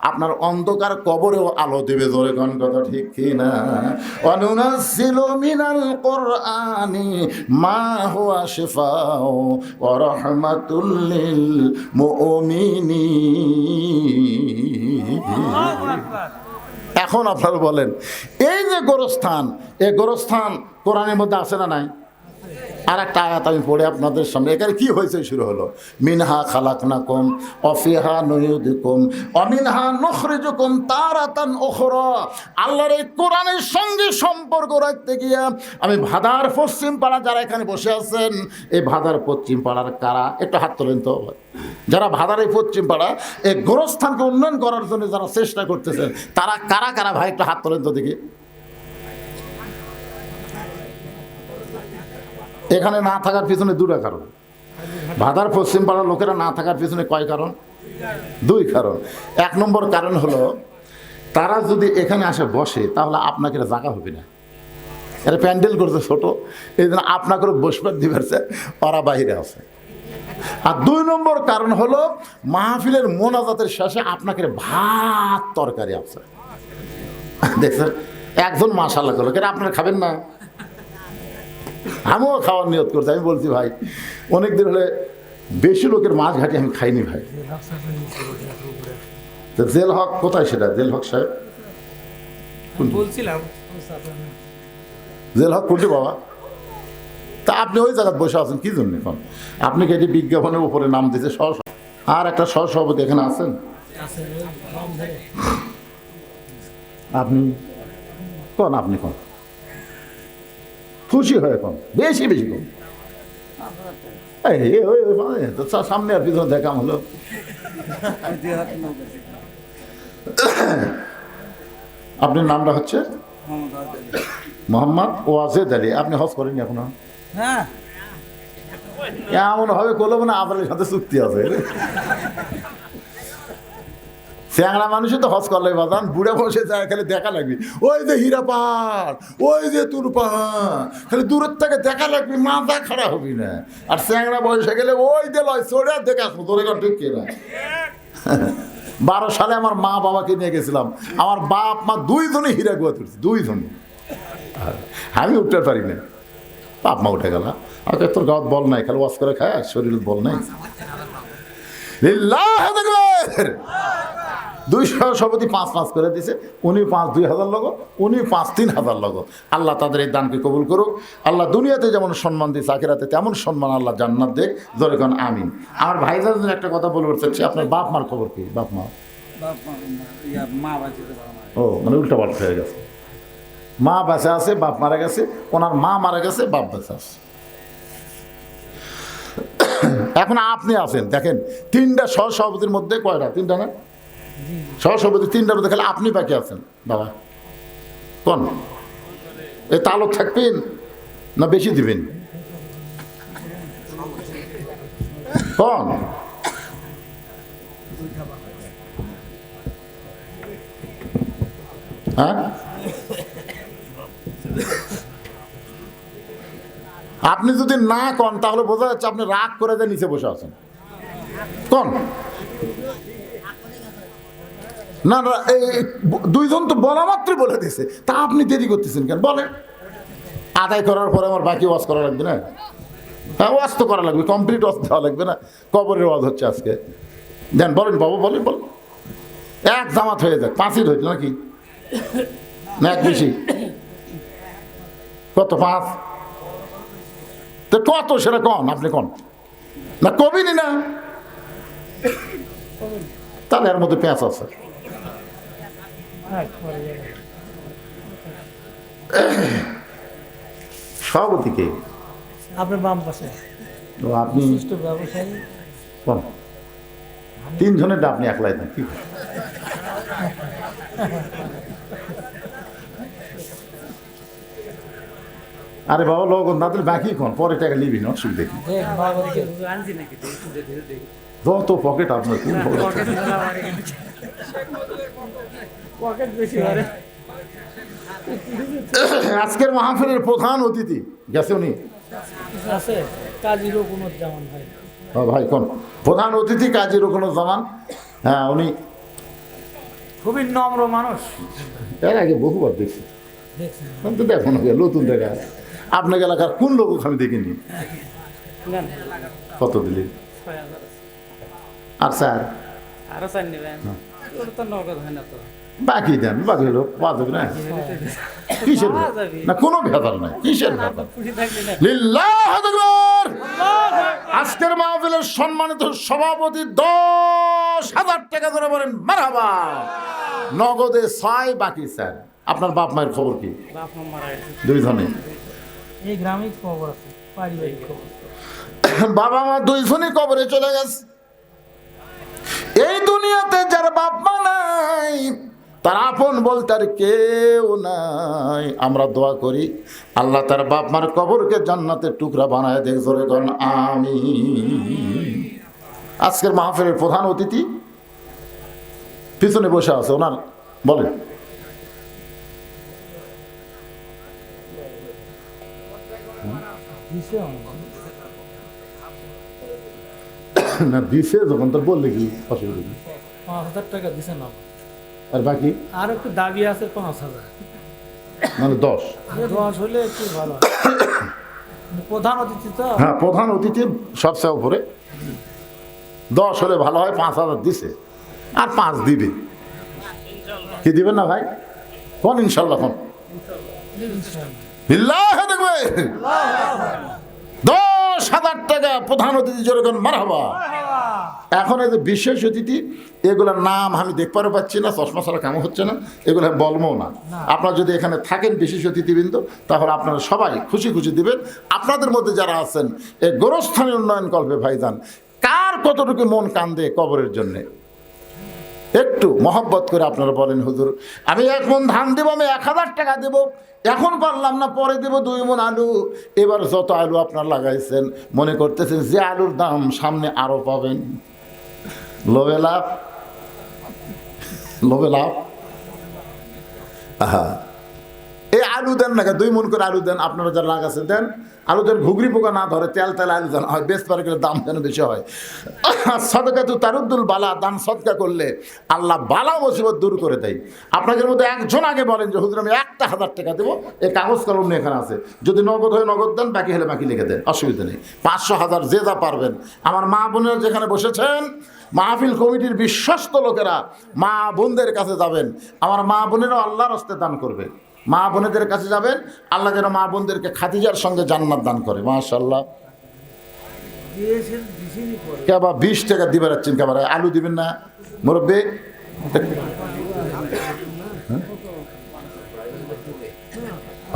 আপনার অন্ধকার কবরেও আলো দেবে। জোরে কোন কথা ঠিক কি না? অনুনাজ্জিলু মিনাল কোরআনি মা হুয়া শিফাউ ওয়া রাহমাতুল লিল মুমিনিন। এখন আপনারা বলেন, এই যে গোরস্থান, এই গোরস্থান কোরআনের মধ্যে আছে না নাই? আর একটা আয়াত আমি পড়ে আপনাদের সামনে, এখানে কি হয়েছে শুরু হলো, মিনহা খালাকনাকুম অফিহা নুইয়িদুকুম অমিনহা নুখরিজুকুম তারাতান উখরা। আল্লাহর এই কোরআনের সঙ্গে সম্পর্ক রাখতে গিয়ে আমি ভাদার পশ্চিম পাড়া, যারা এখানে বসে আছেন, এই ভাদার পশ্চিম পাড়ার কারা একটু হাত তোলেন তো? যারা ভাদার এই পশ্চিম পাড়া এই গোরস্থানকে উন্নয়ন করার জন্য যারা চেষ্টা করতেছেন, তারা কারা কারা ভাই একটু হাত তোলেন তো দেখি। এখানে না থাকার পিছনে 2টা কারণ। ভাদার পশ্চিম পাড়ার লোকেরা না থাকার পিছনে কয় কারণ? 2 কারণ। 1 নম্বর কারণ হলো, তারা যদি এখানে আসে বসে তাহলে আপনাকে জায়গা হবে না, এরা প্যান্ডেল করছে ছোট, এই জন্য আপনাকে বসবার দিবেছে, ওরা বাইরে আছে। আর 2 নম্বর কারণ হলো, মাহফিলের মোনাজাতের শেষে আপনাকে ভাত তরকারি আছে। দেখছেন, একজন মাশাআল্লাহ করলো, কেন আপনারা খাবেন না? আমিও খাওয়ার নিয়ত করছি। আমি বলছি, ভাই অনেক দিন হলে বেশি লোকের মাছ ঘাটি আমি খাইনি ভাই। তো জেল হক কোথায় সেটা? জেল হক সাহেব বলছিলাম জেল হক কোনটি বাবা? তা আপনি ওই জায়গায় বসে আছেন কি জন্য এখন? আপনি কি এটি বিজ্ঞাপনের উপরে নাম দিয়েছে সহ, আর একটা সহসভাপতি এখানে আছেন আছে নাম ধরে আপনি কোন? আপনি কোন? খুশি হয়ে কোন? বেশি বেশি কোন? তো সামনে আর পিছনে দেখা হলো। আপনার নামটা হচ্ছে মোহাম্মদ ওয়াজেদ আলী। আপনি হজ করেননি এখনো? হ্যাঁ এমন ভাবে করলো না আপনার সাথে চুক্তি আছে। চ্যাংড়া মানুষই তো হজ করলে বাদান, বুড়ে বসে যায় খালি দেখা লাগবে, ওই যে হীরা পাহাড়, ওই যে তুর পাহাড়, খালি দূরের থেকে দেখা লাগবে, মাথা খারাপ হবি না। আর চ্যাংড়া বয়সে গেলে ওই যে লয় চড়ে আর দেখে আসবো তোর এখন ঠিক কিনা। 12 সালে আমার মা বাবাকে নিয়ে গেছিলাম, আমার বাপ মা দুইজনে হীরা গুয়া তুলছে, দুইজনে। আমি উঠতে পারি না, বাপ মা উঠে গেল। আমাকে তোর গাঁত বল নাই, খালি ওয়াশ করে খায়, শরীর বল নাই। দুই সভাপতি 5-5 করে দিছে, উনি 5-2000 লোক, উনি 5-3000 লোক। আল্লাহ তাদের এই দানকে কবুল করুক। আল্লাহ দুনিয়াতে যেমন সম্মান দিয়েছে আখিরাতে তেমন সম্মান আল্লাহ জান্নাত দেখ। জোরে কোন আমিন। আমার ভাইজান একটা কথা বলবো চাচ্ছি, আপনার বাপ মার খবর কি? বাপ মা ও মানে উল্টা পাল্টা হয়ে গেছে। মা বেঁচে আছে, বাপ মারা গেছে, ওনার মা মারা গেছে, বাপ বেঁচে আছে। এখন আপনি আছেন, দেখেন 3টা সহসভাপতির মধ্যে কয়টা? 3টা না? সহসভাপতি 3টার মধ্যে খালি আপনি বাকি আছেন বাবা। কোন এই তালক থাকবেন না বেশি দিবেন? কোন হ্যাঁ? আপনি যদি না কন তাহলে বোঝা যাচ্ছে আপনি রাগ করে দিয়ে নিচে বসে আছেন। কোন না না, এই দুইজন তো বলা মাত্রই বলে দিছে, তা আপনি দেরি করতেছেন কেন? বলেন। আদায় করার পরে আমার বাকি ওয়াজ করা লাগবে না? হ্যাঁ ওয়াজ তো করা লাগবে, কমপ্লিট ওয়াজ দেওয়া লাগবে না? কবরের ওয়াজ হচ্ছে আজকে, দেন বলেন বাবু, বলেন বলেন। এক জামাত হয়ে যাক, 5ই হইতো নাকি না? এক বেশি কত? 5 তো কত সেটা কন, আপনি কন না, কবিনি না? তাহলে এর মধ্যে পেঁচ আছে। সভাপতি কে? আপনার বাম পাশে ও আপনি বিশিষ্ট ব্যবসায়ী। কোন? 3 জনের আপনি একলাই না কি? আরে বাবা লোক না দিলে বাকি কোন, পরে টাকা নিবি না, অসুবিধা কি? যত পকেট আপনার, কোন পকেট? পকেট বেশি হয়। আজকের মাহফিলের প্রধান অতিথি গেছে উনি আছে কাজী রকুনুজ্জামান ভাই। ভাই কোন প্রধান অতিথি? কাজী রকুনুজ্জামান। হ্যাঁ উনি খুবই নম্র মানুষ। এর আগে বহুবার দেখছি, দেখছেন তো দেখো না নতুন দেখা। আপনার এলাকার কোন লোক আমি দেখিনি? কত দিলি? 6000 আর স্যার আরো চান নেবেন? ওটা তো নগদ হয় না তো। বাকি দেন, বাকি হলো পাওয়া যাবে না? কিসের ভেজাল? না কোনো ভেজাল নাই, কিসের ভেজাল? খুশি থাকলে না। লিল্লাহু আকবার। আজকের মাহফিলের সম্মানিত সভাপতি 10,000 টাকা ধরে বলেন মারহাবা। নগদে 6, বাকি স্যার। আপনার বাপ মায়ের খবর কি? বাপ মা মারা গেছে। 2 জনে। এই গ্রামেই খবর আছে, পারিবারিক খবর। বাবা মা 2 জনই কবরে চলে গেছে। এই দুনিয়াতে যার বাপ মা নাই তার আপন বলতে আর কেউ নাই। আমরা দোয়া করি আল্লাহ তার বাপ মার কবরকে জান্নাতের টুকরা বানায় দেখ, জোরে কোন আমিন। আজকের মাহফিলের প্রধান অতিথি পিছনে বসে আছে, ওনার বলেন। না দিছে যখন তোর বললে কি অসুবিধা কি? 5000 টাকা দিছে না, আর বাকি আর একটু দাবি আছে 5000। মানে 10। 10 হলে একটু ভালো হয়। প্রধান অতিথি তো। হ্যাঁ প্রধান অতিথি সবচেয়ে উপরে। 10 হলে ভালো হয়, 5,000 দিছে আর 5 দিবে। কি দিবেন না ভাই? কোন ইনশাল্লাহ কোন বিল্লাহ দেখবে 10,000 টাকা প্রধান অতিথি যেরকম মারহাবা। এখন এই যে বিশেষ অতিথি, এগুলোর নাম আমি দেখতে পাচ্ছি না, চশমা ছাড়া কাম হচ্ছে না, এগুলো বলবো না। আপনারা যদি এখানে থাকেন বিশেষ অতিথিবৃন্দ, তাহলে আপনারা সবাই খুশি খুশি দিবেন। আপনাদের মধ্যে যারা আছেন এই গোরস্থানের উন্নয়ন কল্পে ভাইজান, কার কতটুকু মন কান্দে কবরের জন্যে, একটু মহব্বত করে আপনারা বলেন, হুজুর আমি 1 মণ ধান দেবো, আমি 1,000 টাকা দেবো, এখন পারলাম না পরে দেব 2 মণ আলু। এবার যত আলু আপনার লাগাইছেন মনে করতেছেন যে আলুর দাম সামনে আরো পাবেন, লোভে লাভ, লোভে লাভ। আহা, এই আলু দেন না, 2 মণ করে আলু দেন, আপনারা যারা লাগাচ্ছেন দেন। আলু দেন ঘুগরি পোকা না ধরে, তেল তেল আলু দেন, হয় বেশ পারে গেলে দাম যেন বেশি হয়। সদকা তো তারুদ্দুল বালা, দান সদকা করলে আল্লাহ বালা মুসিবত দূর করে দেয়। আপনাদের মধ্যে একজন আগে বলেন যে হুজুর আমি 1,000 টাকা দেবো, এই কাগজ কলম নিয়ে এখানে আছে, যদি নগদ হয় নগদ দেন, বাকি হলে বাকি লিখে দেন, অসুবিধা নেই। 500, 1000 যে যা পারবেন। আমার মা বোনেরা যেখানে বসেছেন, মাহফিল কমিটির বিশ্বস্ত লোকেরা মা বোনদের কাছে যাবেন, আমার মা বোনেরাও আল্লাহর হস্তে দান করবে। মা বোনেদের কাছে যাবেন, আল্লাহ যেন মা বোনদেরকে খাদিজার সঙ্গে জান্নাত দান করে। মাশাআল্লাহ। কেবা 20 টাকা দিবে রাখছেন, কেবার আলু দিবেন না মুরব্বী?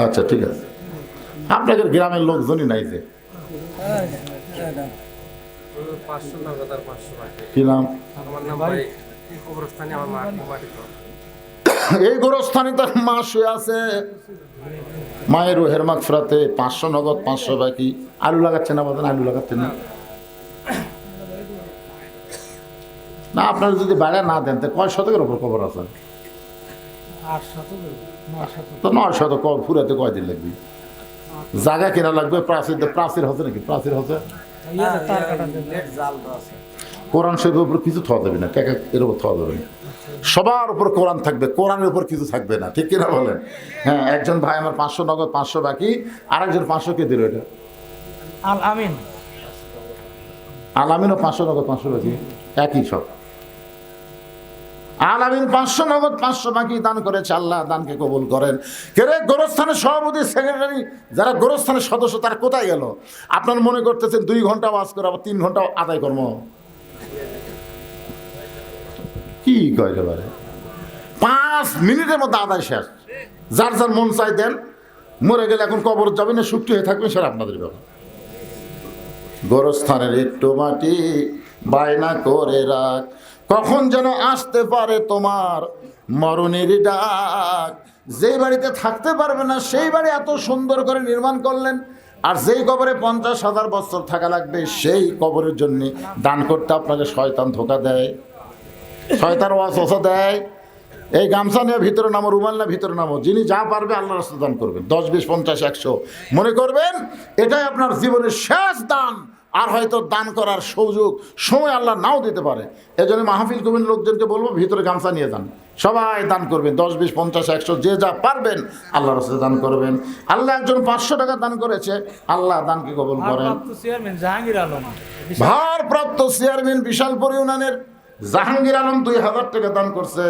আচ্ছা ঠিক আছে, আপনাদের গ্রামের লোকজনই নাই যে। কি নাম? এই গোরস্থানে তার মা শুয়ে আছে, মায়ের রুহের মাগফিরাতে 500 নগদ, 500 বাকি। আলু লাগাচ্ছে না বলেন? আলু লাগাচ্ছেন না? না আপনারা যদি বাইরে না দেন তো কয় শতকের উপর কবর আছে? 900 কবর ফুরাতে কয়দিন লাগবে? জায়গা কেনা লাগবে, প্রাচীর হচ্ছে নাকি? প্রাচীর হচ্ছে, কোরআন শরীফের উপর কিছু থাওয়া যাবে না, এর উপর থাওয়া যাবে না। সবার উপর কোরআন থাকবে, কোরআনের উপর কিছু থাকবে না, ঠিক কিনা বলেন? হ্যাঁ, একজন ভাই আমার 500 নগদ, 500 বাকি, আরেকজন 500 কে দিল? এটা আল আমিনও 500 নগদ, 500 বাকি, একই সব। আল আমিন 500 নগদ, 500 বাকি দান করেছে। আল্লাহ দানকে কবুল করেন। কেরে গোরস্থানের সভাপতি, সেক্রেটারি, যারা গোরস্থানের সদস্য, তারা কোথায় গেল? আপনার মনে করতেছেন 2 ঘন্টা ওয়াজ করে আবার 3 ঘন্টা আদায় কর্ম, কি কয় এবারে? 5 মিনিটের মধ্যে আদায় শেষ। যার যার মন চাই দেন, মরে গেলে এখন কবর যাবেন না, সুক্তি হয়ে থাকবে, সেটা আপনাদের ব্যাপার। গোরস্থানের একটু মাটি বায়না করে রাখ, কখন যেন আসতে পারে তোমার মরণের ডাক। যেই বাড়িতে থাকতে পারবে না সেই বাড়ি এত সুন্দর করে নির্মাণ করলেন, আর যেই কবরে 50,000 বছর থাকা লাগবে, সেই কবরের জন্য দান করতে আপনাকে শয়তান ধোকা দেয়, শয়তান ওয়াসওয়াসা দেয়। এই গামছা নিয়ে ভিতরে নামো, রুমাল না ভিতরে নামো, যিনি যা পারবে আল্লাহর রাস্তায় দান করবেন। 10, 20, 50, 100 মনে করবেন এটাই আপনার জীবনের শেষ দান। আর হয়তো দান করার সুযোগ সময় আল্লাহ নাও দিতে পারে। এই জন্য মাহফিল কমিটির লোকজনকে বলবো ভিতরে গামছা নিয়ে যান, সবাই দান করবেন। 10, 20, 50, 100 যে যা পারবেন আল্লাহর রাস্তায় দান করবেন। আল্লাহ একজন 500 টাকা দান করেছে, আল্লাহ দানকে কবুল করেন। ভারপ্রাপ্ত চেয়ারম্যান বিশালপুর ইউনিয়নের জাহাঙ্গীর আলম 2000 টাকা দান করছে।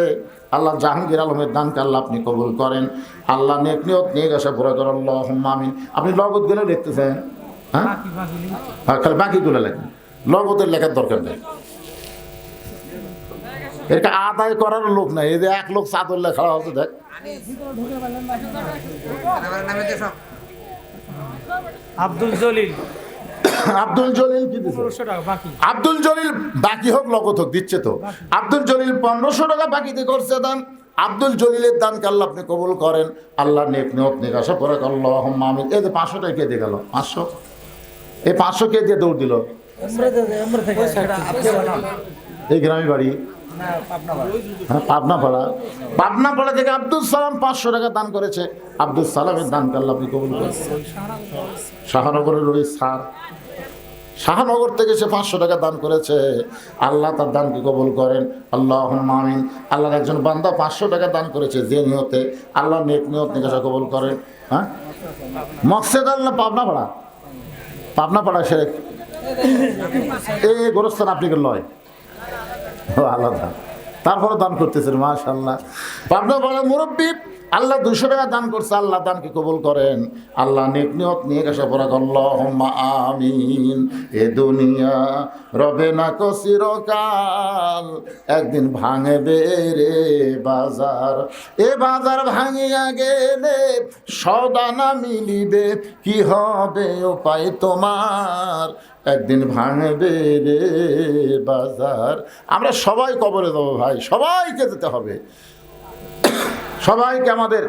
আল্লাহ জাহাঙ্গীর আলমের দানকে আল্লাহ আপনি কবুল করেন। আল্লাহ নেক নিয়ত নিয়ে গেছে পুরা করেন, আল্লাহুম্মা আমিন। আপনি লগদ গেলেও লিখতেছেন, হ্যাঁ খালি বাকিগুলো লেখেন, লগদের লেখার দরকার নেই। এটা আদায় করার লোক নাই, এই যে 1 লোক চাদর লেখা হচ্ছে, দেখ আব্দুল জলিল কি দিচ্ছে? আব্দুল জলিল বাকি হোক লগত হোক দিচ্ছে তো। আব্দুল জলিল 1500 টাকা বাকিতে করছে দান। আব্দুল জলিলের দানকে আল্লাহ আপনি কবুল করেন। আল্লাহ নেক নিয়ত নিয়ে আসা পরে আল্লাহুম্মা আমিন। এই যে 500 টাকা কে দিয়ে গেল? 500, এই 500 কে দিয়ে দৌড় দিল? এই গ্রামে বাড়ি, হ্যাঁ পাবনাপাড়া থেকে আব্দুল সালাম 500 টাকা দান করেছে। আব্দুল সালামের দানকে আল্লাহ আপনি কবুল করেন। শাহনগরের ওই স্যার, শাহনগর থেকে সে 500 টাকা দান করেছে। আল্লাহ তার দানকে কবুল করেন, আল্লাহুম্মা আমিন। আল্লাহর একজন বান্দা 500 টাকা দান করেছে, যে নিয়তে আল্লাহ নেক নিয়ত নিকাশা কবুল করেন। হ্যাঁ মকসেদ আল্লাহ পাবনাপাড়া সে এই গোরস্থান আপনি লয় ও আলাদা, তারপরে দান করতেছেন মাশাআল্লাহ। আপনার বলে মুরব্বী আল্লাহ 200 টাকা দান করছে, আল্লাহ দানকে কবুল করেন। আল্লাহ নেক নিয়ত নিয়ে গেছে পড়া আল্লাহুম্মা আমিন। এ দুনিয়া রবে না কো চিরকাল, একদিন ভাঙবে রে বাজার। এ বাজার ভাঙিয়া গেলে সদা না মিলিবে, কি হবে উপায় তোমার, একদিন ভাঙবে রে বাজার। আমরা সবাই কবরে দেবো ভাই, সবাইকে যেতে হবে, সবাইকে আমাদের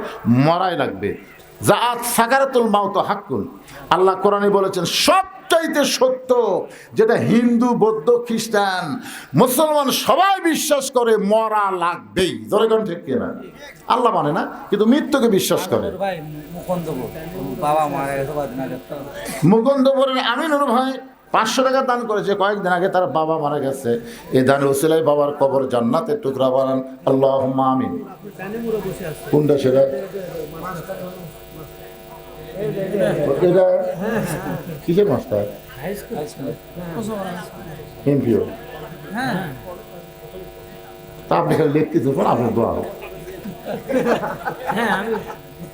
মরাই লাগবে। জাআত সাকারাতুল মাউত হাক্কুন, আল্লাহ কোরআনে বলেছেন সবচাইতে সত্য, যেটা হিন্দু বৌদ্ধ খ্রিস্টান মুসলমান সবাই বিশ্বাস করে মরা লাগবেই। ধরে কোন ঠিক কিনা? আল্লাহ মানে না, কিন্তু মৃত্যুকে বিশ্বাস করে। মুকুন্দপুরের আমিনুর ভাই 500 টাকা দান করেছে, কয়েকদিন আগে তার বাবা মারা গেছে। এই দানের উসিলায় বাবার কবর জান্নাতের টুকরা বানান, আল্লাহুম্মা আমিন। কোনটা সেটা? এটা কিসের মাস্টার? এমপিও। তা আপনি খালি লিখতে থাকুন, আপনার দোয়া হোক।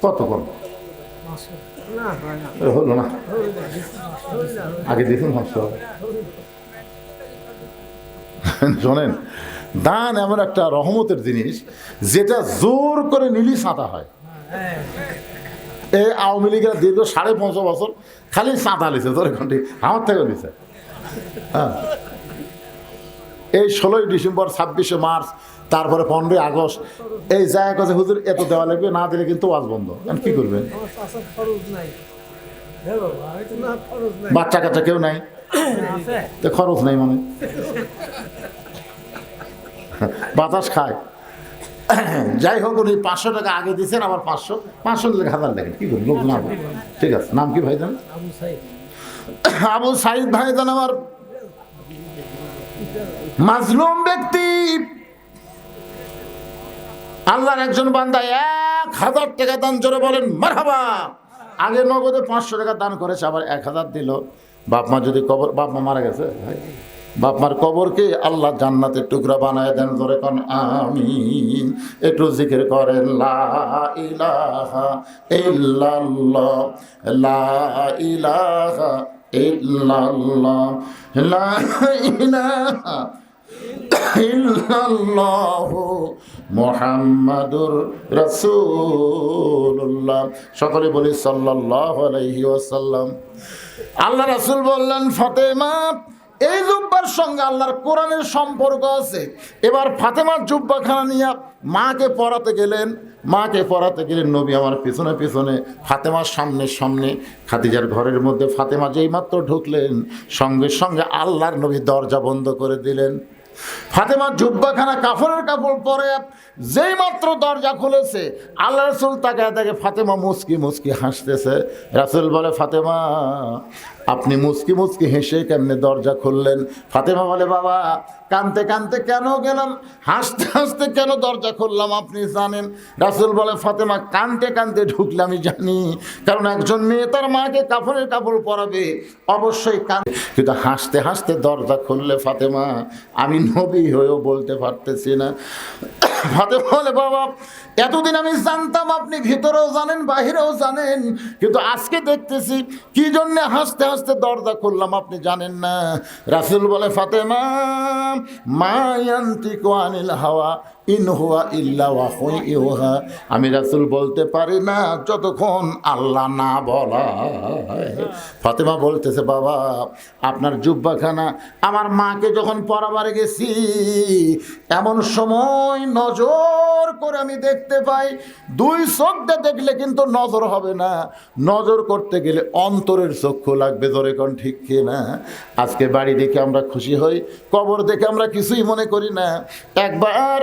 কত কম হলো না, আগে দেখুন হাসতে। শোনেন, দান এমন একটা রহমতের জিনিস যেটা জোর করে নিলি সাঁতা হয়। এই আওয়ামী লীগের দীর্ঘ ৫.৫ বছর খালি সাঁতা লিছে, ধরে ঘন্টি আমার থেকে লিছে। হ্যাঁ, এই ১৬ই ডিসেম্বর, ২৬শে মার্চ, তারপরে 15ই আগস্ট, এই জায়গা কাছে হুজুর এত দেওয়া লাগবে, না দিলে কিন্তু ওয়াজ বন্ধ। কি করবেন? বাচ্চা কাচ্চা কেউ নাই, তো খরচ নাই, মানে বাতাস খায়। যাই হোক, উনি 500 টাকা আগে দিচ্ছেন, আবার 500 দিলে 1000 দেখেন কি করবেন, লোক না। ঠিক আছে, নাম কি ভাইজান? আবু সাইদ ভাইজান আমার মাজলুম ব্যক্তি, আল্লাহর একজন বান্দা 1000 টাকা দান, জোরে বলেন মারহাবা। আগে নগদে 500 টাকা দান করেছে, আবার 1000 দিল। বাপ মা যদি কবর, বাপ মা মারা গেছে, বাপ মার কবরকে আল্লাহ জান্নাতের টুকরা বানায় দেন, ধরে কোন আমিন। একটু জিকির করেন লা ইলাহা ইল্লাল্লাহ, লা ইলাহা ইল্লাল্লাহ, লা ইলাহা ইল্লাল্লাহু মুহাম্মাদুর রাসূলুল্লাহ। সকলে বলি সাল্লাল্লাহু আলাইহি ওয়াসাল্লাম। আল্লাহ রাসূল বললেন, ফাতেমা এই জুব্বার সঙ্গে আল্লাহর কোরআনের সম্পর্ক আছে। এবার ফাতেমার জুব্বাখানা নিয়ে মাকে পড়াতে গেলেন। নবী আমার পিছনে পিছনে, ফাতেমার সামনে সামনে। খাদিজার ঘরের মধ্যে ফাতেমা যেই মাত্র ঢুকলেন, সঙ্গে সঙ্গে আল্লাহর নবী দরজা বন্ধ করে দিলেন। ফাতেমার জুব্বাখানা কাপড়ের কাপড় পরে যেই মাত্র দরজা খুলেছে, আল্লাহ রাসূল তাকায় দেখে ফাতেমা মুচকি মুচকি হাসতেছে। রাসূল বলে, ফাতেমা আপনি মুচকি মুচকি হেসে কেমনে দরজা খুললেন? ফাতেমা বলে, বাবা কানতে কানতে কেন গেলাম, হাসতে হাসতে কেন দরজা খুললাম আপনি জানেন? রাসূল বলে, ফাতেমা কানতে কানতে ঢুকলে আমি জানি, কারণ একজন মেয়ে তার মাকে কাপড়ের কাপড় পরাবে, অবশ্যই কান, কিন্তু হাসতে হাসতে দরজা খুললে ফাতেমা আমি নবী হয়েও বলতে পারতেছি না। ফাতেমা বলে, বাবা এতদিন আমি জানতাম আপনি ভিতরেও জানেন বাহিরেও জানেন, কিন্তু আজকে দেখতেছি কি জন্য হাসতে হাসতে দরজা খুললাম আপনি জানেন না। রাসূল বলে, ফাতেমা মা ইয়ান্তিকু আনিল হাওয়া ইন হুয়া ইল্লা ওয়াহয়ুন ইউহা, আমি রাসূল বলতে পারি না যতক্ষণ আল্লাহ না বলায়। ফাতেমা বলতেছে, বাবা আপনার জুব্বাখানা আমার মাকে যখন পরাবারে গেছি, এমন সময় নজর করে আমি দেখতে পাই, 2 চোখ দিয়ে দেখলে কিন্তু নজর হবে না, নজর করতে গেলে অন্তরের চক্ষু লাগবে। ধরে কোন ঠিক কিনা? আজকে বাড়ি দেখে আমরা খুশি হই, কবর দেখে আমরা কিছুই মনে করি না। একবার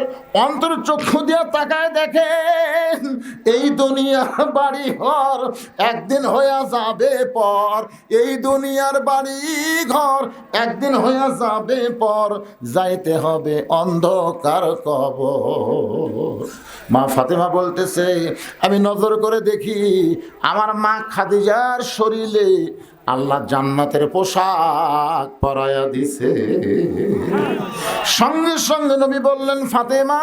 অন্তরের চক্ষু দিয়ে তাকায় দেখেন, এই দুনিয়ার বাড়ি ঘর একদিন হয়ে যাবে পর, এই দুনিয়ার বাড়ি ঘর একদিন হয়ে যাবে পর, যাইতে হবে অন্ধকার কবর। মা ফাতেমা বলতেছে, আমি নজর করে দেখি আমার মা খাদিজার শরীরে আল্লাহ জান্নাতের পোশাক পরায়া দিছে। সঙ্গে সঙ্গে নবী বললেন, ফাতেমা,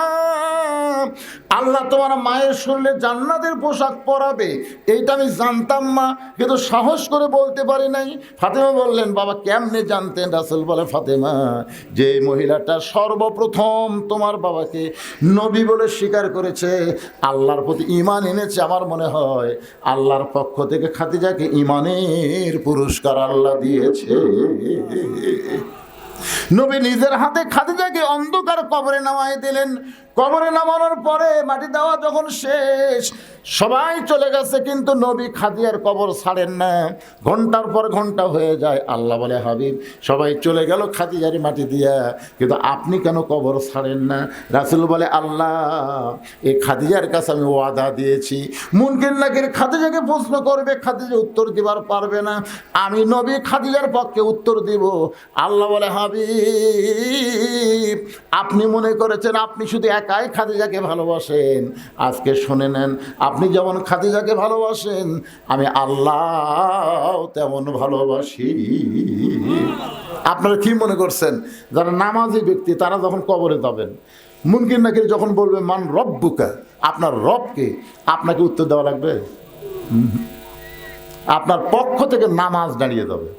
আল্লাহ তোমার মায়ের শরীরে জান্নাতের পোশাক পরাবে এইটা আমি জানতাম মা, কিন্তু সাহস করে বলতে পারি নাই। ফাতেমা বললেন, বাবা কেমনে জানতেন? রাসূল বলে, ফাতেমা, যে মহিলাটা সর্বপ্রথম তোমার বাবাকে নবী বলে স্বীকার করেছে, আল্লাহর প্রতি ঈমান এনেছে, আমার মনে হয় আল্লাহর পক্ষ থেকে খাদিজাকে ঈমানের পুরস্কার আল্লাহ দিয়েছে। নবী নিজের হাতে খাদিজাকে অন্ধকার কবরে নামায় দিলেন। কবরে নামানোর পরে মাটি দেওয়া যখন শেষ, সবাই চলে গেছে, কিন্তু নবী খাদিজার কবর ছাড়েন না। ঘন্টার পর ঘন্টা হয়ে যায়। আল্লাহ বলে, হাবিব, সবাই চলে গেল খাদিজার মাটি দিয়া, কিন্তু আপনি কেন কবর ছাড়েন না? রাসূল বলে, আল্লাহ, এই খাদিজার কাছে আমি ওয়াদা দিয়েছি, মুনকির নাকির খাদিজাকে প্রশ্ন করবে, খাদিজা উত্তর দিবার পারবে না, আমি নবী খাদিজার পক্ষে উত্তর দিব। আল্লাহ বলে, হাবিব, আপনি মনে করেছেন আপনি শুধু একাই খাদিজাকে ভালোবাসেন, আজকে শুনে নেন, আপনি যেমন খাদিজাকে ভালোবাসেন, আমি আল্লাহ তেমন ভালোবাসি। আপনারা কি মনে করছেন যারা নামাজি ব্যক্তি তারা যখন কবরে যাবেন, মুনকির নাকির যখন বলবে মান রব্বুকা, আপনার রবকে, আপনাকে উত্তর দেওয়া লাগবে? আপনার পক্ষ থেকে নামাজ দাঁড়িয়ে যাবে,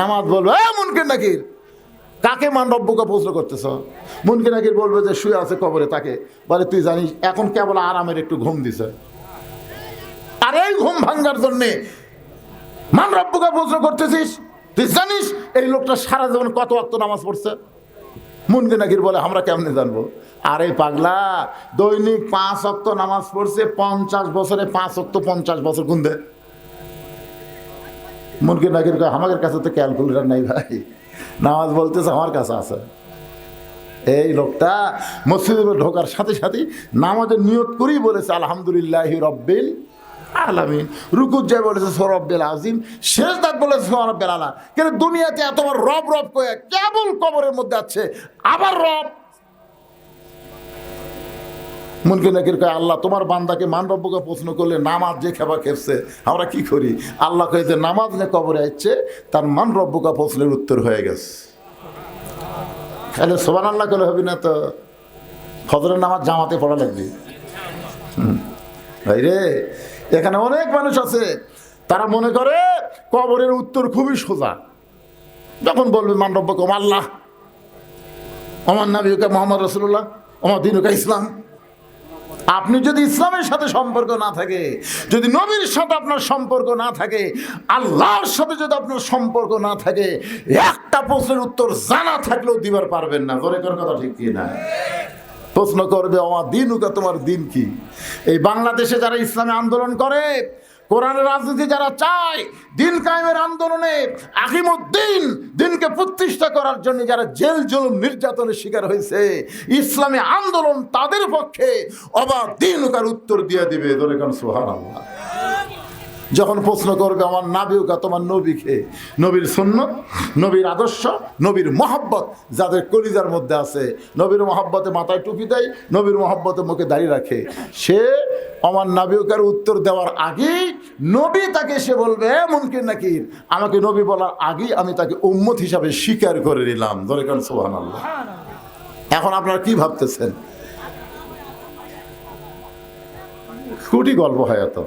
নামাজ বলবে, মুনকির নাকির, কাকে মান রব্বুকা প্রশ্ন করতেছ? মুনকির নাকির বলবে যে শুয়ে আছে কবরে, তাকে বলে, তুই জানিস এখন কেবল আরামের একটু ঘুম দিছে, আর এই ঘুম ভাঙ্গার জন্যে মান রব্বুকা প্রশ্ন করতেছিস? তুই জানিস এই লোকটা সারা জীবন কত ওয়াক্ত নামাজ পড়ছে? মুনকির নাকির বলে, আমরা কেমনে জানবো? আরে পাগলা, দৈনিক 5 ওয়াক্ত নামাজ পড়ছে, 50 বছরে 5 ওয়াক্ত 50 বছর গুণ দে। মুনকির নাকির কয়, আমাদের কাছে তো ক্যালকুলেটর নাই ভাই, নামাজ বলতেছে আমার কাছে আছে। এই লোকটা মসজিদে ঢোকার সাথে সাথে নামাজের নিয়ত করেই বলেছে আলহামদুলিল্লাহি রব্বিল আলামিন, রুকুত যায় বলেছে রব্বিল আযীম, সেজদাত বলেছে রব্বিল আলা। কিন্তু দুনিয়াতে এতবার রব রব কয়ে কেবল কবরের মধ্যে আছে, আবার রব। মুনকির নাকির কয়, আল্লাহ তোমার বান্দাকে মান রব্বুকে প্রশ্ন করলে নামাজ যে খেবা খেপছে, আমরা কি করি? আল্লাহ কয়ে যে নামাজ নিয়ে কবরে আসছে, তার মান রব্বুকা প্রশ্নের উত্তর হয়ে গেছে। তাহলে সুবহানাল্লাহ করলে হবে না তো? ফজরের নামাজ জামাতে পড়া লাগবে। ভাই রে, এখানে অনেক মানুষ আছে তারা মনে করে কবরের উত্তর খুবই সোজা। যখন বলবে মান রব্বুকুম আল্লাহ, ওমান নাবিয়ুকা মুহাম্মদ রাসূলুল্লাহ, ওমা দীনুকা ইসলাম, আপনি যদি ইসলামের সাথে সম্পর্ক না থাকে, যদি নবীর সাথে আপনার সম্পর্ক না থাকে, আল্লাহর সাথে যদি আপনার সম্পর্ক না থাকে, একটা প্রশ্নের উত্তর জানা থাকলেও দিবার পারবেন না। জোরে কোন কথা ঠিক কি না? প্রশ্ন করবে, আমার দিনুকা, তোমার দিন কি? এই বাংলাদেশে যারা ইসলামে আন্দোলন করে, কোরআনের রাজনীতি যারা চায়, দিন কায়েমের আন্দোলনে আকিমুদ্দিন, দিনকে প্রতিষ্ঠা করার জন্য যারা জেল জুলুম নির্যাতনের শিকার হয়েছে, ইসলামী আন্দোলন তাদের পক্ষে অবাক দিনুকার উত্তর দিয়ে দিবে। ধরে কারণ সুবহানাল্লাহ। যখন প্রশ্ন করবে আমার নাবিউকা, তোমার নবীকে, নবীর সুন্নত, নবীর আদর্শ, নবীর মহব্বত যাদের কলিজার মধ্যে আছে, নবীর মহব্বতে মাথায় টুপি দেয়, নবীর মহব্বতে মুখে দাঁড়িয়ে রাখে, সে আমার নাবিউকার উত্তর দেওয়ার আগেই নবী তাকে সে বলবে, মুনকির নাকির, আমাকে নবী বলার আগেই আমি তাকে উম্মত হিসাবে স্বীকার করে নিলাম। ধরে কারণ সুবহানাল্লাহ। এখন আপনারা কি ভাবতেছেন? কুটি গল্প হয় এত।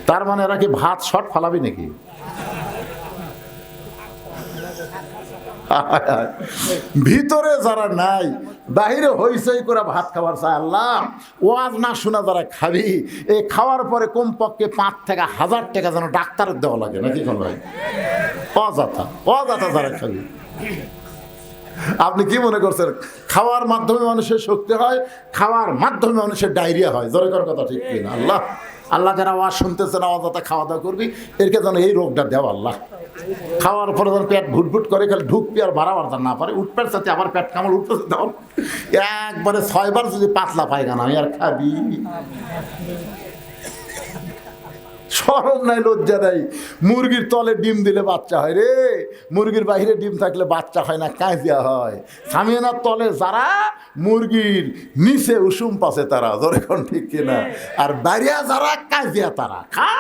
তার মানে এরা কি ভাত শট ফালাবি নাকি? ভিতরে যারা নাই, বাহিরে হইচই করে ভাত খাবার চায়। আল্লাহ, ওয়াজ না শোনা যারা খাবি, এই খাওয়ার পরে কমপক্ষে 5 থেকে 1000 টাকা যেন ডাক্তারের দেওয়া লাগে নাকি? কোন ভাই অযথা অযথা যারা খাবি। আপনি কি মনে করছেন খাওয়ার মাধ্যমে মানুষের শক্তি হয়, খাওয়ার মাধ্যমে মানুষের ডায়রিয়া হয়? জোরে করার কথা ঠিক কিনা? আল্লাহ, আল্লাহ যারা আওয়াজ শুনতেছে না, অযথা খাওয়া দাওয়া করবি, এরকে যেন এই রোগটা দেওয়া আল্লাহ। খাওয়ার পরে যেন পেট ভুটভুট করে, খালি ঢুকবি আর বাড়াবার না পারে, উঠপের সাথে আবার পেট কামড় উঠতেছে, দাও একবারে 6 বার যদি পাতলা পায়খানা, আমি আর খাবি? শরম নাই, লজ্জা নাই। মুরগির তলে ডিম দিলে বাচ্চা হয় রে, মুরগির বাইরে ডিম থাকলে বাচ্চা হয় না, কাঁচিয়া হয়। সামিয়ানার তলে যারা, মুরগির নিচে উষুম পাশে তারা, ধরে কোন ঠিক কিনা? আর বাইরে যারা, কাঁচিয়া তারা। খা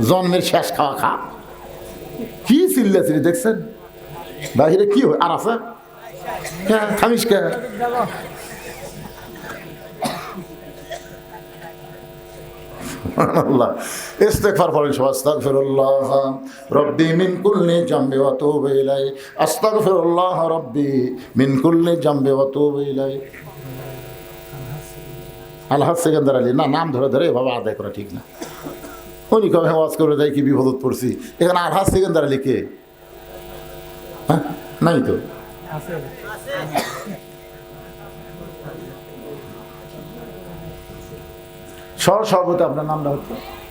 জন্মের শেষ খাওয়া খা। কি চিল্লাচিল্লি দেখছেন বাহিরে কি হয় আর আছে হ্যাঁ থামিস কে আল্লাহ ইস্তেগফার পড়েন সবাই আস্তাগফিরুল্লাহ রাব্বি মিন কুল্লি জামবি ওয়া আতুবু ইলাইহি আস্তাগফিরুল্লাহ রাব্বি মিন কুল্লি জামবি ওয়া আতুবু ইলাইহি আলহাজ সেকেন্দার আলী না নাম ধরে ধরে এভাবে আদায় করা ঠিক না উনি কবে ওয়াজ করে দেয় কি বিপদত পড়ছি এখানে আলহাজ সেকেন্দার আলী কে হ্যাঁ নাই তো আছে সহ সভাপতি আপনার নামটা হচ্ছে